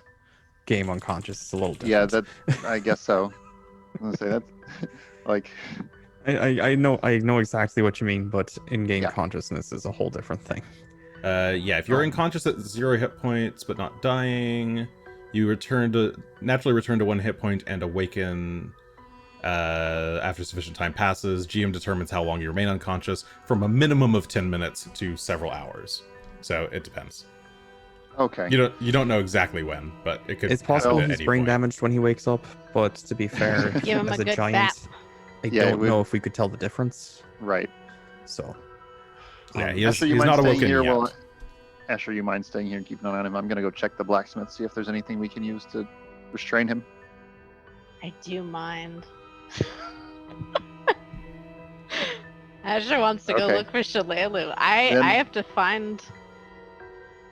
game unconscious is a little different. Yeah, that. I guess so. I'm gonna say that. Like, I know exactly what you mean, but in-game Yeah. consciousness is a whole different thing. Yeah, if you're unconscious at 0 hit points but not dying, you naturally return to 1 hit point and awaken after sufficient time passes. GM determines how long you remain unconscious, from a minimum of 10 minutes to several hours. So it depends. Okay. You don't know exactly when, but it could. It's possible happen at he's any brain point. damaged when he wakes up, but to be fair, Give him as a a good giant, zap. I Yeah, it don't would- know if we could tell the difference. Right. So, Yeah, um, he is, Asher, you he's mind not staying awoken here? yet. Well, Asher, you mind staying here and keeping an eye on him? I'm gonna go check the blacksmith, see if there's anything we can use to restrain him. I do mind. Asher wants to go Okay. look for Shalelu. Then- I have to find.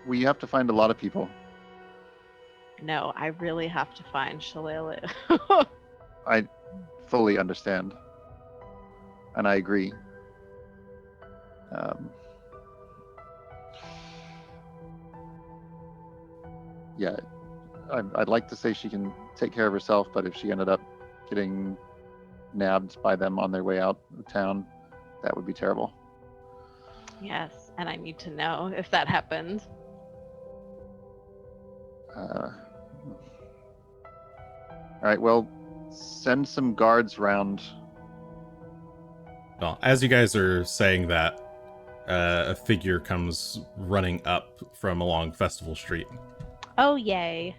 We have to find a lot of people. No, I really have to find Shalelu. I fully understand, and I agree. Yeah, I'd like to say she can take care of herself, but if she ended up getting nabbed by them on their way out of town, that would be terrible. Yes, and I need to know if that happened. All right, well, send some guards round. Well, as you guys are saying that, a figure comes running up from along Festival Street. Oh, yay.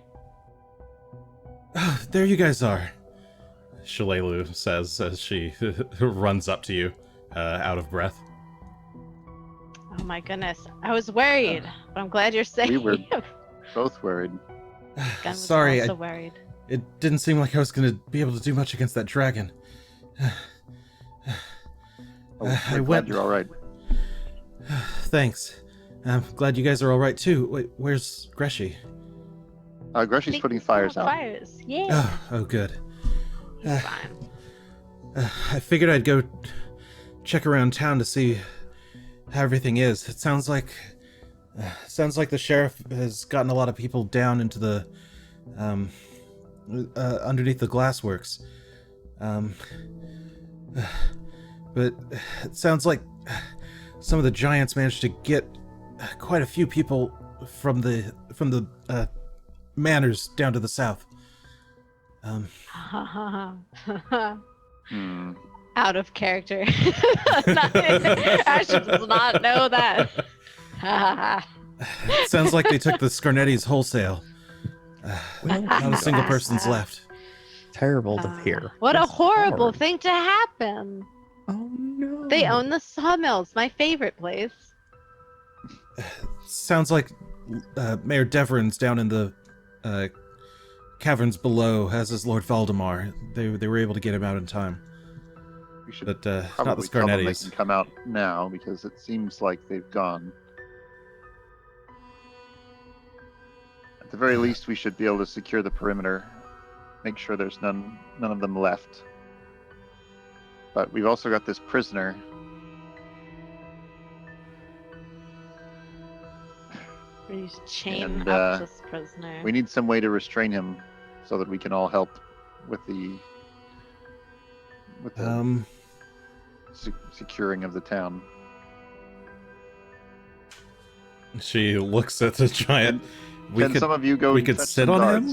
Oh, there you guys are, Shalelu says as she runs up to you, out of breath. Oh my goodness. I was worried, but I'm glad you're safe. We were both worried. Gunn was Sorry, also worried. it didn't seem like I was going to be able to do much against that dragon. Oh, I we're glad went- you're all right. Thanks. I'm glad you guys are all right too. Wait, where's Greshy? Greshy's putting fires out. Fires. Yeah. Oh, good. He's fine. I figured I'd go check around town to see how everything is. It sounds like the sheriff has gotten a lot of people down into the underneath the glassworks. But it sounds like some of the giants managed to get quite a few people from the manors down to the south. Hmm. Out of character. I should not know that. It sounds like they took the Scarnettis wholesale. Not a single person's left. terrible to hear. What a That's horrible hard. thing to happen. Oh no. They own the sawmills, my favorite place. Sounds like Mayor Deverin's down in the caverns below, as is Lord Valdemar. They were able to get him out in time. We should But not the probably tell them they Scarnettis. can come out now because it seems like they've gone. At the very least, we should be able to secure the perimeter, make sure there's none of them left. But we've also got this prisoner. Please chain And, up this prisoner. We need some way to restrain him so that we can all help with the securing of the town. She looks at the giant. Can some of you go? we and could fetch sit some on him?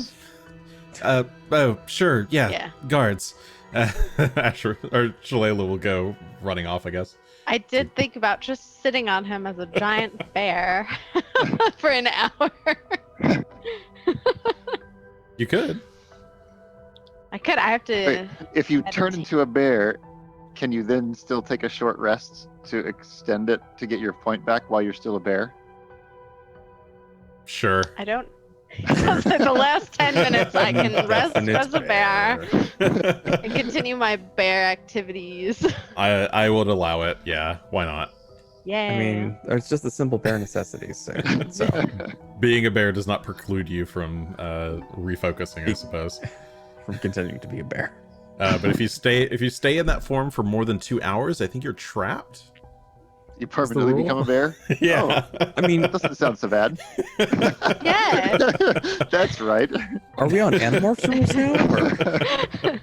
guards? Oh, sure, yeah. Yeah. Guards. Asher or Shalelu will go running off, I guess. I did think about just sitting on him as a giant bear for an hour. You could. I could. I have to. Wait, if you turn meditate. into a bear, can you then still take a short rest to extend it to get your point back while you're still a bear? Sure. I don't. The last 10 minutes, I can rest as a bear and continue my bear activities. I would allow it. Yeah, why not? Yeah. I mean, it's just the simple bare necessities. So Being a bear does not preclude you from refocusing, I suppose. from continuing to be a bear. But if you stay in that form for more than 2 hours, I think you're trapped. You permanently rule? become a bear? Yeah. I mean, That doesn't sound so bad. Yeah. That's right. are we on Animorphs rules now? Or?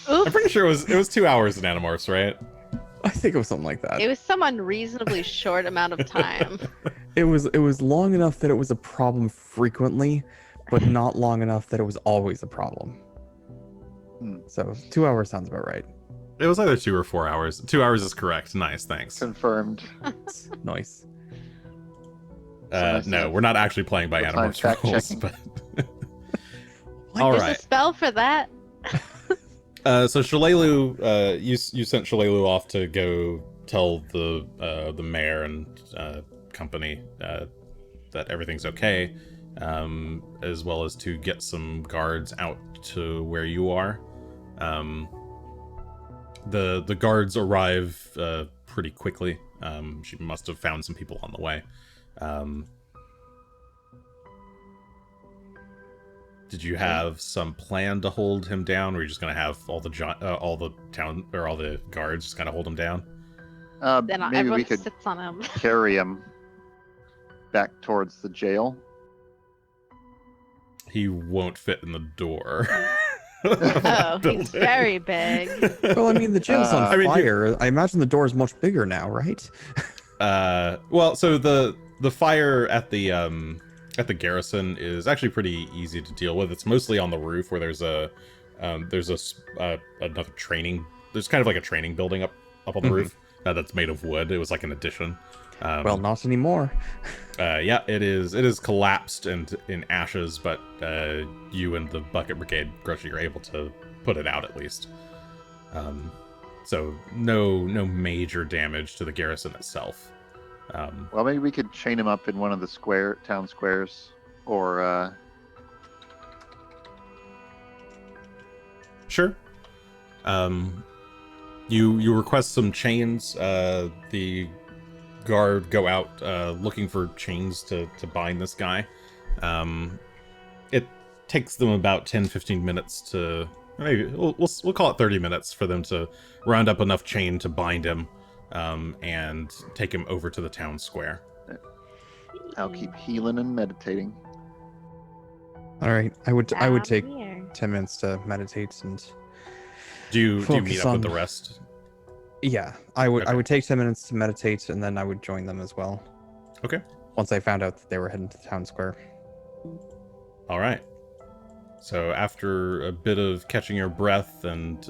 I'm Oops. pretty sure it was 2 hours in Animorphs, right? I think it was something like that. It was some unreasonably short amount of time. It was long enough that it was a problem frequently, but not long enough that it was always a problem. So 2 hours sounds about right. It was either 2 or 4 hours. 2 hours is correct. Nice, thanks. Confirmed. Nice. nice to No, have we're not actually playing by real-time Animorphs fact rules, checking. but What? all There's right. a spell for that. So Shalelu, you sent Shalelu off to go tell the mayor and company that everything's okay, as well as to get some guards out to where you are. The guards arrive pretty quickly. She must have found some people on the way. Did you have some plan to hold him down, or are you just gonna have all the town or all the guards just kind of hold him down? Then Maybe everyone we could sits on him. carry him back towards the jail. He won't fit in the door. Oh, he's Building. very big. Well, I mean, the jail's on I mean, fire. I imagine the door is much bigger now, right? Well, so the fire at the garrison is actually pretty easy to deal with. It's mostly on the roof where there's another training. There's kind of like a training building up on the roof that's made of wood. It was like an addition. Well, not anymore. Yeah, it is collapsed and in ashes, but you and the Bucket Brigade, Greshy, are able to put it out at least. So no major damage to the garrison itself. Well, maybe we could chain him up in one of the town squares, or Sure. You request some chains. The guard go out looking for chains to bind this guy. It takes them about 10-15 minutes to, maybe we'll call it 30 minutes for them to round up enough chain to bind him, and take him over to the town square. I'll keep healing and meditating. All right, I would take Here. 10 minutes to meditate and Do you meet Focus up with the on- rest? yeah, I would Okay. take 10 minutes to meditate and then I would join them as well. Okay. Once I found out that they were heading to the town square. All right. So after a bit of catching your breath and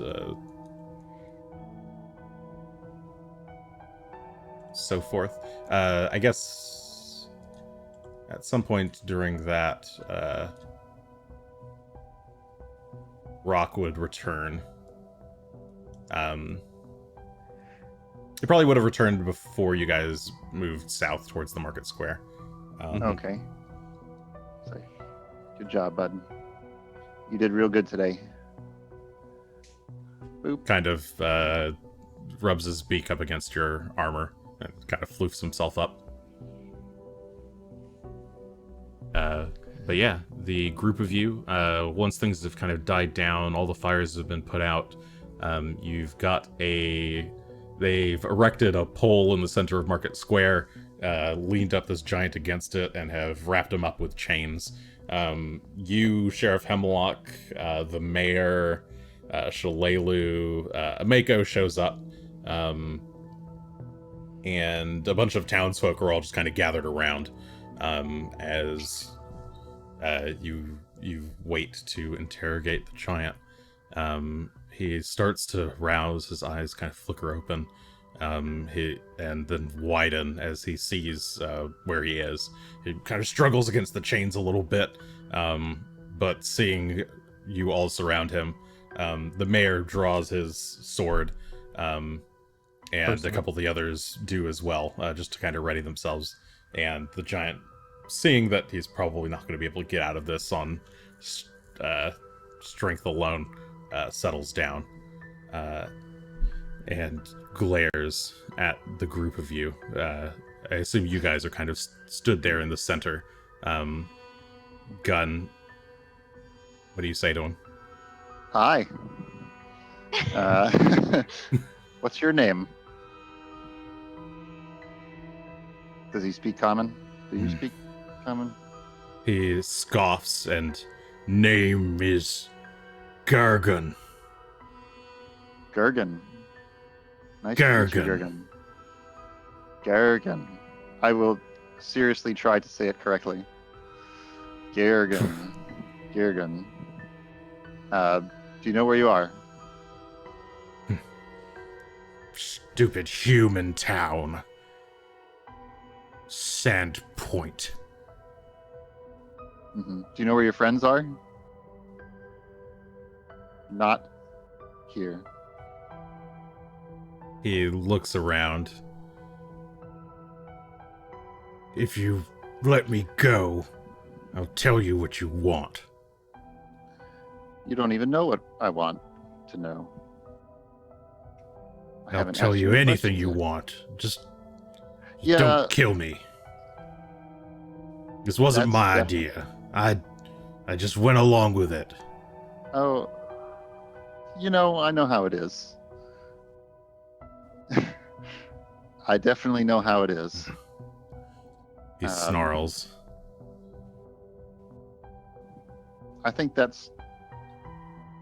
so forth, I guess at some point during that, Rock would return. He probably would have returned before you guys moved south towards the market square. Okay. So, good job, bud. You did real good today. Boop. Kind of rubs his beak up against your armor and kind of floofs himself up. But yeah, the group of you, once things have kind of died down, all the fires have been put out, they've erected a pole in the center of Market Square, leaned up this giant against it, and have wrapped him up with chains. You, Sheriff Hemlock, the mayor, Shalelu, Ameko shows up, and a bunch of townsfolk are all just kind of gathered around, as you wait to interrogate the giant. He starts to rouse, his eyes kind of flicker open, and then widen as he sees where he is. He kind of struggles against the chains a little bit, but seeing you all surround him, the mayor draws his sword, and a couple of the others do as well, just to kind of ready themselves. And the giant, seeing that he's probably not going to be able to get out of this on strength alone, settles down and glares at the group of you. I assume you guys are kind of stood there in the center. Gunn, what do you say to him? Hi. What's your name? Does he speak common? Do you speak common? He scoffs and, name is Gargan. Gergen. Nice to meet you, Gargan. Gergen. Gergen. I will seriously try to say it correctly. Gergen. Gergen. Do you know where you are? Stupid human town. Sand point. Do you know where your friends are? Not here. He looks around. If you let me go, I'll tell you what you want. You don't even know what I want to know. I I'll haven't tell asked you any anything questions you yet. want. Just Yeah. don't kill me. This wasn't That's my definitely- idea. I just went along with it. Oh, I know how it is. I definitely know how it is. He snarls. I think that's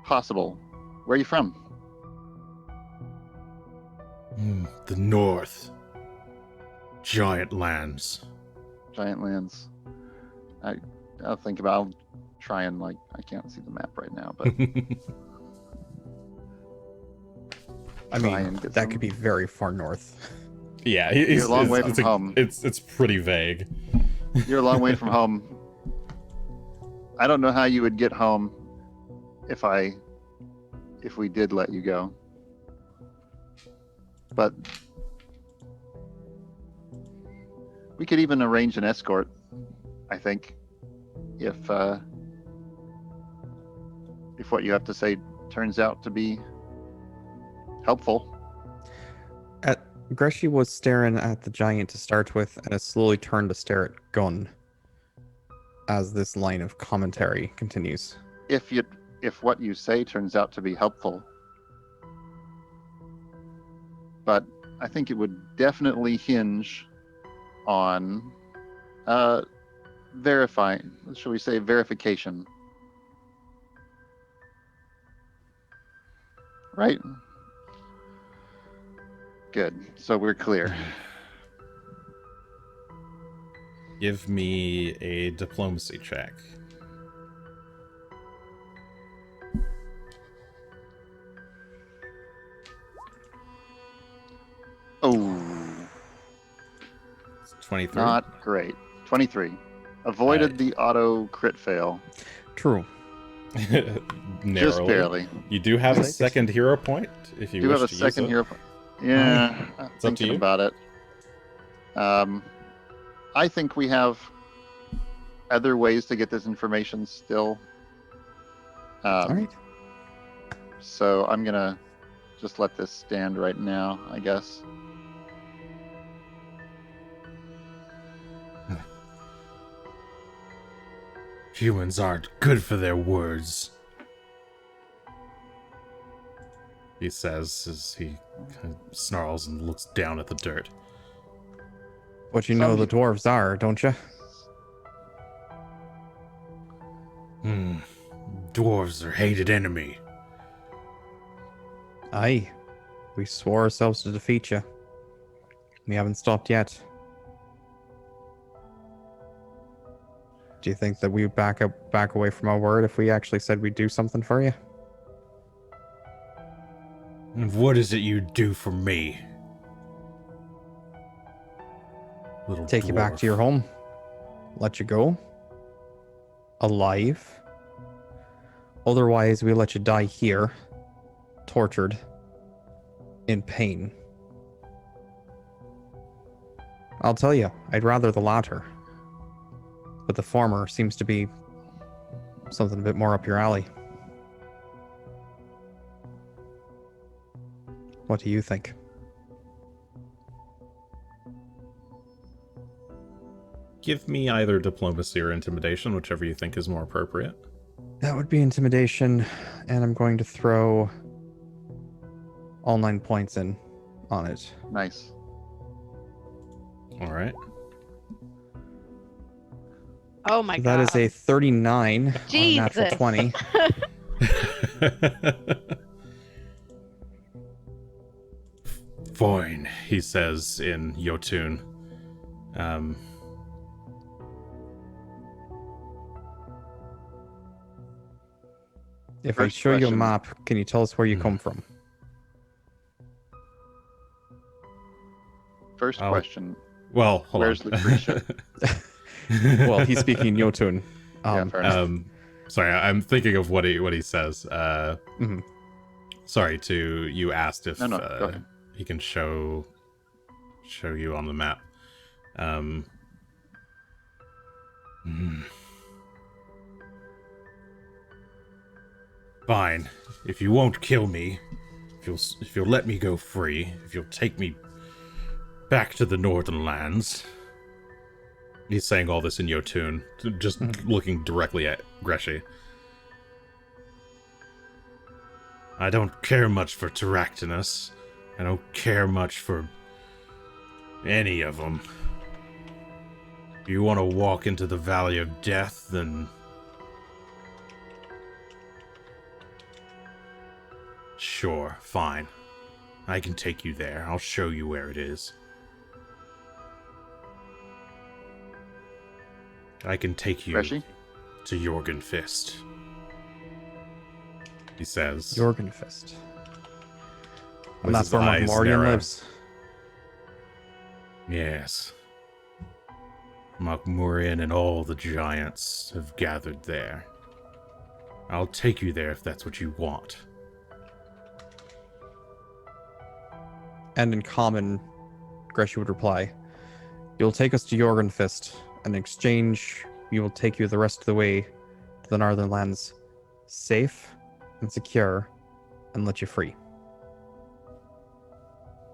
possible. Where are you from? The north. Giant lands. Giant lands. I'll think about. I'll try and I can't see the map right now, but I try mean, and get that some- could be very far north. Yeah, You're a long way from home. It's pretty vague. You're a long way from home. I don't know how you would get home if we did let you go. But we could even arrange an escort, I think, if what you have to say turns out to be helpful. Greshy was staring at the giant to start with, and has slowly turned to stare at Gunn as this line of commentary continues. If what you say turns out to be helpful. But I think it would definitely hinge on verification. Right? Good. So we're clear. Give me a diplomacy check. Oh, It's 23. not great. 23. Avoided the auto crit fail. True. Narrowly. Just barely. You do have a Right. second hero point if you Do wish have a to second use it. hero. Yeah, up to thinking you. about it. I think we have other ways to get this information still. All right. So I'm gonna just let this stand right now, I guess. Humans aren't good for their words. He says as he kind of snarls and looks down at the dirt. But you know Some the dwarves are, don't you? Dwarves are hated enemy. Aye. We swore ourselves to defeat you. We haven't stopped yet. Do you think that we would back away from our word if we actually said we'd do something for you? And what is it you do for me? Little Take you back to dwarf. your home. Let you go. Alive. Otherwise, we let you die here. Tortured. In pain. I'll tell you, I'd rather the latter. But the former seems to be something a bit more up your alley. What do you think? Give me either diplomacy or intimidation, whichever you think is more appropriate. That would be intimidation, and I'm going to throw all 9 points in on it. Nice. All right. Oh my god. That is a 39 on a natural Jesus. 20. Fine, he says in Yotun. If I First show you a question. map, can you tell us where you come from? First I'll- question. Well, hold Where's on. Lucretia? Well, he's speaking in Jotun. Yeah, fair enough. Sorry, I'm thinking of what he says. Mhm. Sorry, you asked if No, go ahead. he can show you on the map. Fine. If you won't kill me, if you'll let me go free, if you'll take me back to the Northern Lands. He's saying all this in Jotun, just looking directly at Greshy. I don't care much for Terractinus. I don't care much for any of them. If you want to walk into the Valley of Death, then sure, fine. I can take you there. I'll show you where it is. I can take you Greshy? to Jorgenfist. He says. Jorgenfist. With And that's his where eyes Morgan narrow. lives. Yes. Mokmurian and all the giants have gathered there. I'll take you there if that's what you want. And in common, Greshy would reply, "You'll take us to Jorgenfist, and in exchange, we will take you the rest of the way to the Northern Lands, safe and secure, and let you free."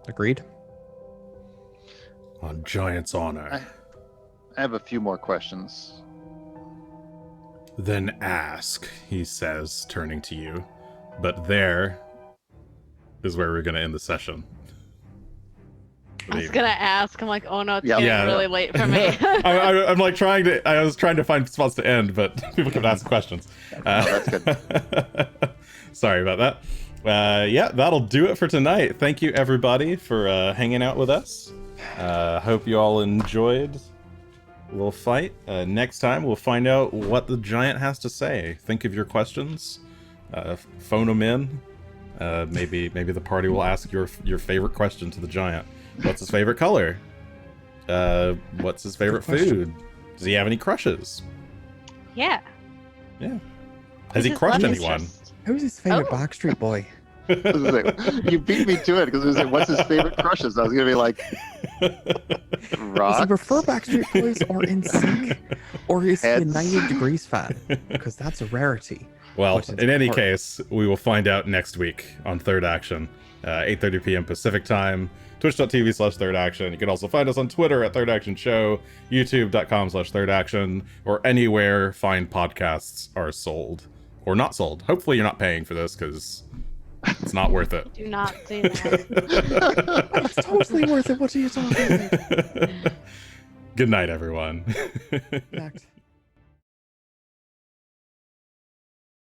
Agreed? On Giant's honor. I have a few more questions. Then ask, he says, turning to you. But there is where we're going to end the session. I was gonna ask. I'm like, oh no, it's Yeah. getting Yeah. really late for me. I'm like I was trying to find spots to end, but people kept asking questions. That's good. Sorry about that. Yeah, that'll do it for tonight. Thank you everybody for hanging out with us. Hope you all enjoyed a little fight. Next time we'll find out what the giant has to say. Think of your questions. Phone them in. Maybe the party will ask your favorite question to the giant. What's his favorite color? What's his favorite Good question. food? Does he have any crushes? Yeah. Yeah. Has he His crushed love anyone? interest. Who's his favorite Oh. Backstreet Boy? I was gonna say, you beat me to it because it was like, what's his favorite crushes? I was gonna be like, Does he rock. prefer Backstreet Boys or NSYNC? Or is he a Heads. 90 Degrees fan? Because that's a rarity. Well, Which is in any hard. case, we will find out next week on Third Action, 8:30 p.m. Pacific time, twitch.tv/Third Action. You can also find us on Twitter at Third Action Show, youtube.com/Third Action, or anywhere fine podcasts are sold. Or not sold. Hopefully you're not paying for this, because it's not worth it. Do not do that. It's totally worth it. What are you talking about? Good night, everyone. Fact.